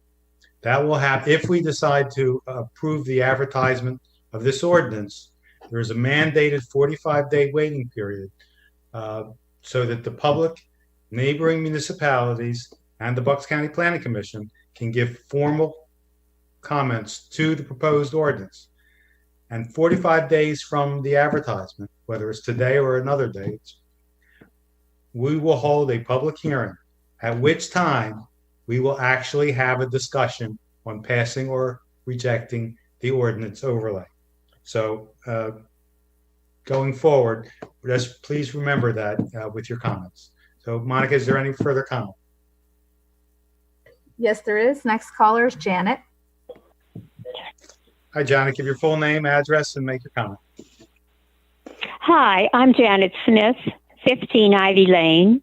That will happen if we decide to approve the advertisement of this ordinance. There is a mandated 45-day waiting period so that the public, neighboring municipalities, and the Bucks County Planning Commission can give formal comments to the proposed ordinance. And 45 days from the advertisement, whether it's today or another day, we will hold a public hearing, at which time we will actually have a discussion on passing or rejecting the ordinance overlay. So going forward, just please remember that with your comments. So Monica, is there any further comment? Yes, there is. Next caller is Janet. Hi, Janet. Give your full name, address, and make your comment. Hi, I'm Janet Smith, 15 Ivy Lane.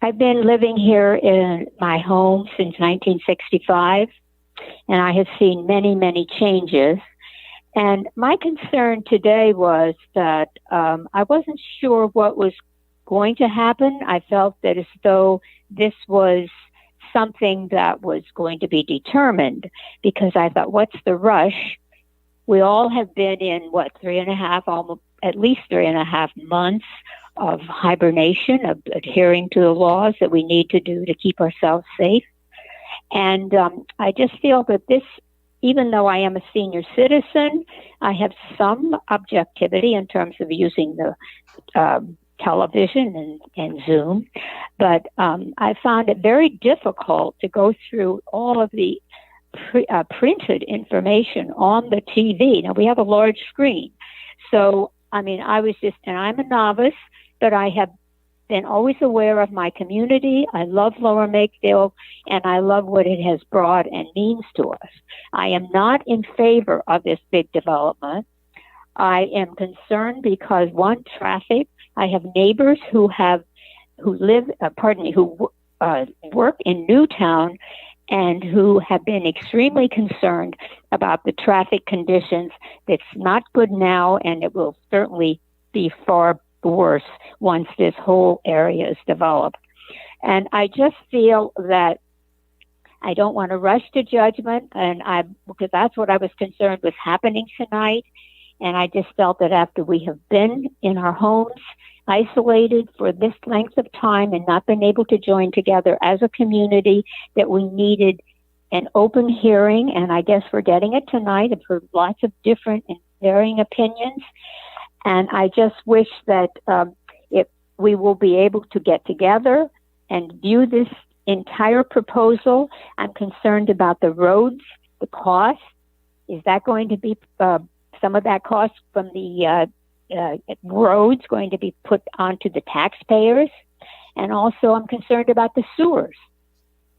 I've been living here in my home since 1965, and I have seen many, many changes. And my concern today was that I wasn't sure what was going to happen. I felt that as though this was something that was going to be determined, because I thought, what's the rush? We all have been in, almost at least 3.5 months of hibernation, of adhering to the laws that we need to do to keep ourselves safe. And I just feel that this, even though I am a senior citizen, I have some objectivity in terms of using the television and Zoom, but I found it very difficult to go through all of the printed information on the TV. Now, we have a large screen, so I mean, and I'm a novice, but I have been always aware of my community. I love Lower Makefield, and I love what it has brought and means to us. I am not in favor of this big development. I am concerned because, one, traffic. I have neighbors who work in Newtown and who have been extremely concerned about the traffic conditions. It's not good now, and it will certainly be far worse once this whole area is developed. And I just feel that I don't want to rush to judgment, because that's what I was concerned was happening tonight. And I just felt that after we have been in our homes, isolated for this length of time and not been able to join together as a community, that we needed an open hearing. And I guess we're getting it tonight. I've heard lots of different and varying opinions. And I just wish that we will be able to get together and view this entire proposal. I'm concerned about the roads, the cost. Is that going to be some of that cost from the roads going to be put onto the taxpayers? And also I'm concerned about the sewers.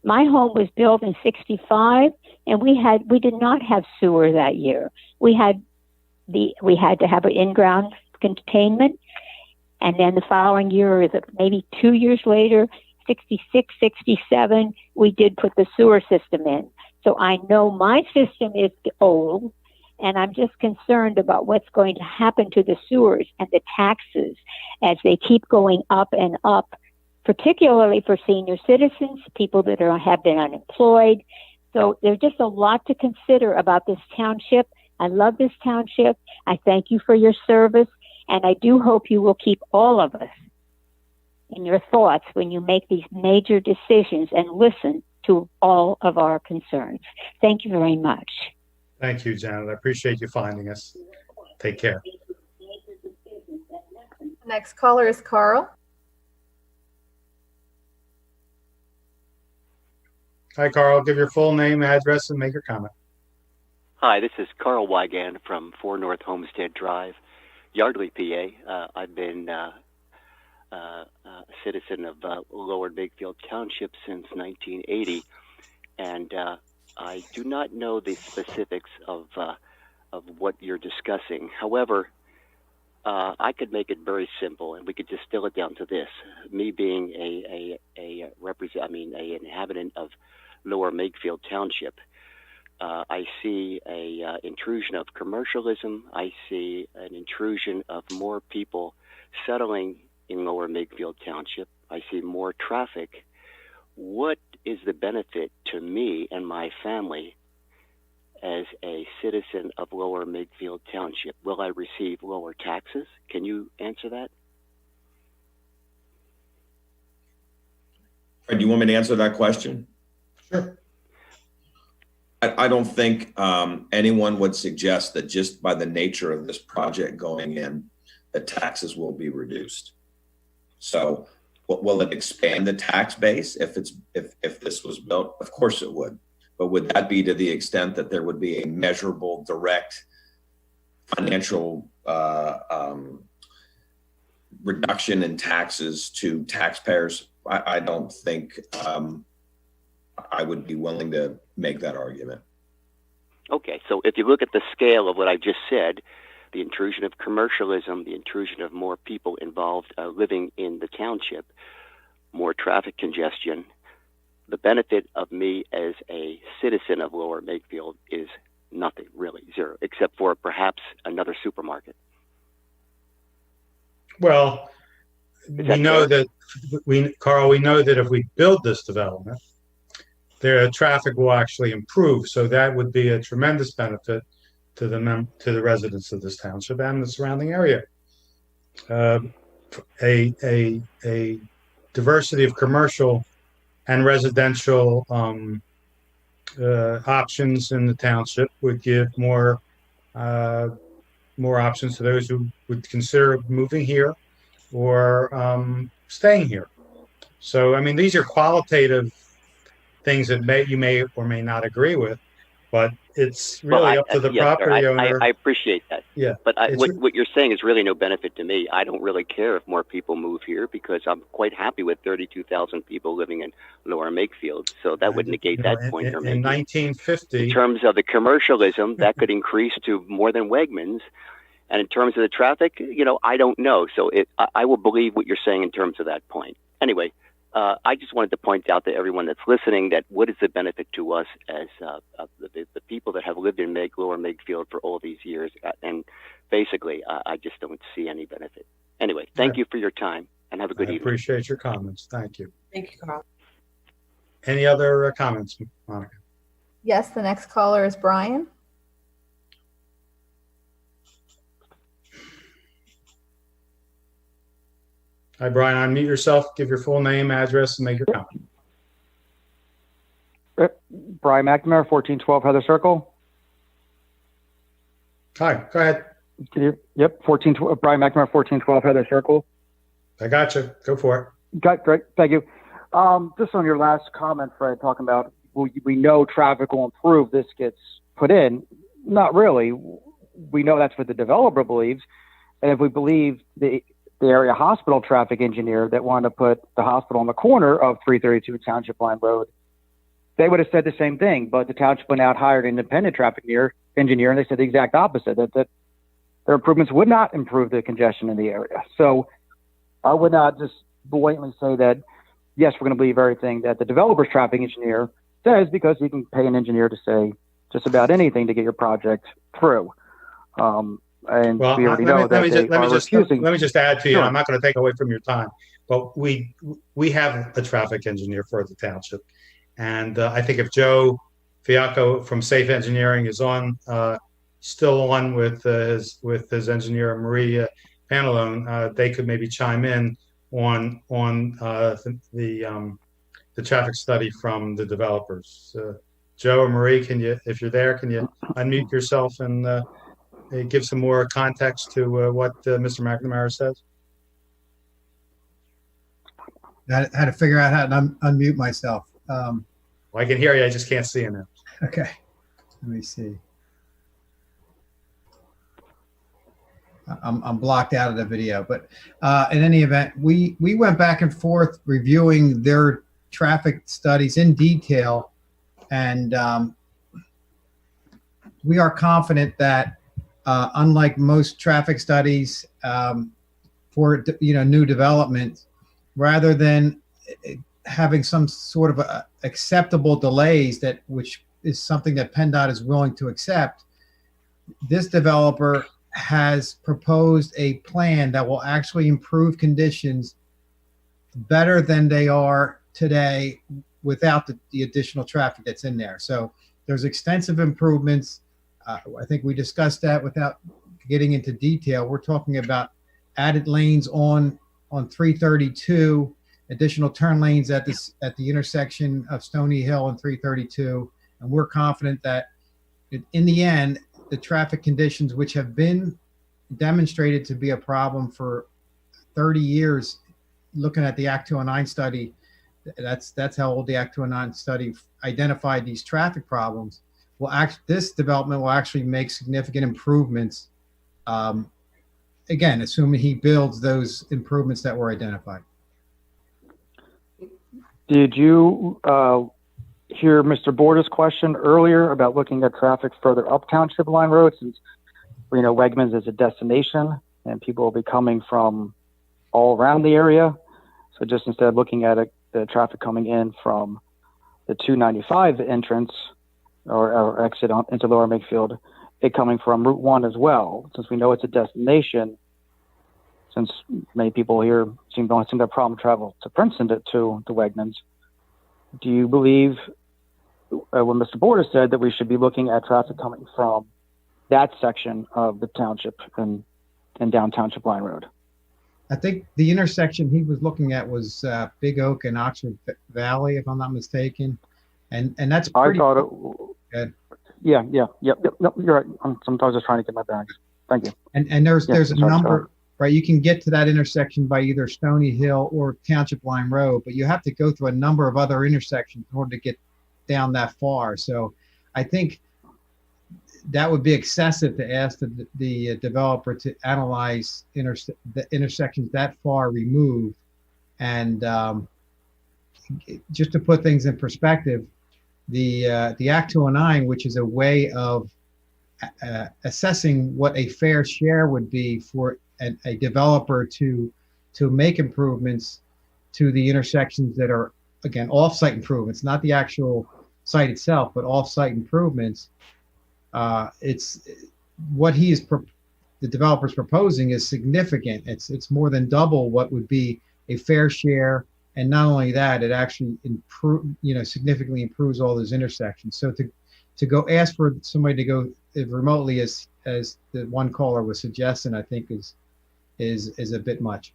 My home was built in '65, and we did not have sewer that year. We had to have an in-ground containment, and then the following year, maybe 2 years later, '66, '67, we did put the sewer system in. So I know my system is old, and I'm just concerned about what's going to happen to the sewers and the taxes as they keep going up and up, particularly for senior citizens, people that have been unemployed. So there's just a lot to consider about this township. I love this township. I thank you for your service, and I do hope you will keep all of us in your thoughts when you make these major decisions and listen to all of our concerns. Thank you very much. Thank you, Janet. I appreciate you finding us. Take care. Next caller is Carl. Hi, Carl. Give your full name, address, and make your comment. Hi, this is Carl Wygand from 4 North Homestead Drive, Yardley, PA. I've been a citizen of Lower Makefield Township since 1980, and I do not know the specifics of what you're discussing. However, I could make it very simple, and we could distill it down to this: me being an inhabitant of Lower Makefield Township. I see a intrusion of commercialism. I see an intrusion of more people settling in Lower Makefield Township. I see more traffic. What is the benefit to me and my family as a citizen of Lower Makefield Township? Will I receive lower taxes? Can you answer that? Do you want me to answer that question? Sure. I don't think anyone would suggest that just by the nature of this project going in, the taxes will be reduced. So will it expand the tax base if this was built? Of course it would. But would that be to the extent that there would be a measurable, direct financial reduction in taxes to taxpayers? I don't think I would be willing to make that argument. Okay, so if you look at the scale of what I just said, the intrusion of commercialism, the intrusion of more people involved living in the township, more traffic congestion, the benefit of me as a citizen of Lower Makefield is nothing, really, zero, except for perhaps another supermarket. Well, we know that, Carl, we know that if we build this development, their traffic will actually improve. So that would be a tremendous benefit to the residents of this township and the surrounding area. A diversity of commercial and residential options in the township would give more options to those who would consider moving here or staying here. So, I mean, these are qualitative things that you may or may not agree with, but it's Well, really up to the yes, sir. property owner. I appreciate that. Yeah. But it's what you're saying is really no benefit to me. I don't really care if more people move here because I'm quite happy with 32,000 people living in Lower Makefield. So that would negate that point you're in making. 1950. In terms of the commercialism, that could increase to more than Wegmans. And in terms of the traffic, I don't know. So I will believe what you're saying in terms of that point. Anyway, I just wanted to point out to everyone that's listening that what is the benefit to us as the people that have lived in Lower Makefield for all these years. And basically, I just don't see any benefit. Anyway, thank you for your time and have a good I evening. appreciate your comments. Thank you. Thank you, Carl. Any other comments, Monica? Yes, the next caller is Brian. Hi, Brian. Unmute yourself. Give your full name, address, and make your comment. Brian McNamara, 1412 Heather Circle. Hi, go ahead. Yep, Brian McNamara, 1412 Heather Circle. I got you. Go for it. Great, thank you. Just on your last comment, Fred, talking about we know traffic will improve, this gets put in. Not really. We know that's what the developer believes. And if we believe the area hospital traffic engineer that wanted to put the hospital on the corner of 332 Township Line Road, they would have said the same thing. But the township went out, hired an independent traffic engineer, and they said the exact opposite, that their improvements would not improve the congestion in the area. So I would not just blatantly say that, yes, we're going to believe everything that the developer's traffic engineer says, because you can pay an engineer to say just about anything to get your project through. And well, we already know that let me just add to you. Sure. I'm not going to take away from your time, but we have a traffic engineer for the township, and I think if Joe Fiacco from Safe Engineering is still on with his engineer Maria Pantalone, they could maybe chime in on the traffic study from the developers. Joe or Marie, if you're there, can you unmute yourself and give some more context to what Mr. McNamara says? I had to figure out how to unmute myself. Well, I can hear you. I just can't see you now. Okay. Let me see. I'm blocked out of the video, but in any event, we went back and forth reviewing their traffic studies in detail, and we are confident that unlike most traffic studies for new development, rather than having some sort of acceptable delays which is something that PennDOT is willing to accept, this developer has proposed a plan that will actually improve conditions better than they are today without the additional traffic that's in there. So there's extensive improvements. I think we discussed that without getting into detail. We're talking about added lanes on 332, additional turn lanes at the intersection of Stony Hill and 332, and we're confident that in the end, the traffic conditions, which have been demonstrated to be a problem for 30 years, looking at the Act 209 study, that's how old the Act 209 study identified these traffic problems. This development will actually make significant improvements. Again, assuming he builds those improvements that were identified. Did you hear Mr. Borda's question earlier about looking at traffic further up Township Line Road, since we know Wegmans is a destination and people will be coming from all around the area? So just instead of looking at the traffic coming in from the 295 entrance or exit into Lower Makefield, it coming from Route 1 as well, since we know it's a destination, since many people here don't seem to have problem travel to Princeton to Wegmans. Do you believe when Mr. Borda said that we should be looking at traffic coming from that section of the township and down Township Line Road? I think the intersection he was looking at was Big Oak and Oxford Valley, if I'm not mistaken, and that's pretty. I thought it. Good. Yeah. No, you're right. Sometimes just trying to get my bearings. Thank you. And there's a number, right? You can get to that intersection by either Stony Hill or Township Line Road, but you have to go through a number of other intersections in order to get down that far. So I think that would be excessive to ask the developer to analyze the intersections that far removed. And just to put things in perspective, the Act 209, which is a way of assessing what a fair share would be for a developer to make improvements to the intersections that are, again, off-site improvements, not the actual site itself, but off-site improvements. It's what the developer's proposing is significant. It's more than double what would be a fair share, and not only that, it actually significantly improves all those intersections. So to go ask for somebody to go as remotely as the one caller was suggesting, I think is a bit much.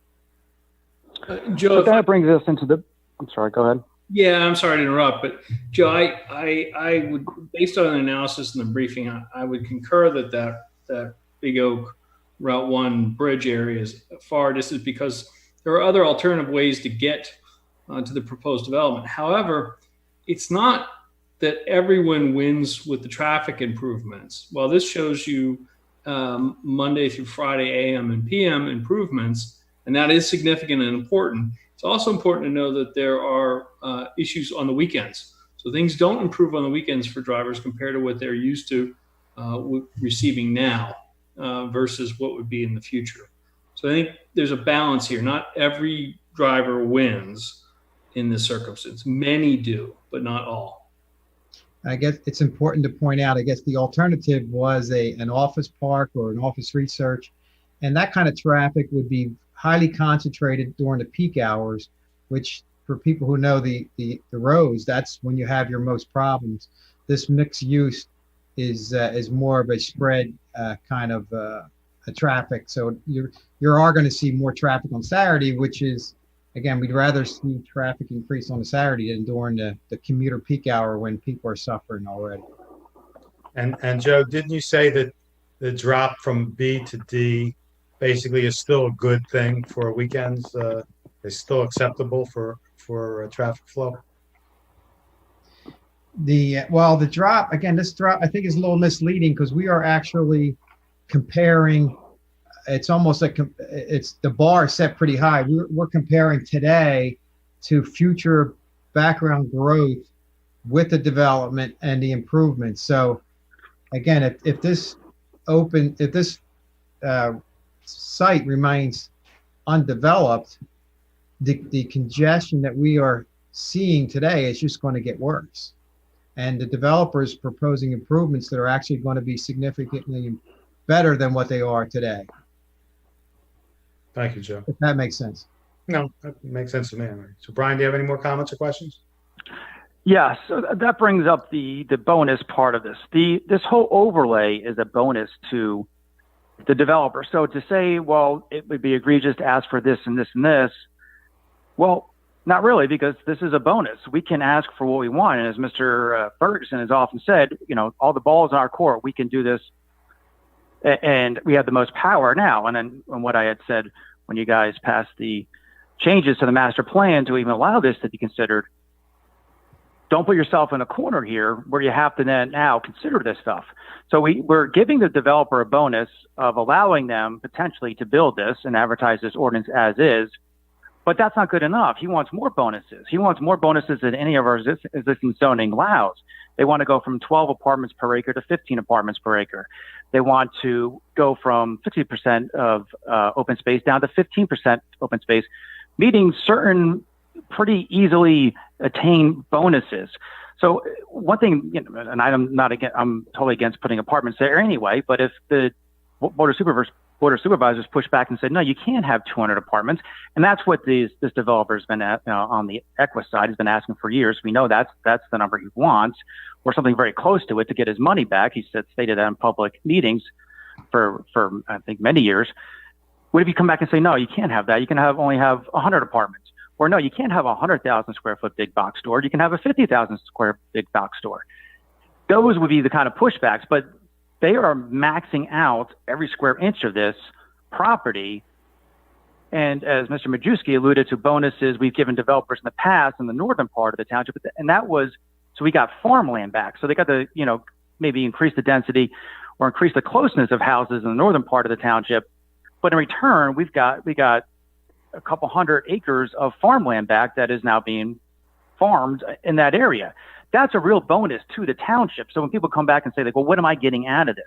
Joe, that brings us into the. I'm sorry. Go ahead. Yeah, I'm sorry to interrupt, but Joe, I would, based on the analysis and the briefing, I would concur that Big Oak Route 1 bridge area is far distant because there are other alternative ways to get to the proposed development. However, it's not that everyone wins with the traffic improvements. While this shows you Monday through Friday AM and PM improvements, and that is significant and important, it's also important to know that there are issues on the weekends. So things don't improve on the weekends for drivers compared to what they're used to receiving now versus what would be in the future. So I think there's a balance here. Not every driver wins in this circumstance. Many do, but not all. I guess it's important to point out, I guess the alternative was an office park or an office research, and that kind of traffic would be highly concentrated during the peak hours, which for people who know the roads, that's when you have your most problems. This mixed use is more of a spread kind of traffic. So you are going to see more traffic on Saturday, which is, again, we'd rather see traffic increase on a Saturday than during the commuter peak hour when people are suffering already. And Joe, didn't you say that the drop from B to D basically is still a good thing for weekends? Is still acceptable for traffic flow? The drop, again, this drop I think is a little misleading because we are actually comparing. It's almost like it's the bar set pretty high. We're comparing today to future background growth with the development and the improvements. So again, if this site remains undeveloped, the congestion that we are seeing today is just going to get worse. And the developer is proposing improvements that are actually going to be significantly better than what they are today. Thank you, Joe. If that makes sense. No, that makes sense to me. So Brian, do you have any more comments or questions? Yeah, so that brings up the bonus part of this. This whole overlay is a bonus to the developer. So to say, well, it would be egregious to ask for this and this and this, well, not really, because this is a bonus. We can ask for what we want. And as Mr. Ferguson has often said, all the balls in our court, we can do this. And we have the most power now. And then what I had said when you guys passed the changes to the master plan to even allow this to be considered, don't put yourself in a corner here where you have to then now consider this stuff. So we're giving the developer a bonus of allowing them potentially to build this and advertise this ordinance as is, but that's not good enough. He wants more bonuses. He wants more bonuses than any of our existing zoning allows. They want to go from 12 apartments per acre to 15 apartments per acre. They want to go from 50% of open space down to 15% open space, meeting certain pretty easily attained bonuses. So one thing, and I'm totally against putting apartments there anyway, but if the Board of Supervisors push back and said, no, you can't have 200 apartments. And that's what this developer has been on the Equus side has been asking for years. We know that's the number he wants, or something very close to it to get his money back. He stated that in public meetings for I think many years. What if you come back and say, no, you can't have that. You can only have 100 apartments. Or no, you can't have a 100,000 square foot big box store. You can have a 50,000 square big box store. Those would be the kind of pushbacks, but they are maxing out every square inch of this property. And as Mr. Majewski alluded to, bonuses we've given developers in the past in the northern part of the township, and that was, so we got farmland back. So they got maybe increase the density or increase the closeness of houses in the northern part of the township. But in return, we got a couple hundred acres of farmland back that is now being farmed in that area. That's a real bonus to the township. So when people come back and say, like, well, what am I getting out of this?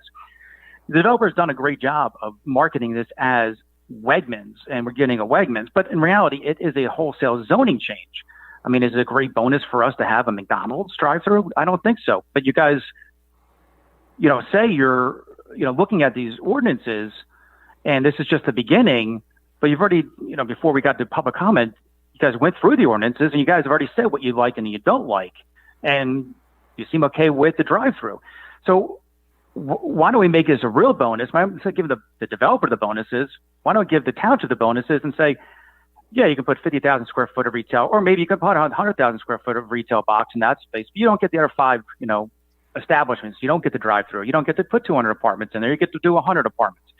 The developer's done a great job of marketing this as Wegmans, and we're getting a Wegmans. But in reality, it is a wholesale zoning change. I mean, is it a great bonus for us to have a McDonald's drive-through? I don't think so. But you guys, say you're, looking at these ordinances, and this is just the beginning, but you've already, before we got to public comment, you guys went through the ordinances, and you guys have already said what you like and you don't like, and you seem okay with the drive-through. So why don't we make this a real bonus? Instead of giving the developer the bonuses, why don't we give the township the bonuses and say, yeah, you can put 50,000 square foot of retail, or maybe you can put 100,000 square foot of retail box in that space, but you don't get the other 5, establishments. You don't get the drive-through. You don't get to put 200 apartments in there. You get to do 100 apartments.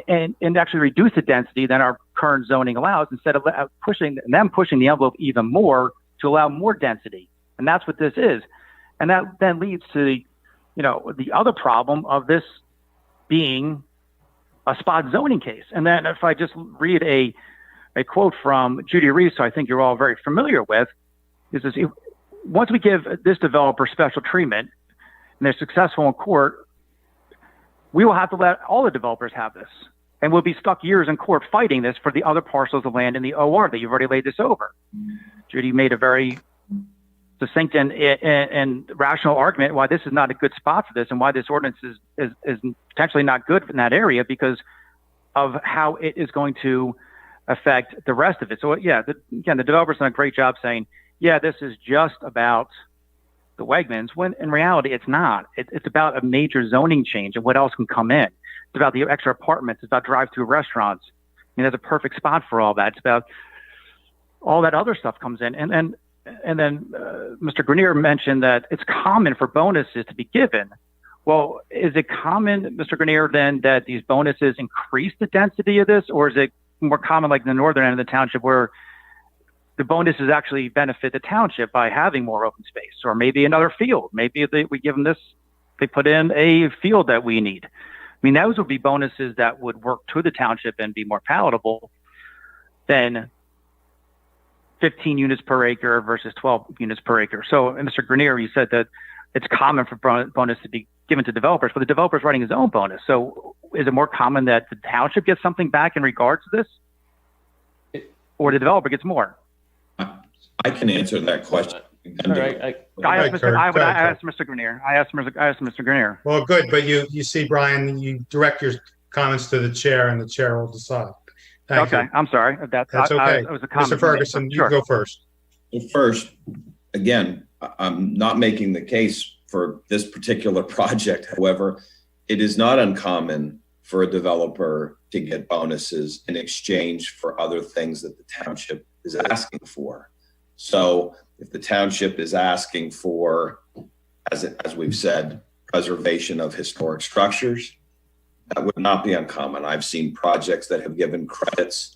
And actually reduce the density than our current zoning allows, instead of pushing the envelope even more to allow more density. And that's what this is. And that then leads to, the other problem of this being a spot zoning case. And then if I just read a quote from Judy Reese, who I think you're all very familiar with, is this: once we give this developer special treatment and they're successful in court, we will have to let all the developers have this. And we'll be stuck years in court fighting this for the other parcels of land in the OR that you've already laid this over. Judy made a very succinct and rational argument why this is not a good spot for this, and why this ordinance is potentially not good in that area because of how it is going to affect the rest of it. So yeah, the developer's done a great job saying, yeah, this is just about the Wegmans, when in reality it's not. It's about a major zoning change and what else can come in. It's about the extra apartments. It's about drive-through restaurants. I mean, that's a perfect spot for all that. It's about all that other stuff comes in. And then Mr. Grenier mentioned that it's common for bonuses to be given. Well, is it common, Mr. Grenier, then that these bonuses increase the density of this, or is it more common like in the northern end of the township where the bonuses actually benefit the township by having more open space, or maybe another field? Maybe we give them this, they put in a field that we need. I mean, those would be bonuses that would work to the township and be more palatable than 15 units per acre versus 12 units per acre. So, Mr. Grenier, you said that it's common for bonus to be given to developers, but the developer's writing his own bonus. So is it more common that the township gets something back in regards to this, or the developer gets more? I can answer that question. All right. I asked Mr. Grenier. I asked Mr. Grenier. Well, good, but you see, Brian, you direct your comments to the chair, and the chair will decide. Thank you. I'm sorry. That's okay. It was a comment. Mr. Ferguson, you go first. Well, first, again, I'm not making the case for this particular project. However, it is not uncommon for a developer to get bonuses in exchange for other things that the township is asking for. So if the township is asking for, as we've said, preservation of historic structures, that would not be uncommon. I've seen projects that have given credits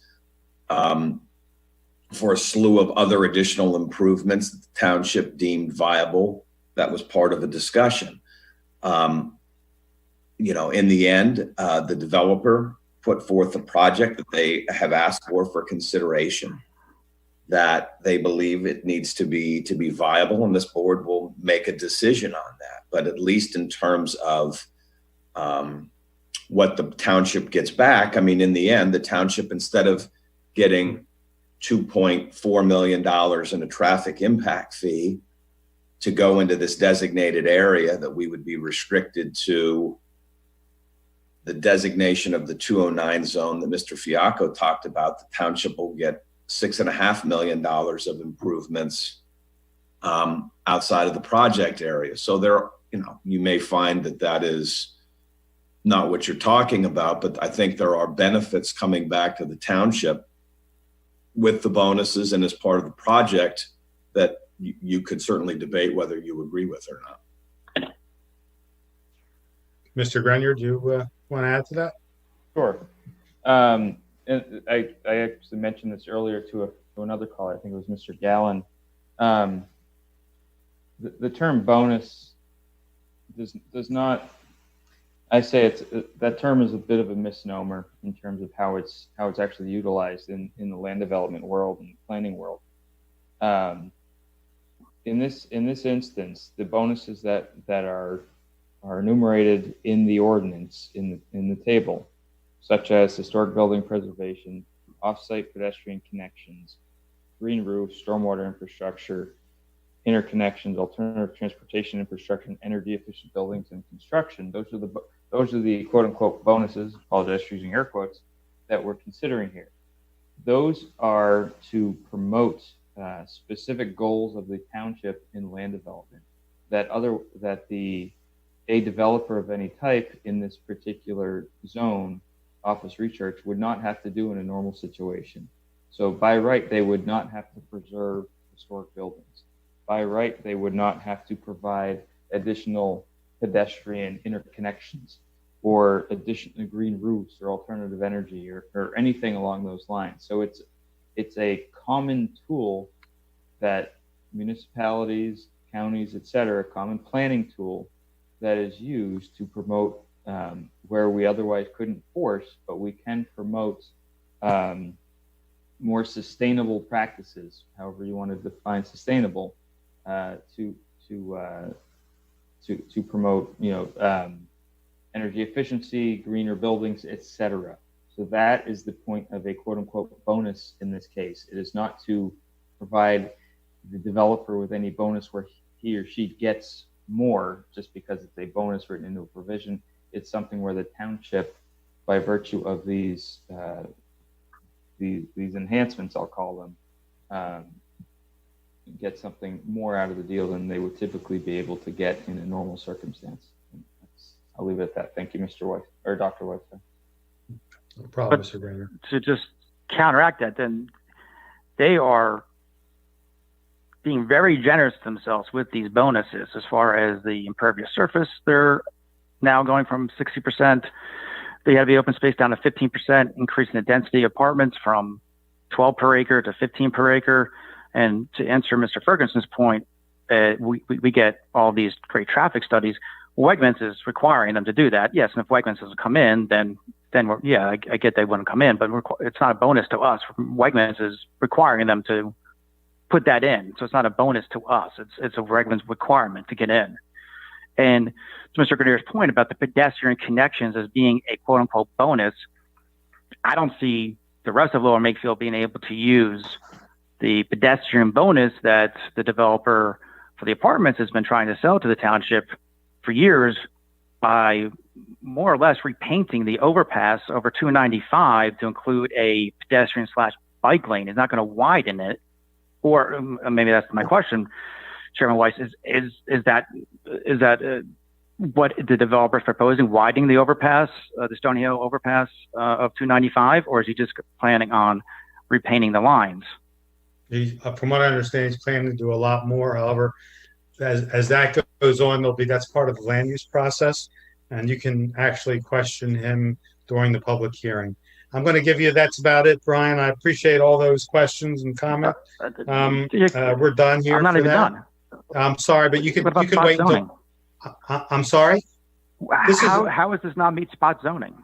for a slew of other additional improvements that the township deemed viable. That was part of a discussion. In the end, the developer put forth a project that they have asked for consideration, that they believe it needs to be viable, and this board will make a decision on that. But at least in terms of what the township gets back, I mean, in the end, the township, instead of getting $2.4 million in a traffic impact fee to go into this designated area, that we would be restricted to the designation of the 209 zone that Mr. Fiacco talked about. The township will get $6.5 million of improvements outside of the project area. So there, you may find that is not what you're talking about, but I think there are benefits coming back to the township with the bonuses and as part of the project that you could certainly debate whether you agree with or not. Mr. Grenier, do you want to add to that? Sure. And I actually mentioned this earlier to another caller. I think it was Mr. Gallen. The term bonus does not. I say that term is a bit of a misnomer in terms of how it's actually utilized in the land development world and planning world. In this instance, the bonuses that are enumerated in the ordinance in the table, such as historic building preservation, off-site pedestrian connections, green roofs, stormwater infrastructure, interconnections, alternative transportation infrastructure, and energy efficient buildings and construction. Those are the quote unquote bonuses, apologize for using air quotes, that we're considering here. Those are to promote specific goals of the township in land development that a developer of any type in this particular zone, office research, would not have to do in a normal situation. So by right, they would not have to preserve historic buildings. By right, they would not have to provide additional pedestrian interconnections or additional green roofs or alternative energy or anything along those lines. So it's a common tool that municipalities, counties, et cetera, common planning tool that is used to promote where we otherwise couldn't force, but we can promote more sustainable practices, however you want to define sustainable, to promote energy efficiency, greener buildings, etc. So that is the point of a quote unquote bonus in this case. It is not to provide the developer with any bonus where he or she gets more just because it's a bonus written into a provision. It's something where the township, by virtue of these enhancements, I'll call them, get something more out of the deal than they would typically be able to get in a normal circumstance. I'll leave it at that. Thank you, Mr. Weiss, or Dr. Weiss. No problem, Mr. Brainer. To just counteract that, then they are being very generous to themselves with these bonuses as far as the impervious surface. They're now going from 60%. They have the open space down to 15%, increasing the density of apartments from 12 per acre to 15 per acre. And to answer Mr. Ferguson's point, we get all these great traffic studies. Wegmans is requiring them to do that. Yes, and if Wegmans doesn't come in, then I get they wouldn't come in, but it's not a bonus to us. Wegmans is requiring them to put that in, so it's not a bonus to us. It's a Wegmans requirement to get in. And to Mr. Grenier's point about the pedestrian connections as being a quote unquote bonus, I don't see the rest of Lower Makefield being able to use the pedestrian bonus that the developer for the apartments has been trying to sell to the township for years by more or less repainting the overpass over 295 to include a pedestrian / bike lane. It's not going to widen it. Or maybe that's my question, Chairman Weiss, is that what the developer is proposing, widening the overpass, the Stony Hill overpass of 295, or is he just planning on repainting the lines? From what I understand, he's planning to do a lot more. However, as that goes on, that's part of the land use process, and you can actually question him during the public hearing. I'm going to give you, that's about it, Brian. I appreciate all those questions and comments. We're done here. I'm not even done. I'm sorry, but you can wait until. I'm sorry. How does this not meet spot zoning?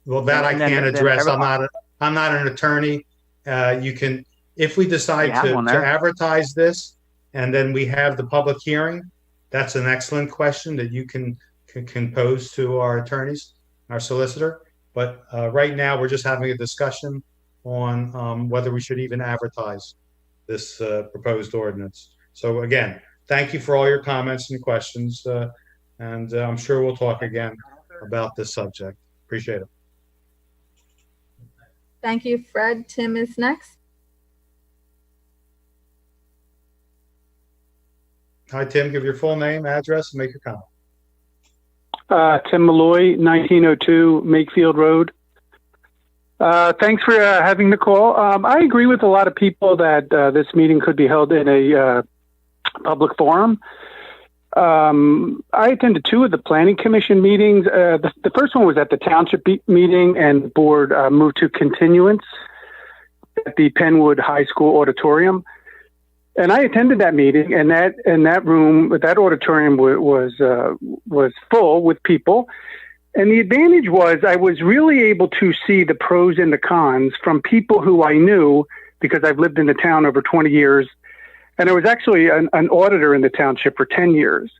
Well, that I can't address. I'm not an attorney. You can, if we decide to advertise this, and then we have the public hearing. That's an excellent question that you can pose to our attorneys, our solicitor. But right now, we're just having a discussion on whether we should even advertise this proposed ordinance. So again, thank you for all your comments and questions, and I'm sure we'll talk again about this subject. Appreciate it. Thank you, Fred. Tim is next. Hi, Tim. Give your full name, address, and make your comment. Tim Malloy, 1902 Makefield Road. Thanks for having the call. I agree with a lot of people that this meeting could be held in a public forum. I attended 2 of the Planning Commission meetings. The first one was at the Township meeting, and the board moved to continuance at the Penwood High School Auditorium. And I attended that meeting, and that room, that auditorium was full with people. And the advantage was I was really able to see the pros and the cons from people who I knew because I've lived in the town over 20 years. And I was actually an auditor in the township for 10 years.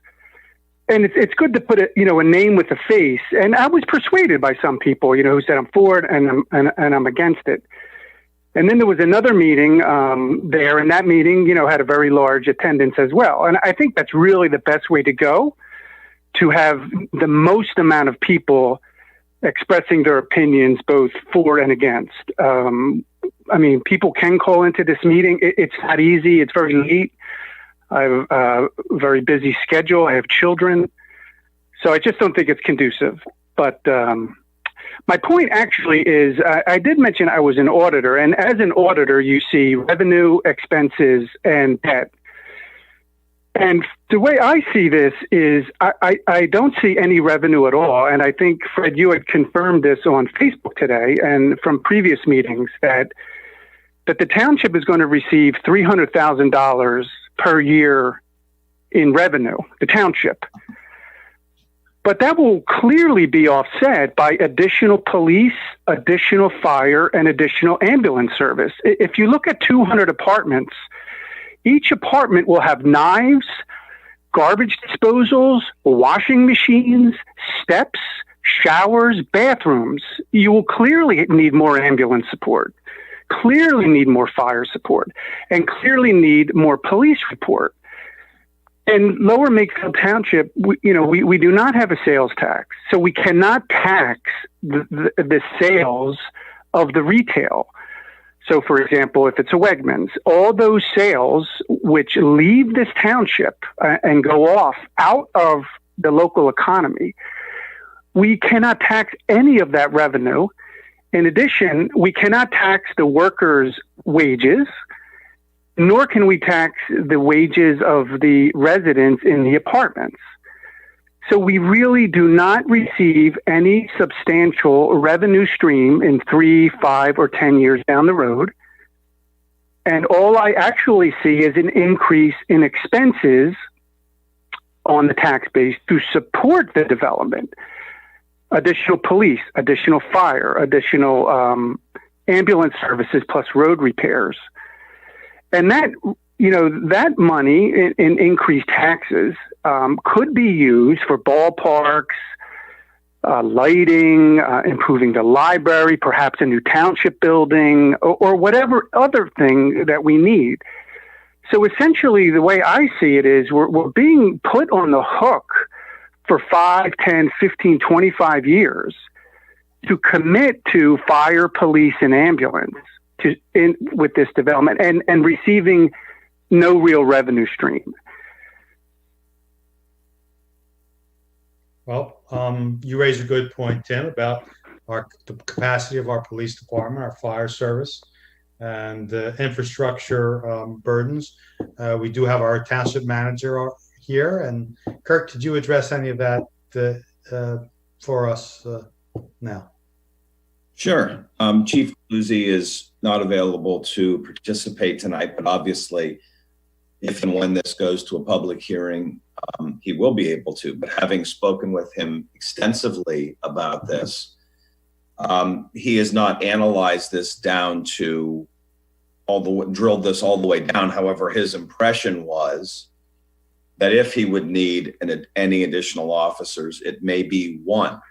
And it's good to put a name with a face. And I was persuaded by some people, who said I'm for it and I'm against it. And then there was another meeting there, and that meeting, had a very large attendance as well. And I think that's really the best way to go, to have the most amount of people expressing their opinions, both for and against. People can call into this meeting. It's not easy. It's very late. I have a very busy schedule. I have children. So I just don't think it's conducive. But my point actually is I did mention I was an auditor. And as an auditor, you see revenue, expenses, and debt. And the way I see this is I don't see any revenue at all. And I think, Fred, you had confirmed this on Facebook today and from previous meetings that the township is going to receive $300,000 per year in revenue, the township. But that will clearly be offset by additional police, additional fire, and additional ambulance service. If you look at 200 apartments, each apartment will have knives, garbage disposals, washing machines, steps, showers, bathrooms. You will clearly need more ambulance support, clearly need more fire support, and clearly need more police support. In Lower Makefield Township, we do not have a sales tax, so we cannot tax the sales of the retail. So, for example, if it's a Wegmans, all those sales which leave this township and go off out of the local economy, we cannot tax any of that revenue. In addition, we cannot tax the workers' wages, nor can we tax the wages of the residents in the apartments. So we really do not receive any substantial revenue stream in 3, 5, or 10 years down the road. And all I actually see is an increase in expenses on the tax base to support the development. Additional police, additional fire, additional ambulance services, plus road repairs. And that money in increased taxes could be used for ballparks, lighting, improving the library, perhaps a new township building, or whatever other thing that we need. So essentially, the way I see it is we're being put on the hook for 5, 10, 15, 25 years to commit to fire, police, and ambulance with this development and receiving no real revenue stream. Well, you raise a good point, Tim, about the capacity of our police department, our fire service, and the infrastructure burdens. We do have our township manager here. And Kirk, did you address any of that for us now? Sure. Chief Luzzi is not available to participate tonight, but obviously, if and when this goes to a public hearing, he will be able to. But having spoken with him extensively about this, he has not analyzed this down to drilled this all the way down. However, his impression was that if he would need any additional officers, it may be one.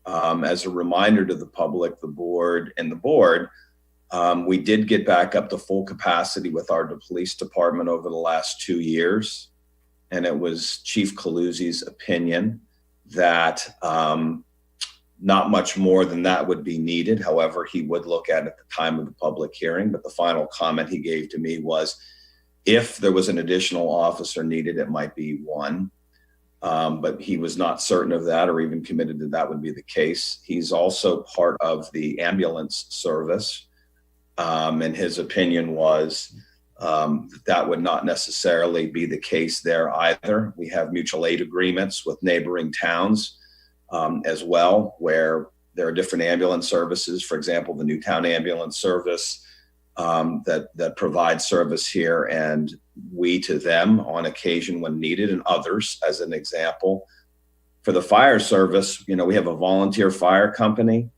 As a reminder to the public, the board, we did get back up to full capacity with our police department over the last 2 years. And it was Chief Caluzzi's opinion that not much more than that would be needed. However, he would look at the time of the public hearing. But the final comment he gave to me was, if there was an additional officer needed, it might be one. But he was not certain of that or even committed that would be the case. He's also part of the ambulance service. And his opinion was that would not necessarily be the case there either. We have mutual aid agreements with neighboring towns as well, where there are different ambulance services. For example, the Newtown Ambulance Service that provide service here, and we to them on occasion when needed, and others as an example. For the fire service, we have a volunteer fire company.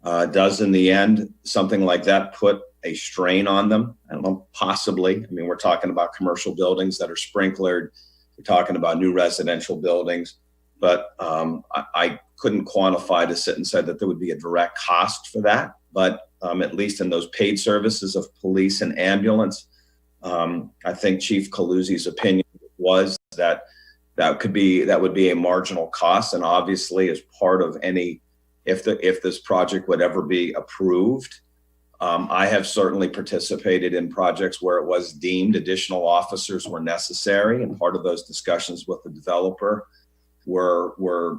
Does in the end something like that put a strain on them? I don't know, possibly. I mean, we're talking about commercial buildings that are sprinklered. We're talking about new residential buildings, but I couldn't quantify to sit and say that there would be a direct cost for that. But at least in those paid services of police and ambulance, I think Chief Coluzzi's opinion was that would be a marginal cost, and obviously as part of any, if this project would ever be approved, I have certainly participated in projects where it was deemed additional officers were necessary, and part of those discussions with the developer were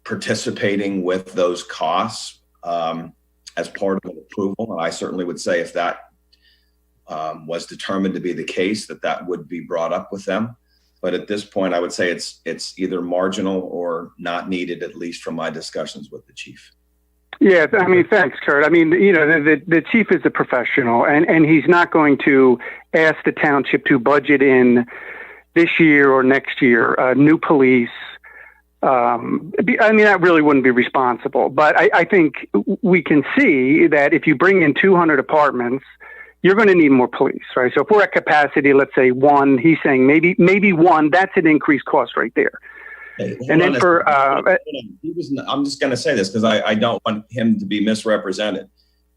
participating with those costs as part of an approval. And I certainly would say if that was determined to be the case, that would be brought up with them. But at this point, I would say it's either marginal or not needed, at least from my discussions with the chief. Yeah, I mean, thanks, Kurt. I mean, the chief is a professional, and he's not going to ask the township to budget in this year or next year new police. I mean, that really wouldn't be responsible. But I think we can see that if you bring in 200 apartments, you're going to need more police, right? So if we're at capacity, let's say 1, he's saying maybe 1, that's an increased cost right there. Hey, and then for I'm just going to say this because I don't want him to be misrepresented.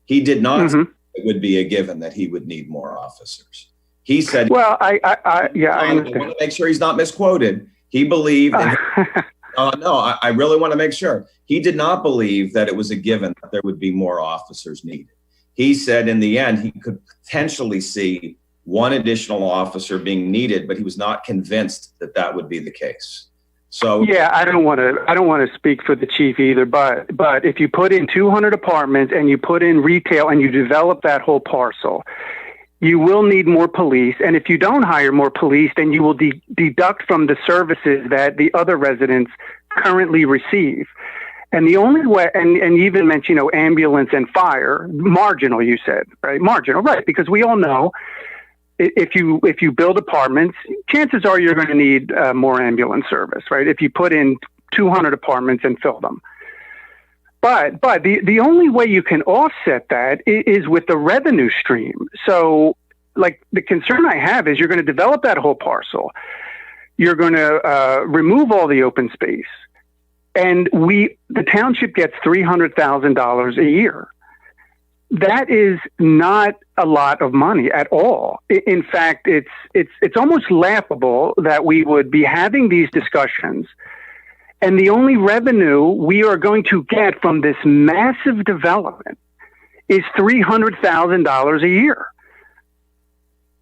He did not say it would be a given that he would need more officers. He said, "Well, I understand. I want to make sure he's not misquoted. He believed." I really want to make sure he did not believe that it was a given that there would be more officers needed. He said in the end he could potentially see 1 additional officer being needed, but he was not convinced that would be the case. So yeah, I don't want to speak for the chief either, but if you put in 200 apartments and you put in retail and you develop that whole parcel, you will need more police. And if you don't hire more police, then you will deduct from the services that the other residents currently receive. And the only way, and you even mentioned, ambulance and fire, marginal, you said, right? Marginal, right? Because we all know if you build apartments, chances are you're going to need more ambulance service, right? If you put in 200 apartments and fill them. But the only way you can offset that is with the revenue stream. So, like, the concern I have is you're going to develop that whole parcel. You're going to remove all the open space. And the township gets $300,000 a year. That is not a lot of money at all. In fact, it's almost laughable that we would be having these discussions, and the only revenue we are going to get from this massive development is $300,000 a year.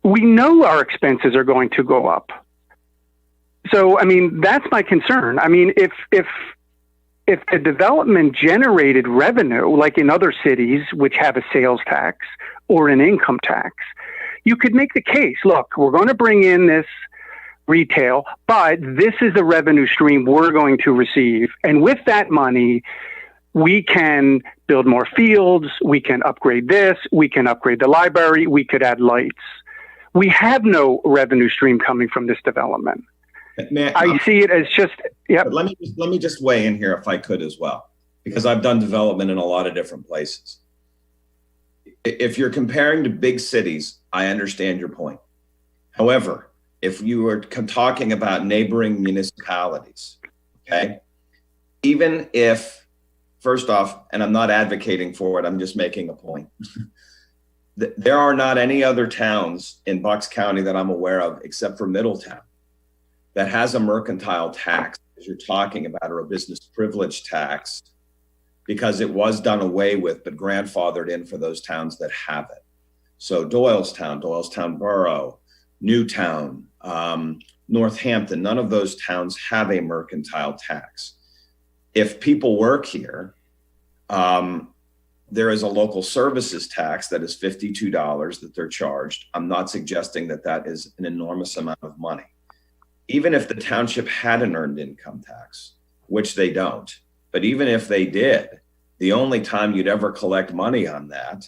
We know our expenses are going to go up. So, I mean, that's my concern. I mean, if the development generated revenue, like in other cities which have a sales tax or an income tax, you could make the case, look, we're going to bring in this retail, but this is the revenue stream we're going to receive. And with that money, we can build more fields, we can upgrade this, we can upgrade the library, we could add lights. We have no revenue stream coming from this development. I see it as just, yeah. Let me just weigh in here if I could as well, because I've done development in a lot of different places. If you're comparing to big cities, I understand your point. However, if you were talking about neighboring municipalities, okay, even if, first off, and I'm not advocating for it, I'm just making a point. There are not any other towns in Bucks County that I'm aware of, except for Middletown, that has a mercantile tax, as you're talking about, or a business privilege tax, because it was done away with, but grandfathered in for those towns that have it. So Doylestown Borough, Newtown, Northampton, none of those towns have a mercantile tax. If people work here, there is a local services tax that is $52 that they're charged. I'm not suggesting that is an enormous amount of money. Even if the township had an earned income tax, which they don't, but even if they did, the only time you'd ever collect money on that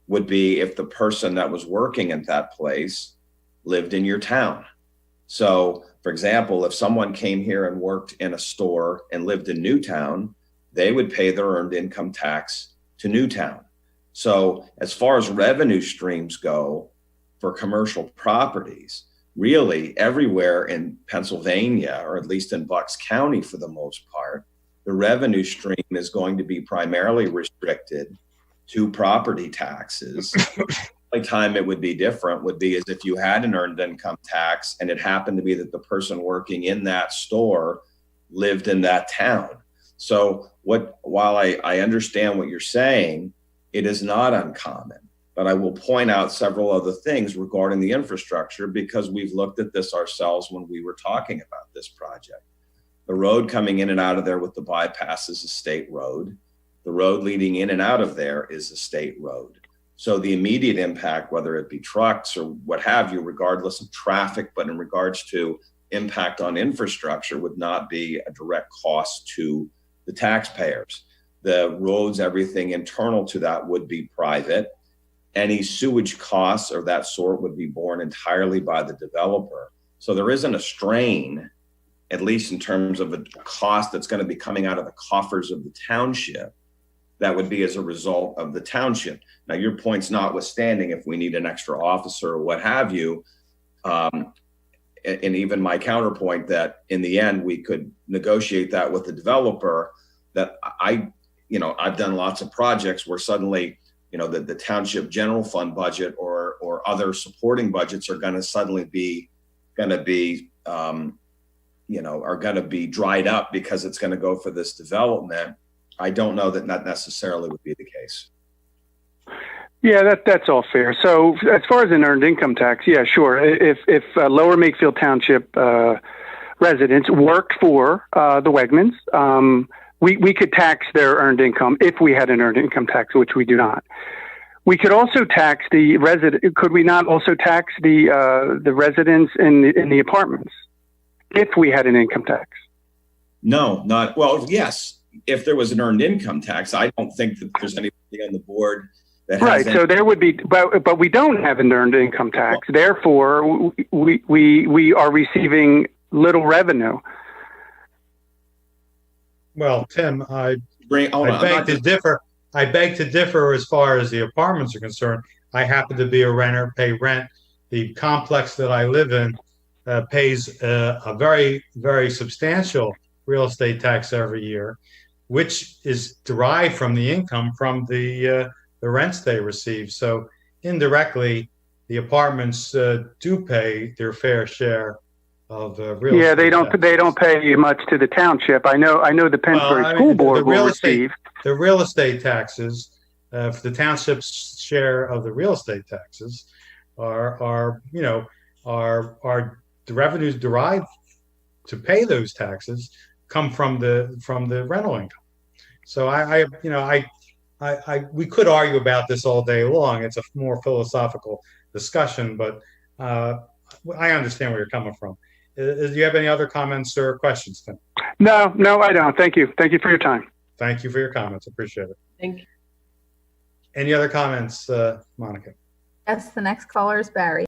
would be if the person that was working at that place lived in your town. So, for example, if someone came here and worked in a store and lived in Newtown, they would pay their earned income tax to Newtown. So as far as revenue streams go for commercial properties, really everywhere in Pennsylvania, or at least in Bucks County for the most part, the revenue stream is going to be primarily restricted to property taxes. The only time it would be different would be as if you had an earned income tax and it happened to be that the person working in that store lived in that town. So while I understand what you're saying, it is not uncommon. But I will point out several other things regarding the infrastructure because we've looked at this ourselves when we were talking about this project. The road coming in and out of there with the bypass is a state road. The road leading in and out of there is a state road. So the immediate impact, whether it be trucks or what have you, regardless of traffic, but in regards to impact on infrastructure, would not be a direct cost to the taxpayers. The roads, everything internal to that would be private. Any sewage costs or that sort would be borne entirely by the developer. So there isn't a strain, at least in terms of a cost that's going to be coming out of the coffers of the township, that would be as a result of the township. Now, your point's notwithstanding, if we need an extra officer or what have you, and even my counterpoint that in the end we could negotiate that with the developer, that I've done lots of projects where suddenly, the township general fund budget or other supporting budgets are going to suddenly be dried up because it's going to go for this development. I don't know that necessarily would be the case. Yeah, that's all fair. So as far as an earned income tax, yeah, sure. If Lower Makefield Township residents worked for the Wegmans, we could tax their earned income if we had an earned income tax, which we do not. We could also tax the resident. Could we not also tax the residents in the apartments if we had an income tax? No, not well. Yes, if there was an earned income tax, I don't think that there's anybody on the board that has right. So there would be, but we don't have an earned income tax. Therefore, we are receiving little revenue. Well, Tim, I beg to differ as far as the apartments are concerned. I happen to be a renter, pay rent. The complex that I live in pays a very, very substantial real estate tax every year, which is derived from the income from the rents they receive. So indirectly, the apartments do pay their fair share of real estate. They don't pay much to the township. I know the Pennsbury School Board will receive the real estate taxes. For the township's share of the real estate taxes are the revenues derived to pay those taxes come from the rental income. So we could argue about this all day long. It's a more philosophical discussion, but I understand where you're coming from. Do you have any other comments or questions, Tim? No, I don't. Thank you. Thank you for your time. Thank you for your comments. Appreciate it. Thank you. Any other comments, Monica? Yes, the next caller is Barry.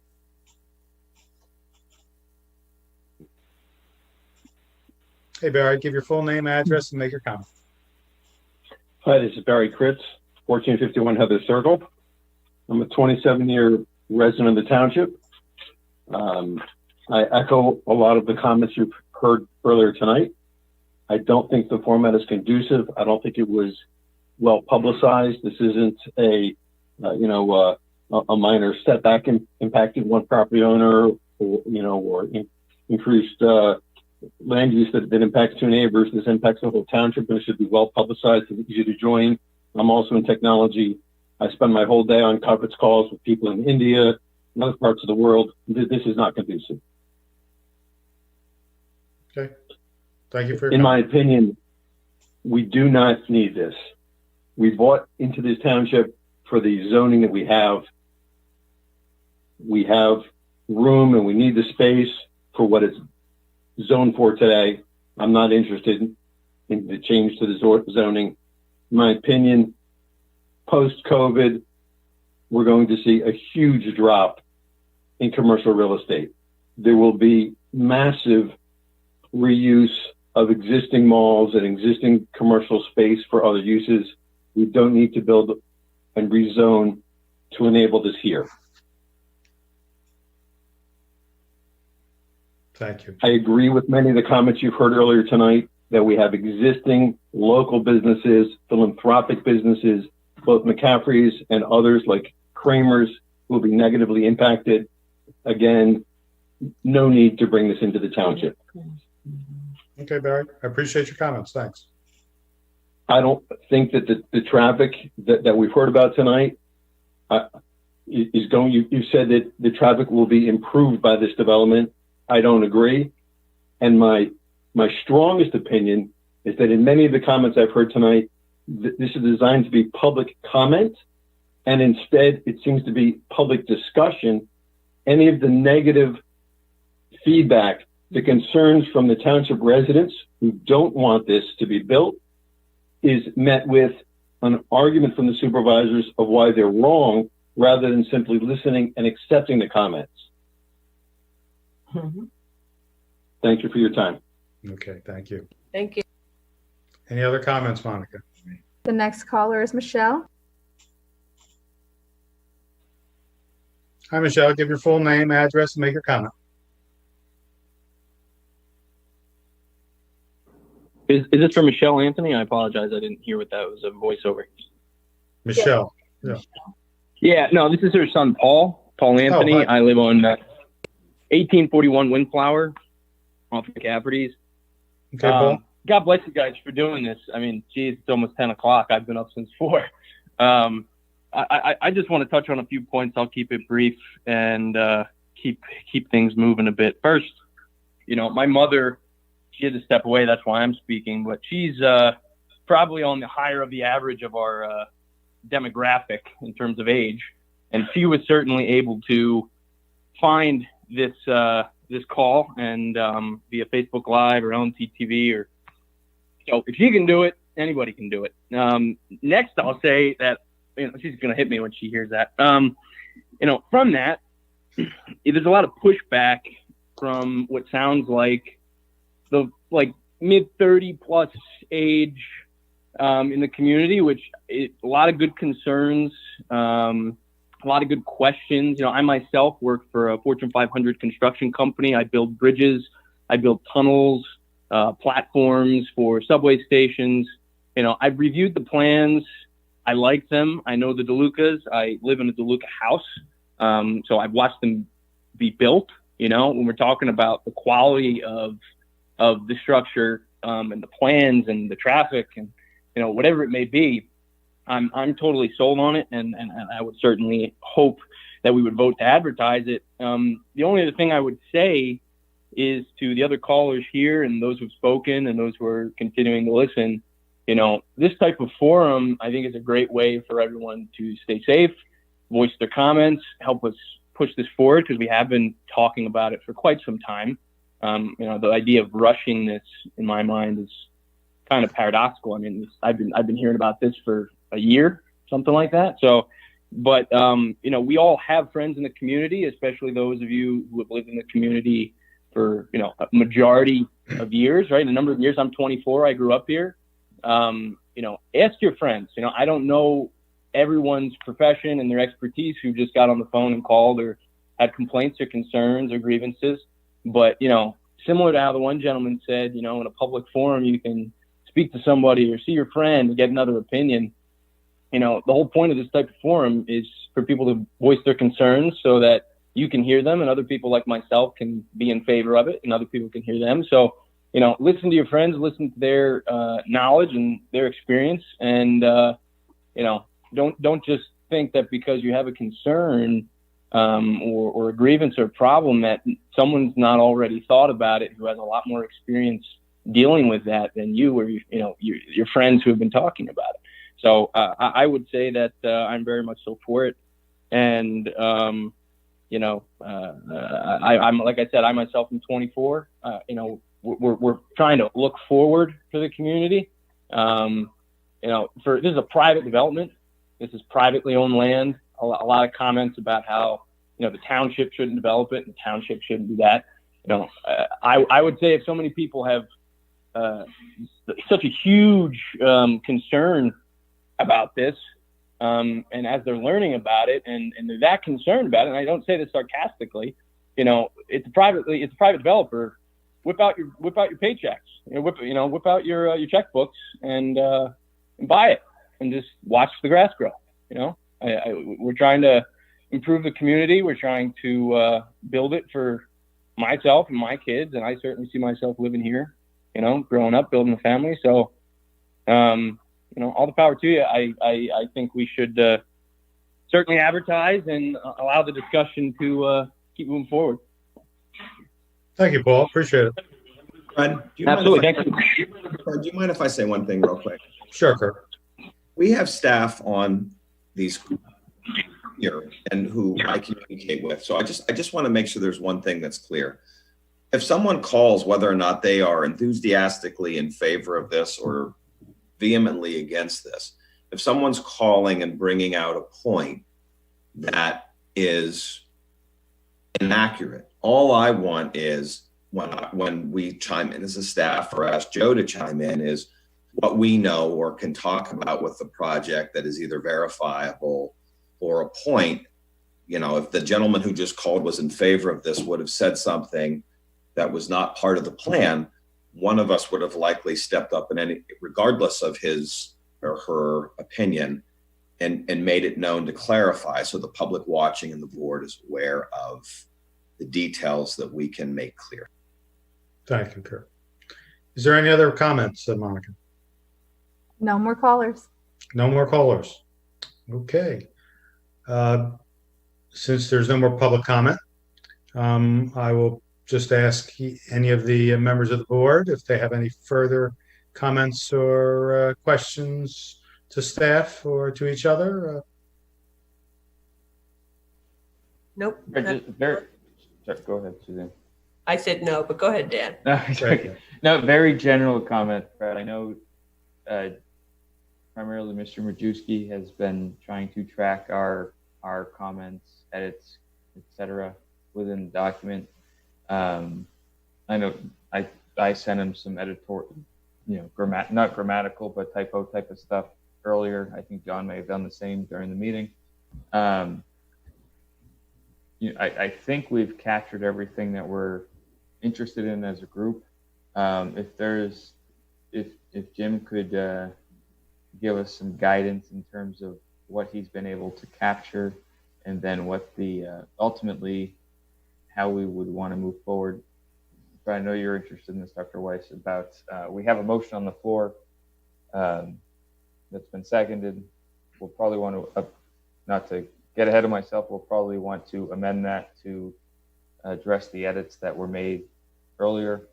Hey, Barry, give your full name, address, and make your comment. Hi, this is Barry Kritz, 1451 Heather Circle. I'm a 27-year resident of the township. I echo a lot of the comments you've heard earlier tonight. I don't think the format is conducive. I don't think it was well publicized. This isn't a minor setback impacting one property owner, or increased land use that impacts two neighbors. This impacts the whole township, and it should be well publicized and easy to join. I'm also in technology. I spend my whole day on conference calls with people in India and other parts of the world. This is not conducive. Okay. Thank you for your In my opinion, we do not need this. We bought into this township for the zoning that we have. We have room and we need the space for what it's zoned for today. I'm not interested in the change to the zoning. In my opinion, post-COVID, we're going to see a huge drop in commercial real estate. There will be massive reuse of existing malls and existing commercial space for other uses. We don't need to build and rezone to enable this here. Thank you. I agree with many of the comments you've heard earlier tonight that we have existing local businesses, philanthropic businesses, both McCaffrey's and others like Kramer's will be negatively impacted. Again, no need to bring this into the township. Okay, Barry, I appreciate your comments. Thanks. I don't think that the traffic that we've heard about tonight is going, you said that the traffic will be improved by this development. I don't agree. And my strongest opinion is that in many of the comments I've heard tonight, this is designed to be public comment, and instead it seems to be public discussion. Any of the negative feedback, the concerns from the township residents who don't want this to be built is met with an argument from the supervisors of why they're wrong rather than simply listening and accepting the comments. Mm-hmm. Thank you for your time. Okay, thank you. Thank you. Any other comments, Monica? The next caller is Michelle. Hi, Michelle. Give your full name, address, and make your comment. Is this for Michelle Anthony? I apologize. I didn't hear what that was, a voiceover. Michelle. Yeah. Yeah, no, this is her son, Paul Anthony. hi. I live on 1841 Windflower off of McCaffrey's. Okay, Paul. God bless you guys for doing this. I mean, geez, it's almost 10 o'clock. I've been up since 4. I just want to touch on a few points. I'll keep it brief and keep things moving a bit. First, my mother, she had to step away. That's why I'm speaking. But she's probably on the higher of the average of our demographic in terms of age. And she was certainly able to find this call and via Facebook Live or LMTTV or so. If she can do it, anybody can do it. Next, I'll say that she's going to hit me when she hears that. From that, there's a lot of pushback from what sounds like the mid 30 plus age in the community, which a lot of good concerns, a lot of good questions. I myself work for a Fortune 500 construction company. I build bridges, I build tunnels, platforms for subway stations. I've reviewed the plans. I like them. I know the DeLucas. I live in a DeLuca house. So I've watched them be built. When we're talking about the quality of the structure and the plans and the traffic and, whatever it may be, I'm totally sold on it. And I would certainly hope that we would vote to advertise it. The only other thing I would say is to the other callers here and those who've spoken and those who are continuing to listen, this type of forum, I think, is a great way for everyone to stay safe, voice their comments, help us push this forward, because we have been talking about it for quite some time. The idea of rushing this, in my mind, is kind of paradoxical. I mean, I've been hearing about this for a year, something like that. So, but we all have friends in the community, especially those of you who have lived in the community for a majority of years, right? A number of years. I'm 24. I grew up here. Ask your friends. I don't know everyone's profession and their expertise who just got on the phone and called or had complaints or concerns or grievances. But, similar to how the one gentleman said, in a public forum, you can speak to somebody or see your friend and get another opinion. The whole point of this type of forum is for people to voice their concerns so that you can hear them and other people like myself can be in favor of it and other people can hear them. So, listen to your friends, listen to their knowledge and their experience. And, don't just think that because you have a concern or a grievance or a problem that someone's not already thought about it, who has a lot more experience dealing with that than you or your friends who have been talking about it. So I would say that I'm very much so for it. And, I'm like I said, I myself am 24. We're trying to look forward to the community. This is a private development. This is privately owned land. a lot of comments about how, the township shouldn't develop it and the township shouldn't do that. I would say if so many people have such a huge concern about this, and as they're learning about it and they're that concerned about it, and I don't say this sarcastically, it's a private developer. Whip out your paychecks, whip out your checkbooks and buy it and just watch the grass grow. We're trying to improve the community. We're trying to build it for myself and my kids, and I certainly see myself living here, growing up, building a family. So, all the power to you. I think we should certainly advertise and allow the discussion to keep moving forward. Thank you, Paul. Appreciate it. Absolutely. Thank you. Do you mind if I say one thing real quick? Sure, Kirk. We have staff on these here and who I communicate with. So I just want to make sure there's one thing that's clear. If someone calls, whether or not they are enthusiastically in favor of this or vehemently against this, if someone's calling and bringing out a point that is inaccurate, all I want is when we chime in as a staff or ask Joe to chime in is what we know or can talk about with the project that is either verifiable or a point. If the gentleman who just called was in favor of this would have said something that was not part of the plan, one of us would have likely stepped up regardless of his or her opinion and made it known to clarify so the public watching and the board is aware of the details that we can make clear. Thank you, Kirk. Is there any other comments, Monica? No more callers. No more callers. Okay. Since there's no more public comment, I will just ask any of the members of the board if they have any further comments or questions to staff or to each other. Nope. Go ahead, Suzanne. I said no, but go ahead, Dan. No, very general comment, Fred. I know primarily Mr. Majewski has been trying to track our comments, edits, etc. within the document. I know I sent him some editorial, not grammatical, but typo type of stuff earlier. I think John may have done the same during the meeting. I think we've captured everything that we're interested in as a group. If Jim could give us some guidance in terms of what he's been able to capture, and then what the ultimately how we would want to move forward. But I know you're interested in this, Dr. Weiss, about we have a motion on the floor that's been seconded. We'll probably want to, not to get ahead of myself, we'll probably want to amend that to address the edits that were made earlier.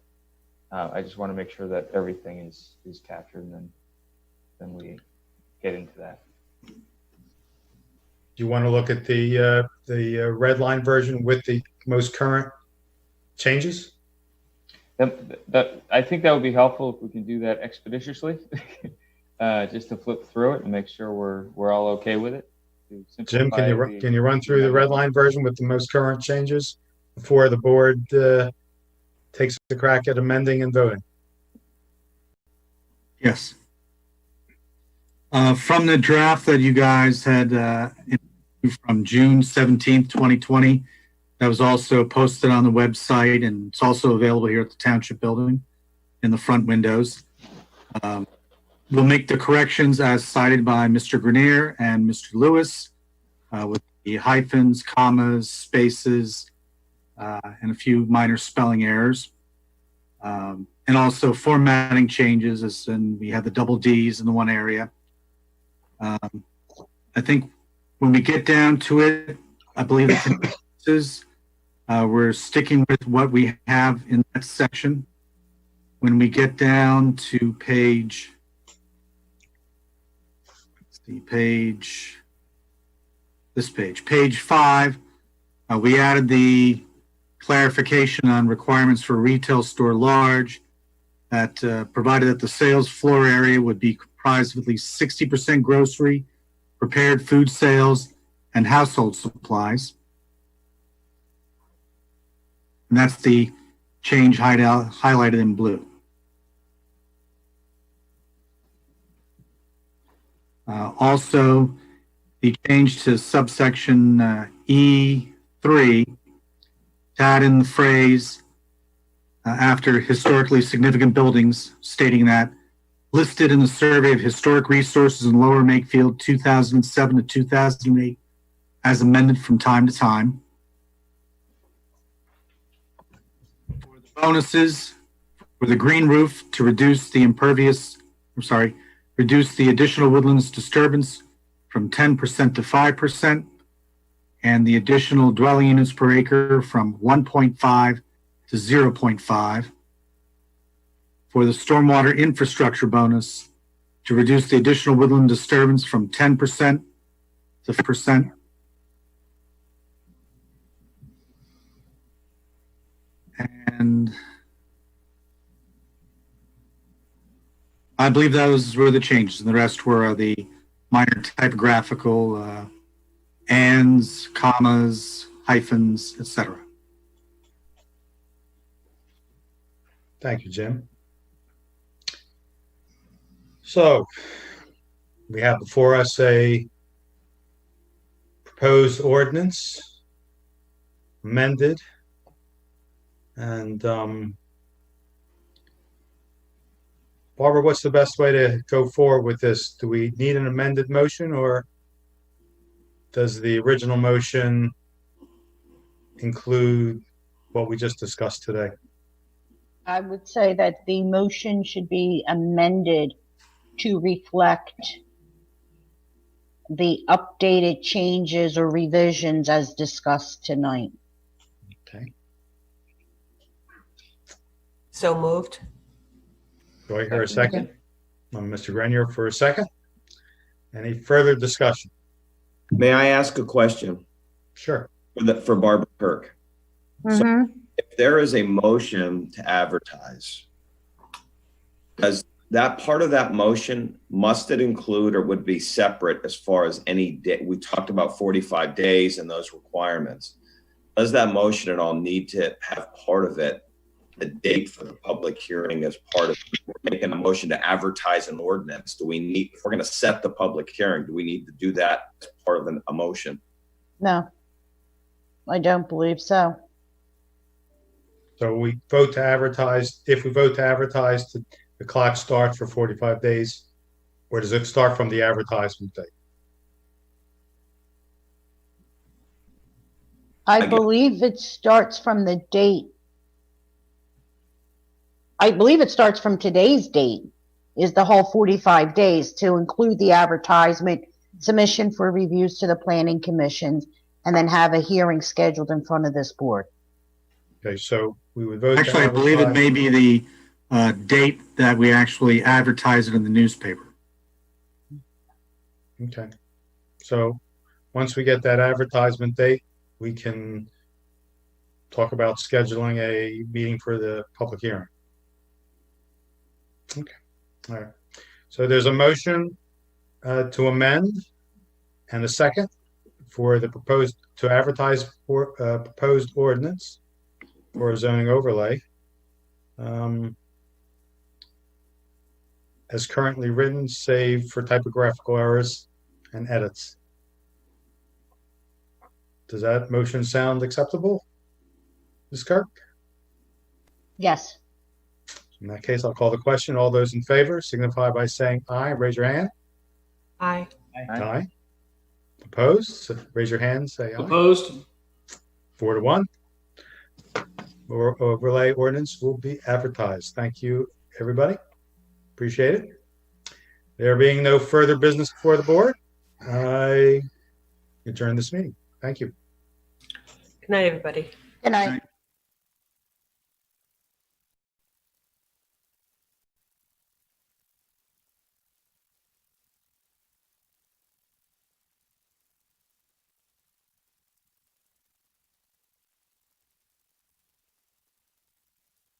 I just want to make sure that everything is captured, and then we get into that. Do you want to look at the red line version with the most current changes? I think that would be helpful if we can do that expeditiously, just to flip through it and make sure we're all okay with it. Jim, can you run through the red line version with the most current changes before the board takes a crack at amending and voting? Yes. From the draft that you guys had from June 17th, 2020, that was also posted on the website, and it's also available here at the Township Building in the front windows. We'll make the corrections as cited by Mr. Grenier and Mr. Lewis with the hyphens, commas, spaces, and a few minor spelling errors. And also formatting changes, as in we have the double D's in the one area. I think when we get down to it, I believe we're sticking with what we have in that section. When we get down to page 5, we added the clarification on requirements for retail store large, that provided that the sales floor area would be comprised of at least 60% grocery, prepared food sales, and household supplies. And that's the change highlighted in blue. Also, the change to subsection E3 to add in the phrase after historically significant buildings, stating that listed in the Survey of Historic Resources in Lower Makefield 2007 to 2008 as amended from time to time. For the bonuses, for the green roof to reduce the reduce the additional woodlands disturbance from 10% to 5%, and the additional dwelling units per acre from 1.5 to 0.5. For the stormwater infrastructure bonus to reduce the additional woodland disturbance from 10% to 5%. And I believe those were the changes, and the rest were the minor typographical ands, commas, hyphens, etc. Thank you, Jim. So we have before us a proposed ordinance amended, and Barbara, what's the best way to go forward with this? Do we need an amended motion, or does the original motion include what we just discussed today? I would say that the motion should be amended to reflect the updated changes or revisions as discussed tonight. Okay. So moved. Do I hear a second? Mr. Grenier for a second. Any further discussion? May I ask a question? Sure. For Barbara Kirk. So if there is a motion to advertise, does that part of that motion, must it include or would be separate as far as any day? We talked about 45 days and those requirements. Does that motion at all need to have part of it, the date for the public hearing as part of making a motion to advertise an ordinance? Do we need, if we're going to set the public hearing, do we need to do that as part of a motion? No, I don't believe so. So we vote to advertise. If we vote to advertise, the clock starts for 45 days, or does it start from the advertisement date? I believe it starts from the date. I believe it starts from today's date, is the whole 45 days to include the advertisement, submission for reviews to the planning commissions, and then have a hearing scheduled in front of this board. Okay, so we would vote. Actually, I believe it may be the date that we actually advertise it in the newspaper. Okay. So once we get that advertisement date, we can talk about scheduling a meeting for the public hearing. Okay. All right. So there's a motion to amend and a second for the proposed to advertise for proposed ordinance for a zoning overlay. As currently written, save for typographical errors and edits. Does that motion sound acceptable, Ms. Kirk? Yes. In that case, I'll call the question. All those in favor signify by saying aye. Raise your hand. Aye. Aye. Opposed? So raise your hand. Say aye. Opposed? 4-1. Overlay ordinance will be advertised. Thank you, everybody. Appreciate it. There being no further business before the board, I adjourn this meeting. Thank you. Good night, everybody. Good night.